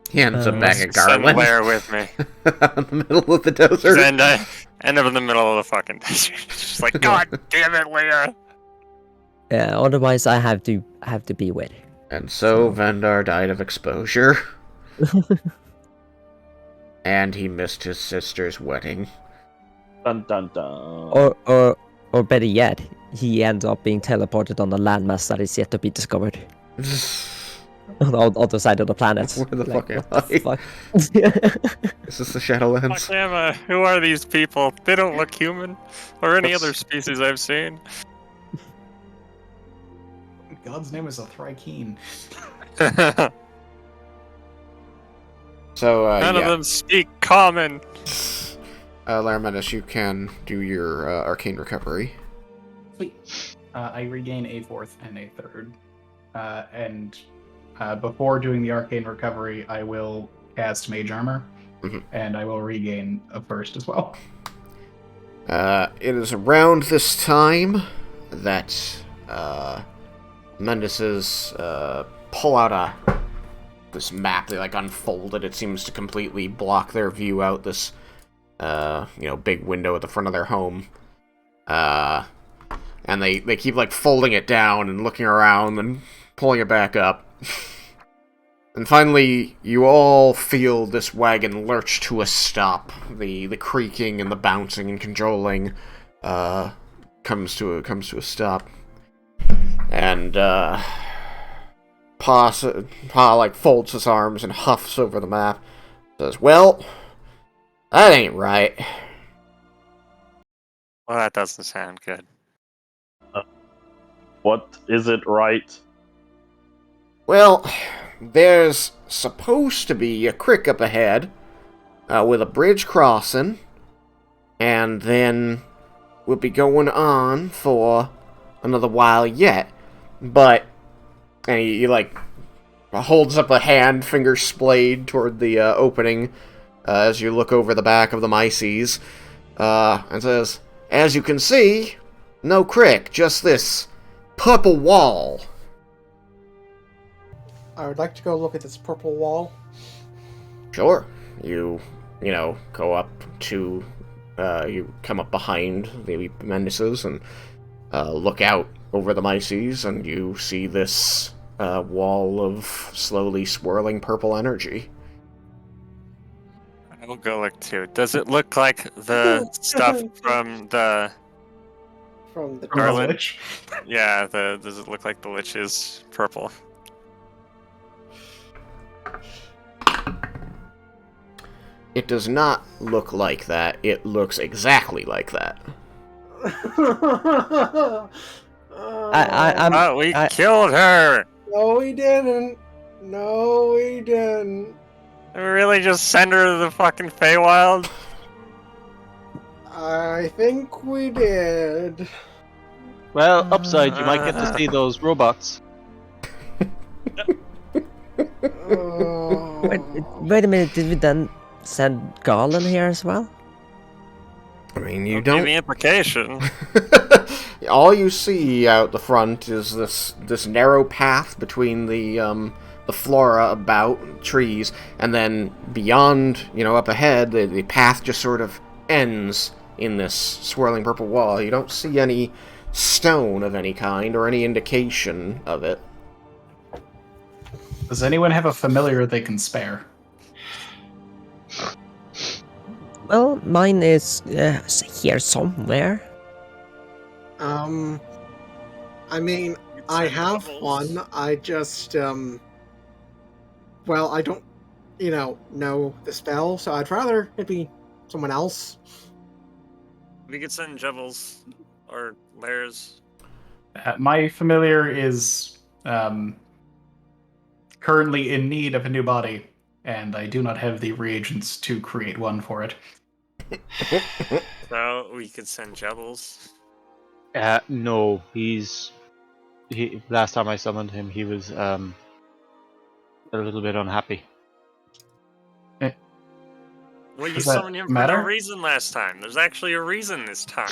He ends up back at Send Garland. Lair with me. in the middle of the desert. And I end up in the middle of the fucking desert. Just like, God damn it, Lair! Yeah, otherwise I have to be with. And so Vendar died of exposure. And he missed his sister's wedding. Dun dun dun. Or better yet, he ends up being teleported on a landmass that is yet to be discovered. On the other side of the planet. Where the fuck am what the I? fuck? Is this the Shadowlands? Fuck Emma, who are these people? They don't look human. Or any other species I've seen. God's name is a Thrykeen. So, None of them speak common. Larametis, you can do your arcane recovery. Sweet. I regain a 4th and a 3rd. And before doing the arcane recovery, I will cast Mage Armor. Mhm. And I will regain a 1st as well. It is around this time that Mendis's pull out this map. They unfold it. It seems to completely block their view out this big window at the front of their home. And they keep folding it down and looking around and pulling it back up. And finally, you all feel this wagon lurch to a stop. The creaking and the bouncing and cajoling comes to a stop. And Pa folds his arms and huffs over the map. Says, "Well, that ain't right." Well, that doesn't sound good. What is it, right? Well, there's supposed to be a creek up ahead with a bridge crossing, and then we'll be going on for another while yet. But, and he like holds up a hand, finger splayed toward the opening as you look over the back of the Myces, and says, "As you can see, no creek, just this purple wall." I would like to go look at this purple wall. Sure. You go up to, you come up behind the Mendises and look out over the Myces, and you see this wall of slowly swirling purple energy. I will go look too. Does it look like the stuff from the From the From the Garland? Lich. Yeah, does it look like the Lich is purple? It does not look like that. It looks exactly like that. I'm- Oh, we I- killed her! No, we didn't. No, we didn't. Did we really just send her to the fucking Feywild? I think we did. Well, upside, you might get to see those robots. Oh. Wait a minute, did we then send Garland here as well? I mean, you Don't give don't... me implication. All you see out the front is this narrow path between the flora about trees, and then beyond, up ahead, the path just sort of ends in this swirling purple wall. You don't see any stone of any kind or any indication of it. Does anyone have a familiar they can spare? Well, mine is here somewhere. I mean, I have one. I just, well, I don't, know the spell, so I'd rather it be someone else. We could send Jevels or Lairs. My familiar is currently in need of a new body, and I do not have the reagents to create one for it. So we could send Jevels. No, last time I summoned him, he was a little bit unhappy. Well, you Does that summoned him for matter? no reason last time. There's actually a reason this time.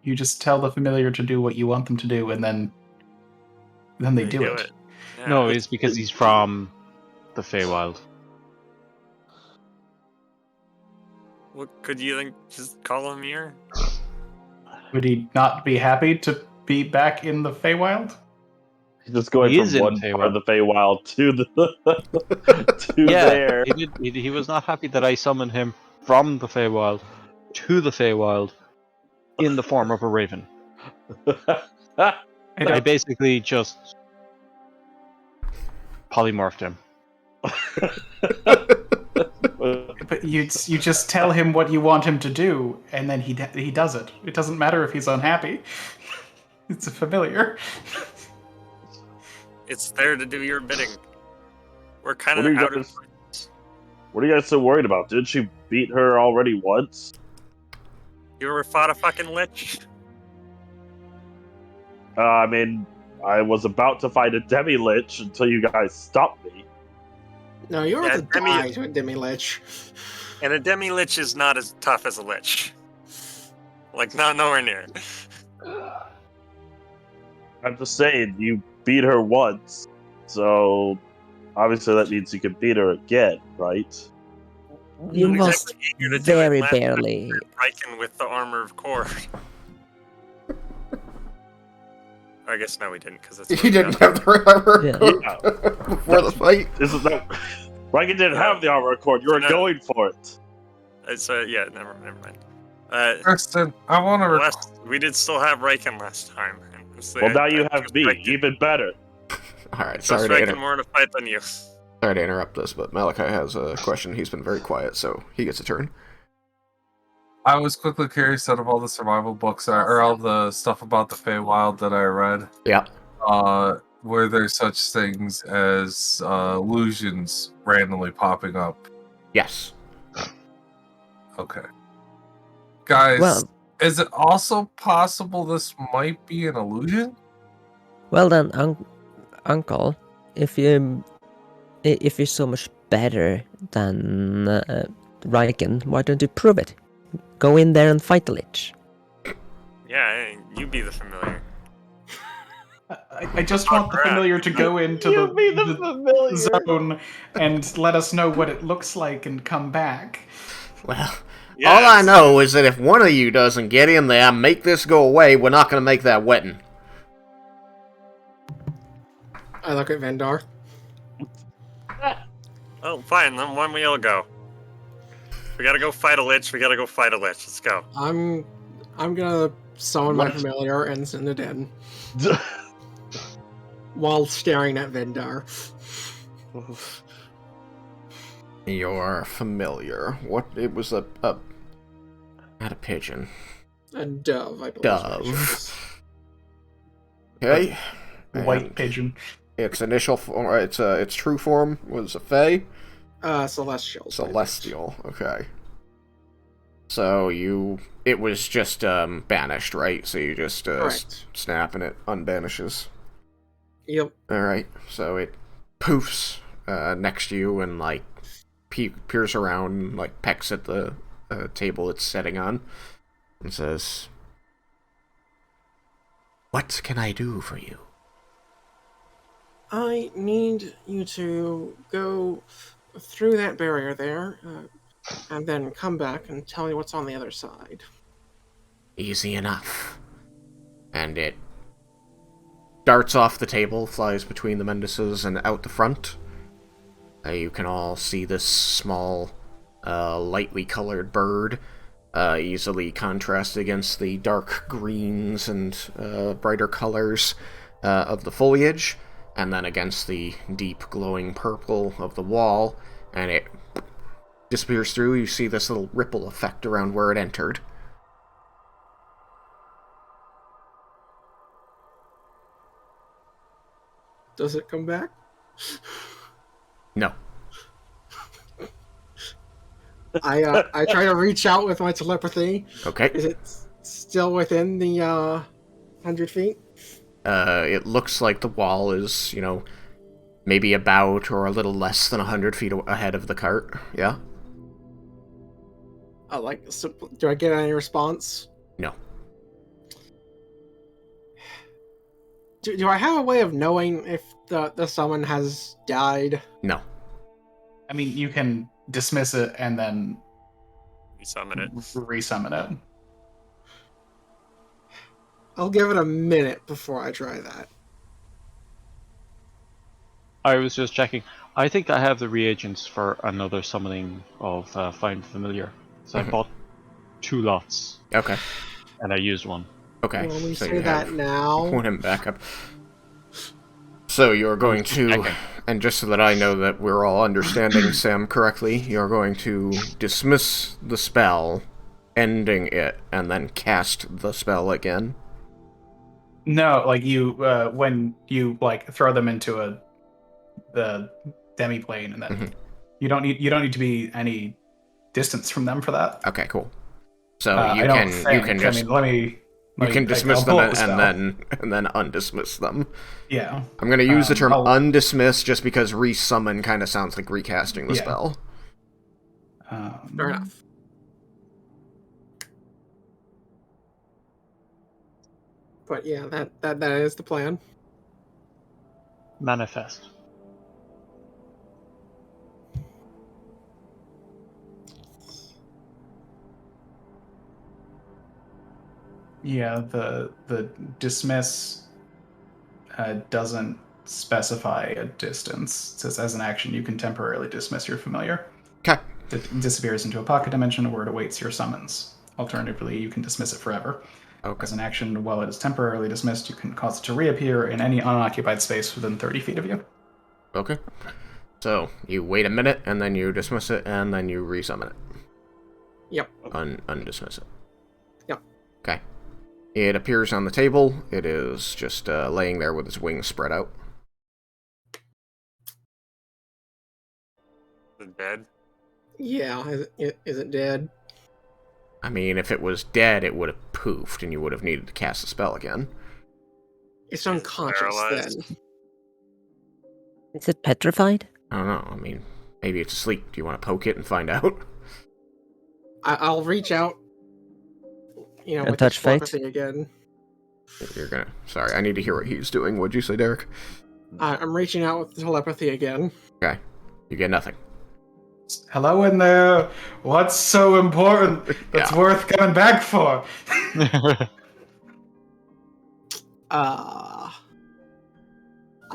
You just tell the familiar to do what you want them to do, and then they do it. Yeah. No, it's because he's from the Feywild. What could you think? Just call him here? Would he not be happy to be back in the Feywild? He's just going He is from in one the part of the Feywild to the there. He was not happy that I summoned him from the Feywild to the Feywild in the form of a raven. I basically just polymorphed him. But you just tell him what you want him to do, and then he does it. It doesn't matter if he's unhappy. It's a familiar. It's there to do your bidding. We're kind What of are you out of. guys- What are you guys so worried about? Didn't she beat her already once? You ever fought a fucking lich? I mean, I was about to fight a demi-lich until you guys stopped me. No, you're Yeah, about to die to a demi-lich. And a demi-lich is not as tough as a lich. Like, nowhere near. I'm just saying, you beat her once, so obviously that means you can beat her again, right? You Not must exactly eager to do it. very Last time barely. we were Raiken with the armor of core. I guess no, we didn't, because it's. You didn't have the armor Yeah. before the fight. This is not. Raiken didn't have the armor accord. You were No. going for it. Yeah, never mind. Kristen, I want to We did still have Raiken last time. And Well, now you have trust me. Raiken- Even better. Alright, trust sorry to Raiken more to fight than you. Sorry to interrupt this, but Malachi has a question. He's been very quiet, so he gets a turn. I was quickly curious out of all the survival books or all the stuff about the Feywild that I read. Yeah. Were there such things as illusions randomly popping up? Yes. Okay. Guys, Well, is it also possible this might be an illusion? well then, Uncle, if you're so much better than Raiken, why don't you prove it? Go in there and fight the Lich. Yeah, you be the familiar. I just want the familiar to go into the zone and let us know what it looks like and come back. Well, Yes. all I know is that if one of you doesn't get in there and make this go away, we're not going to make that wedding. I look at Vendar. Oh, fine. Then when we all go. We gotta go fight a lich. Let's go. I'm gonna summon my What? familiar and send it in while staring at Vendar. You're familiar. What? It was not a pigeon. A dove, I believe. Dove. Okay. White And pigeon. its initial form, its true form was a Fey. Celestial. Celestial. Okay. So it was just banished, right? So you just Correct. snap and it unbanishes. Yep. All right. So it poofs next to you and like peers around, and, like pecks at the table it's sitting on, and says, "What can I do for you?" I need you to go through that barrier there, and then come back and tell me what's on the other side. Easy enough. And it darts off the table, flies between the Mendises and out the front. You can all see this small, lightly colored bird, easily contrasted against the dark greens and brighter colors of the foliage, and then against the deep glowing purple of the wall, and it disappears through. You see this little ripple effect around where it entered. Does it come back? No. I try to reach out with my telepathy. Okay. Is it still within the 100 feet? It looks like the wall is, maybe about or a little less than 100 feet ahead of the cart. Yeah? Do I get any response? No. Do I have a way of knowing if the summon has died? No. I mean, you can dismiss it and then We summon it. resummon it. I'll give it a minute before I try that. I was just checking. I think I have the reagents for another summoning of Find Familiar. So I bought 2 lots, Okay. and I used one. Okay. Well, we so say you that have now. one in backup. So you're going to, Okay. and just so that I know that we're all understanding Sam correctly, you're going to dismiss the spell, ending it, and then cast the spell again. No, like you when you like throw them into the demiplane, and then Mhm. you don't need to be any distance from them for that. Okay, cool. So I you don't can think. just I mean, let me dismiss I'll them pull up the and spell. then undismiss them. Yeah. I'm going to use the term I'll- undismiss just because resummon kind of sounds like recasting the Yeah. spell. Fair enough. But yeah, that is the plan. Manifest. Yeah, the dismiss doesn't specify a distance. It says as an action, you can temporarily dismiss your familiar. Okay. It disappears into a pocket dimension where it awaits your summons. Alternatively, you can dismiss it forever. Okay. As an action, while it is temporarily dismissed, you can cause it to reappear in any unoccupied space within 30 feet of you. Okay. So you wait a minute, and then you dismiss it, and then you resummon it. Yep. Undismiss it. Yep. Okay. It appears on the table. It is just laying there with its wings spread out. The dead. Yeah, is it dead? I mean, if it was dead, it would have poofed, and you would have needed to cast a spell again. It's unconscious paralyzed? then. Is it petrified? I don't know. I mean, maybe it's asleep. Do you want to poke it and find out? I'll reach out. And with touch this fate? telepathy again. You're gonna... Sorry, I need to hear what he's doing. What'd you say, Derek? I'm reaching out with the telepathy again. Okay. You get nothing. Hello in there. What's so important that's Yeah. worth coming back for? I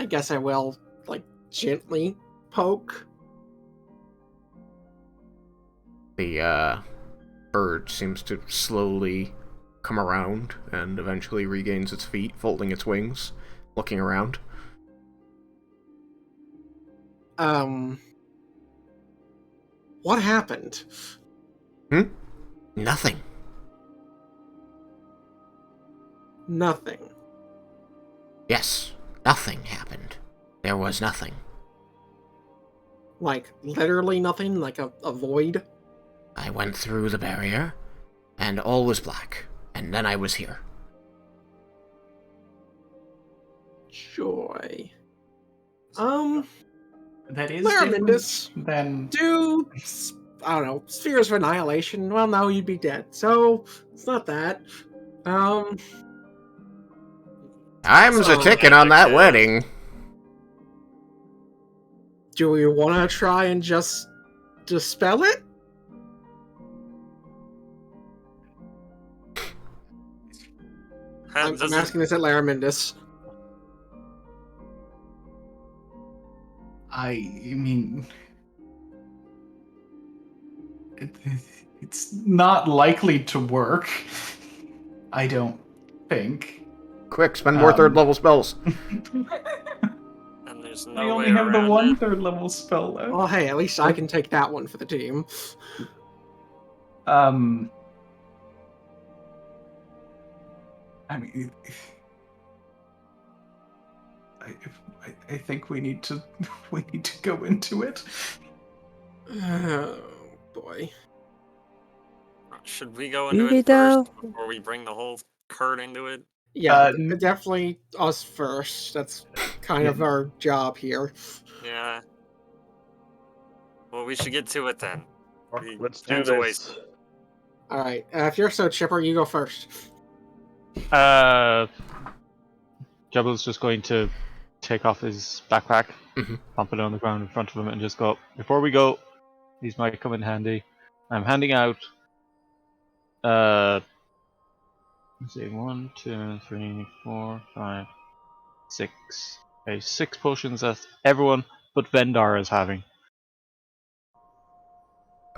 guess I will, gently poke. The bird seems to slowly come around and eventually regains its feet, folding its wings, looking around. What happened? Nothing. Nothing. Yes, nothing happened. There was nothing. Literally nothing? Like a void? I went through the barrier, and all was black, and then I was here. Joy. That is Lara different Mendis. than... Do, I don't know, spheres of annihilation. Well, no, you'd be dead. So, it's not that. Time's a Oh, ticking on that magic wedding. Do we want to try and just dispel it? I'm asking this at Lara Mendis. I mean... It's not likely to work. I don't think. Quick, spend more third level spells. And there's no I way only have the around one it. third level spell left. Well, hey, at least I can take that one for the team. I mean, I think we need to go into it. Oh, boy. Should we go Do into we it though? first before we bring the whole herd into it? Yeah, definitely us first. That's kind of our job here. Yeah. Well, we should get to it then. Let's do Time's a this. waste. Alright, if you're so chipper, you go first. Jebel's just going to take off his backpack, Mhm. pump it on the ground in front of him, and just go, before we go, these might come in handy. I'm handing out, let's see, 1, 2, 3, 4, 5, 6. Okay, 6 potions that everyone but Vendar is having.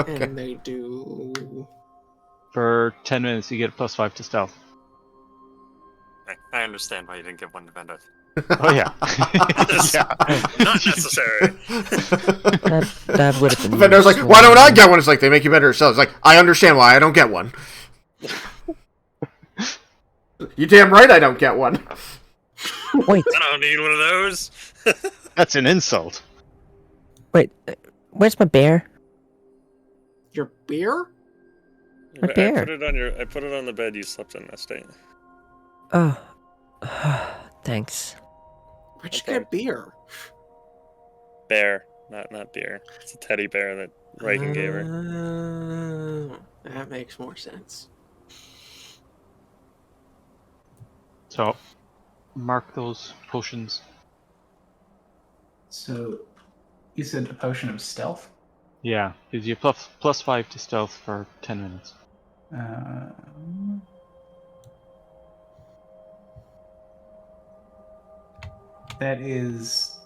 Okay. And they do... For 10 minutes, you get +5 to stealth. I understand why you didn't give one to Benda. Oh, yeah. Not necessary. That would have been. Vendor's like, useful. why don't I get one? It's like, they make you better yourselves. It's like, I understand why I don't get one. You damn right I don't get one. Wait, I don't need one of those. That's an insult. wait. Where's my bear? Your beer? My bear. I put it on the bed you slept in that day. Oh. Thanks. Where'd you Okay. get beer? Bear, not beer. It's a teddy bear that Raiken gave her. That makes more sense. So, mark those potions. So, you said a potion of stealth? Yeah, gives you +5 to stealth for 10 minutes. That is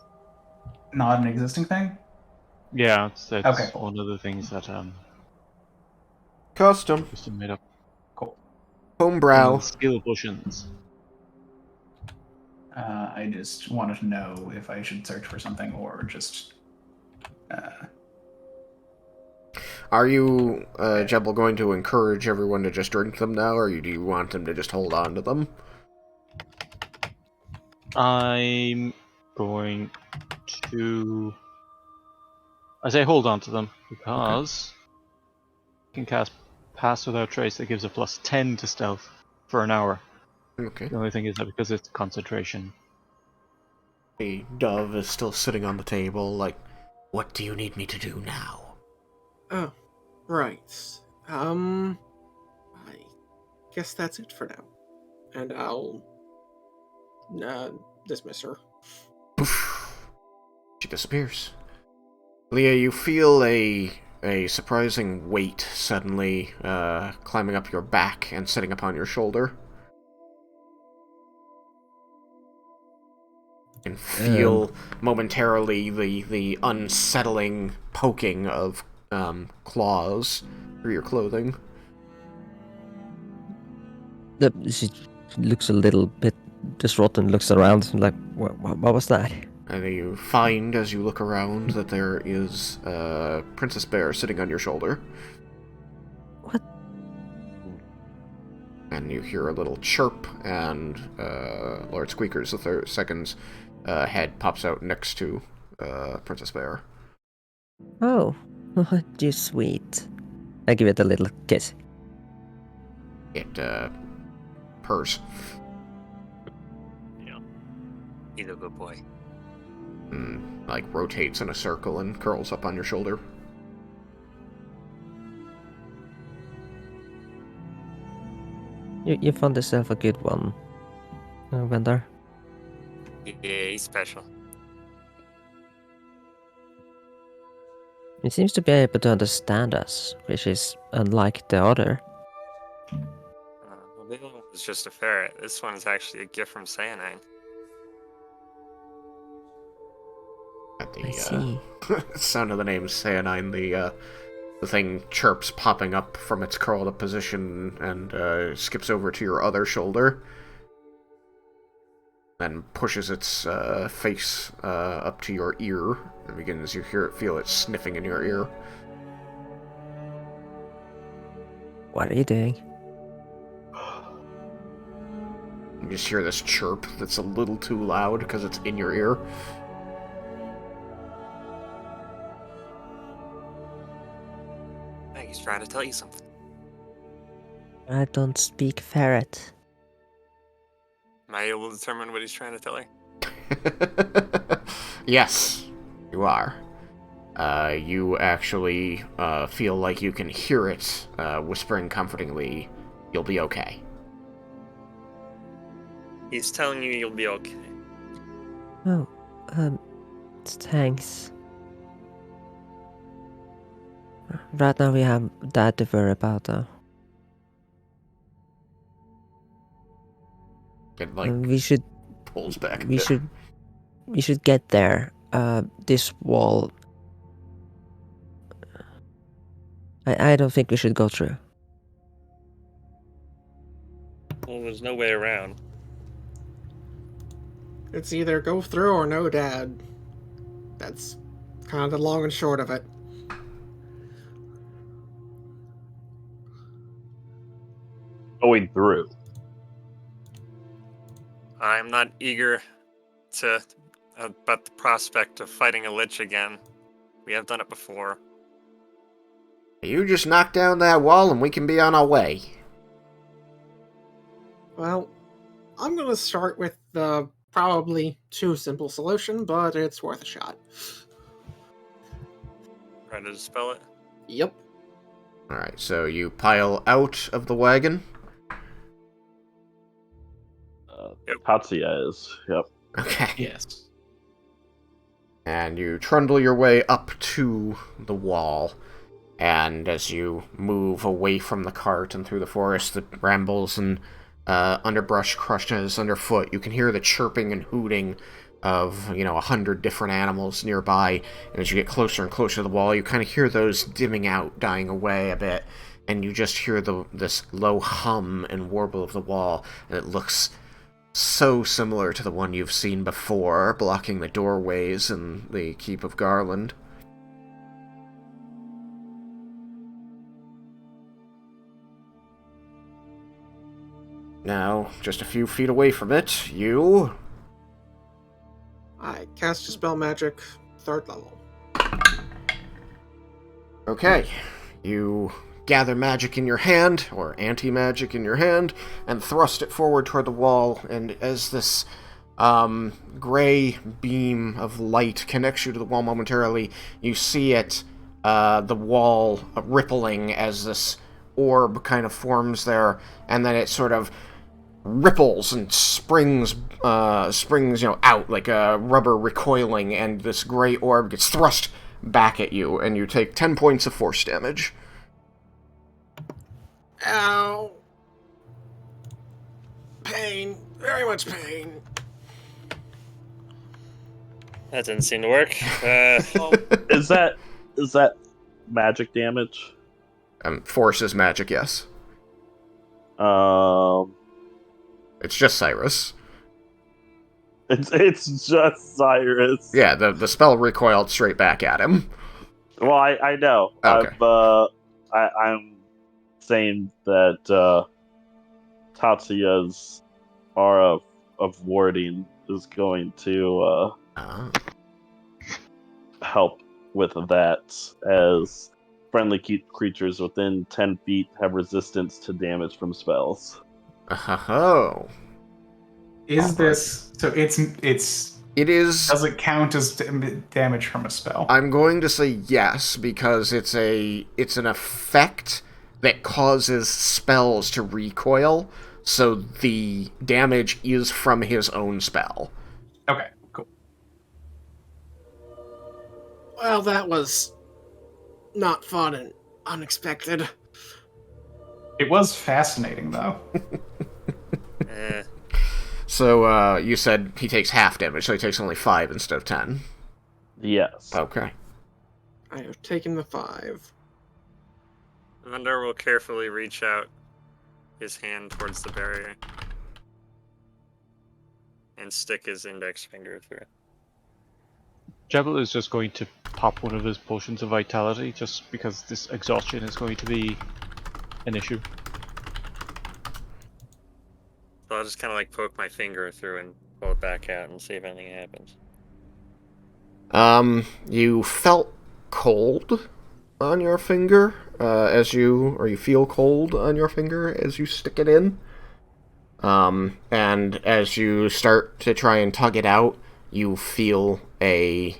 not an existing thing? Yeah, it's Okay, cool. one of the things that Custom. just made up. Cool. Homebrow. Skill potions. I just wanted to know if I should search for something or just... Are you, Jebel, going to encourage everyone to just drink them now, or do you want them to just hold on to them? I'm going to... I say hold on to them, because you can cast Pass Without Trace that gives a plus 10 to stealth for an hour. Okay. The only thing is that because it's concentration. The dove is still sitting on the table, like, what do you need me to do now? Oh, right. I guess that's it for now. And I'll dismiss her. Poof. She disappears. Leah, you feel a surprising weight suddenly climbing up your back and sitting upon your shoulder. And feel momentarily the unsettling poking of claws through your clothing. She looks a little bit distraught and looks around like, what was that? And you find, as you look around, that there is Princess Bear sitting on your shoulder. What? And you hear a little chirp, and Lord Squeaker's second's head pops out next to Princess Bear. Oh, you sweet. I give it a little kiss. It purrs. Yeah. He's a good boy. And, like, rotates in a circle and curls up on your shoulder. You found yourself a good one, Vendar. Yeah, he's special. He seems to be able to understand us, which is unlike the other. Well, the other one was just a ferret. This one is actually a gift from Cyanide. At I the see. sound of the name Cyanine, the thing chirps, popping up from its curled up position, and skips over to your other shoulder. Then pushes its face up to your ear, and begins, you feel it sniffing in your ear. What are you doing? You just hear this chirp that's a little too loud because it's in your ear. I think he's trying to tell you something. I don't speak ferret. Am I able to determine what he's trying to tell you? Yes, you are. You actually feel like you can hear it whispering comfortingly, "You'll be okay." He's telling you you'll be okay. Oh, thanks. Right now we have that to worry about, though. It, like, We should pulls back a we bit. should get there. This wall. I don't think we should go through. Well, there's no way around. It's either go through or no, Dad. That's kind of the long and short of it. Going through. I'm not eager about the prospect of fighting a lich again. We have done it before. You just knock down that wall and we can be on our way. Well, I'm gonna start with the probably too simple solution, but it's worth a shot. Try to dispel it. Yep. Alright, so you pile out of the wagon. Tatsuya is. Yep. Okay. Yes. And you trundle your way up to the wall. And as you move away from the cart and through the forest, the brambles and underbrush crushes underfoot, you can hear the chirping and hooting of, 100 different animals nearby. And as you get closer and closer to the wall, you kind of hear those dimming out, dying away a bit. And you just hear this low hum and warble of the wall. And it looks so similar to the one you've seen before, blocking the doorways in the Keep of Garland. Now, just a few feet away from it, you... I cast Dispel Magic, 3rd level. Okay. You gather magic in your hand, or anti-magic in your hand, and thrust it forward toward the wall, and as this gray beam of light connects you to the wall momentarily, you see it, the wall rippling as this orb kind of forms there, and then it sort of ripples and springs, out like a rubber recoiling, and this gray orb gets thrust back at you, and you take 10 points of force damage. Ow. Pain. Very much pain. That didn't seem to work. Is that magic damage? Force is magic, yes. It's just Cyrus. It's just Cyrus. Yeah, the spell recoiled straight back at him. Well, I know. Okay. I'm saying that Tatsuya's aura of warding is going to help with that, as friendly creatures within 10 feet have resistance to damage from spells. Oh. Is this so? It is. Does it count as damage from a spell? I'm going to say yes, because it's an effect that causes spells to recoil, so the damage is from his own spell. Okay, cool. Well, that was not fun and unexpected. It was fascinating, though. So, you said he takes half damage, so he takes only 5 instead of 10. Yes. Okay. I have taken the 5. Vendor will carefully reach out his hand towards the barrier and stick his index finger through it. Jebel is just going to pop one of his potions of vitality, just because this exhaustion is going to be an issue. So I'll just kind of like poke my finger through and pull it back out and see if anything happens. You felt cold on your finger or you feel cold on your finger as you stick it in. And as you start to try and tug it out, you feel a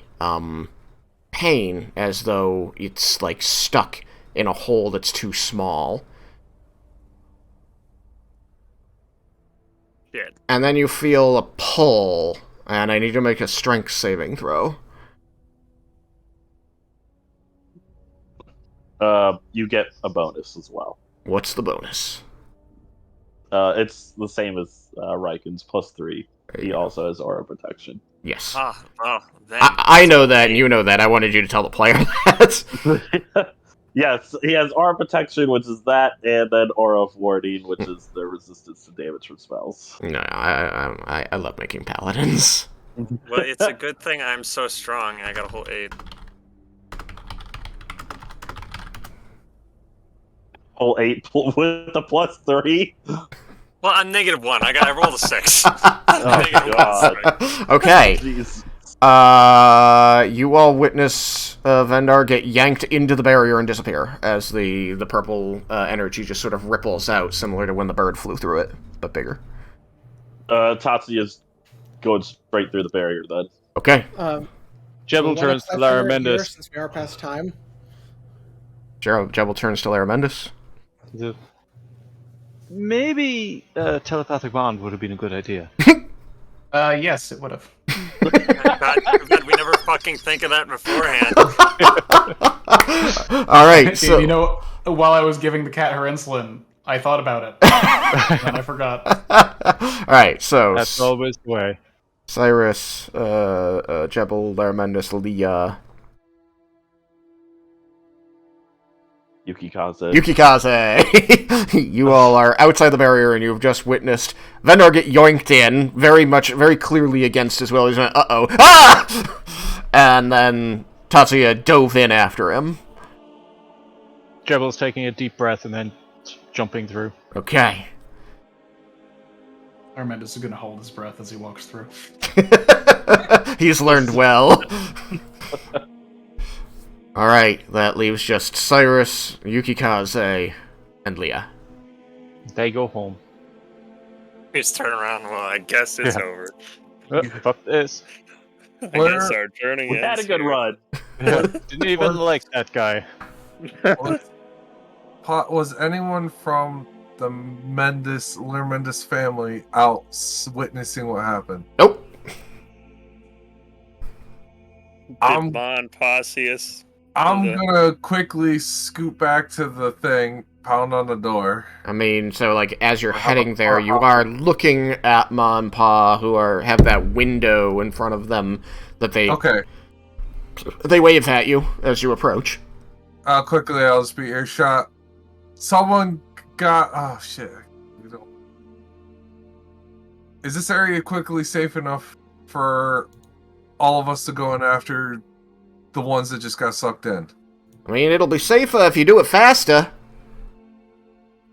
pain, as though it's like stuck in a hole that's too small. Shit. And then you feel a pull, and I need to make a strength saving throw. You get a bonus as well. What's the bonus? It's the same as Raiken's, +3. There He you go. also has aura protection. Yes. Then I know that, and you know that. I wanted you to tell the player that. Yes, he has aura protection, which is that, and then aura of warding, which is the resistance to damage from spells. No, I love making paladins. Well, it's a good thing I'm so strong. I got a whole 8. Whole 8 with the +3. Well, I'm -1. I rolled a 6. Oh, God. Okay. Jeez. You all witness Vendar get yanked into the barrier and disappear as the purple energy just sort of ripples out, similar to when the bird flew through it, but bigger. Tatsuya's going straight through the barrier then. Okay. Jebel turns to Lara Mendis. Since we are past time. Jebel turns to Lara Mendis. Maybe a telepathic bond would have been a good idea. Yes, it would have. God, we never fucking think of that beforehand. All right, so You know, while I was giving the cat her insulin, I thought about it. And I forgot. all right, so That's always the way. Cyrus, Jebel, Lara Mendis, Leah, Yukikaze. Yukikaze! You all are outside the barrier, and you've just witnessed Vendar get yoinked in, very clearly against his will. He's like, uh-oh, ah! And then Tatsuya dove in after him. Jebel's taking a deep breath and then jumping through. Okay. Armendis is going to hold his breath as he walks through. He's learned well. Alright, that leaves just Cyrus, Yukikaze, and Leah. They go home. Just turn around. Well, I guess it's over. Fuck this. I Where- guess our journey We had a ends good here. run. Didn't even like that guy. Was anyone from the Mendis family out witnessing what happened? Nope. I'm- Did Mon Pausius. I'm Okay. gonna quickly scoot back to the thing, pound on the door. I mean, so like as you're heading there, you are looking at Ma and Pa, who have that window in front of them that Okay. they wave at you as you approach. Quickly, I'll just be earshot. Someone got. Oh shit. Is this area quickly safe enough for all of us to go in after the ones that just got sucked in? I mean, it'll be safer if you do it faster.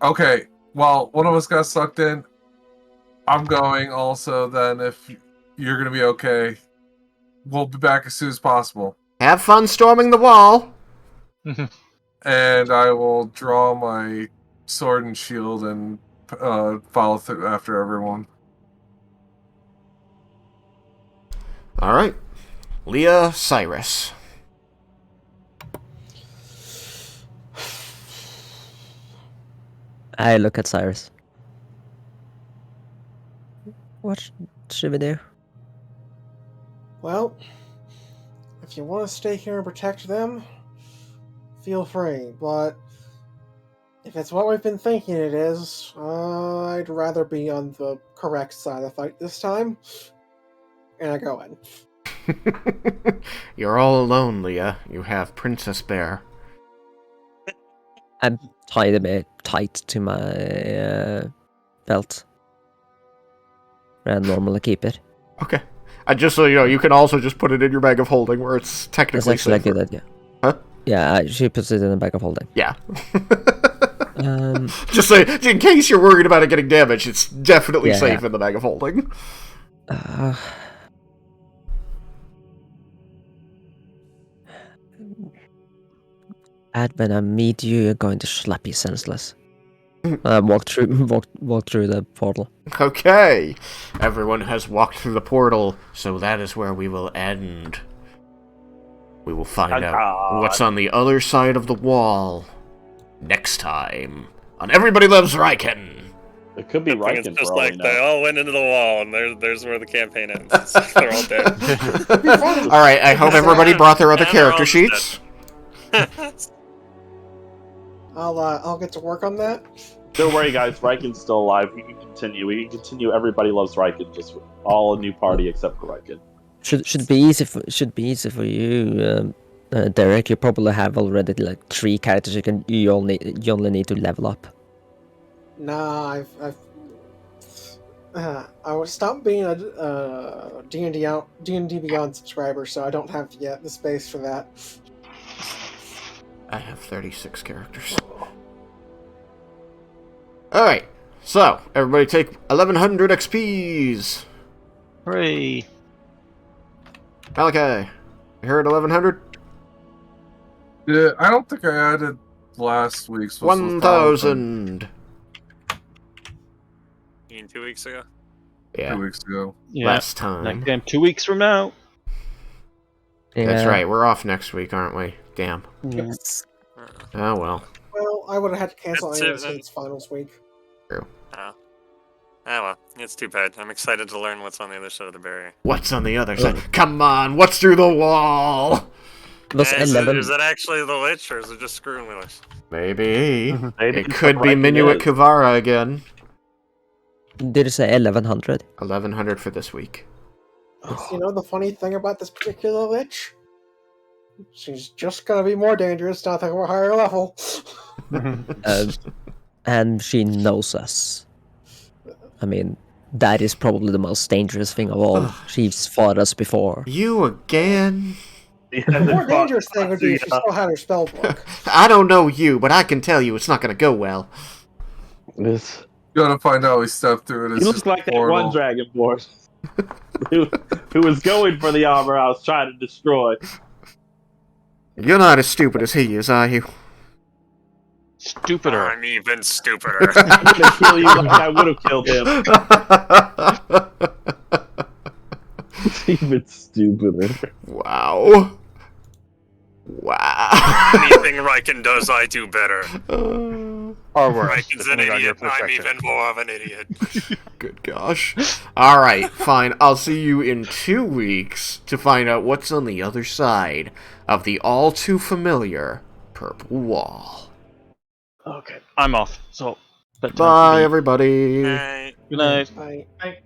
Okay. Well, one of us got sucked in. I'm going also. Then, if you're gonna be okay, we'll be back as soon as possible. Have fun storming the wall. And I will draw my sword and shield and follow through after everyone. All right, Leah, Cyrus. I look at Cyrus. What should we do? Well, if you want to stay here and protect them, feel free. But if it's what we've been thinking it is, I'd rather be on the correct side of the fight this time. And I go in. You're all alone, Leah. You have Princess Bear. I'm tied a bit tight to my belt. Where I normally keep it. Okay. And just so you know, you can also just put it in your bag of holding, where it's That's technically actually a safer. good idea. Huh? Yeah, she puts it in the bag of holding. Yeah. Um, Just so, in case you're worried about it getting damaged, it's definitely Yeah. safe in the bag of holding. Ed, when I meet you, you're going to slap you senseless. Walk through the portal. Okay. Everyone has walked through the portal, so that is where we will end. We will find out what's on the other side of the wall next time on Everybody Loves Raiken. It could be I think Raiken it's for just all like we they know. all went into the wall, and there's where the campaign ends. They're all dead. All right, I hope everybody brought their other And they're all character sheets. I'll get to work on that. Don't worry, guys. Raiken's still alive. We can continue. We can continue. Everybody loves Raiken. Just all a new party except for Raiken. Should be easy for you, Derek. You probably have already like 3 characters. You only need to level up. Nah, I would stop being a D&D Beyond subscriber, so I don't have yet the space for that. I have 36 characters. Alright, so, everybody take 1100 XPs. Hooray! Malachi, you heard 1100? Yeah, I don't think I added last week's. 1000. You mean 2 weeks ago? Yeah, 2 weeks ago. Yeah. last time. Next time, 2 weeks from now. That's Yeah. right, we're off next week, aren't we? Damn. Yes. Oh well. Well, I would have had to cancel That's any it, of then. State's finals week. Oh. Ah, well, it's too bad. I'm excited to learn what's on the other side of the barrier. What's on the other side? Come on, what's through the wall? Was Is 11? it actually the Lich, or is it just screwing with us? Maybe. They It didn't could put be Raiken Minuit in. Kivara again. Did you say 1100? 1100 for this week. You know the funny thing about this particular Lich? She's just gonna be more dangerous now that we're higher level. And she knows us. I mean, that is probably the most dangerous thing of all. She's fought us before. You again? Yeah, The more they dangerous fought- thing would be if she still had her spell book. I don't know you, but I can tell you it's not gonna go well. This- You gotta find out we stepped through it. He It's looks just like a that one portal. dragonborn who was going for the armor I was trying to destroy. You're not as stupid as he is, are you? Stupider. I'm even stupider. I'm gonna kill you like I would have killed him. Even stupider. Wow. Wow. Anything Raiken does, I do better. Or worse. Raiken's an depending on your idiot. I'm perspective. even more of an idiot. Good gosh. Alright, fine. I'll see you in 2 weeks to find out what's on the other side of the all too familiar purple wall. Okay, I'm off. So, bedtime for Bye, me. everybody. Hey. Good night. I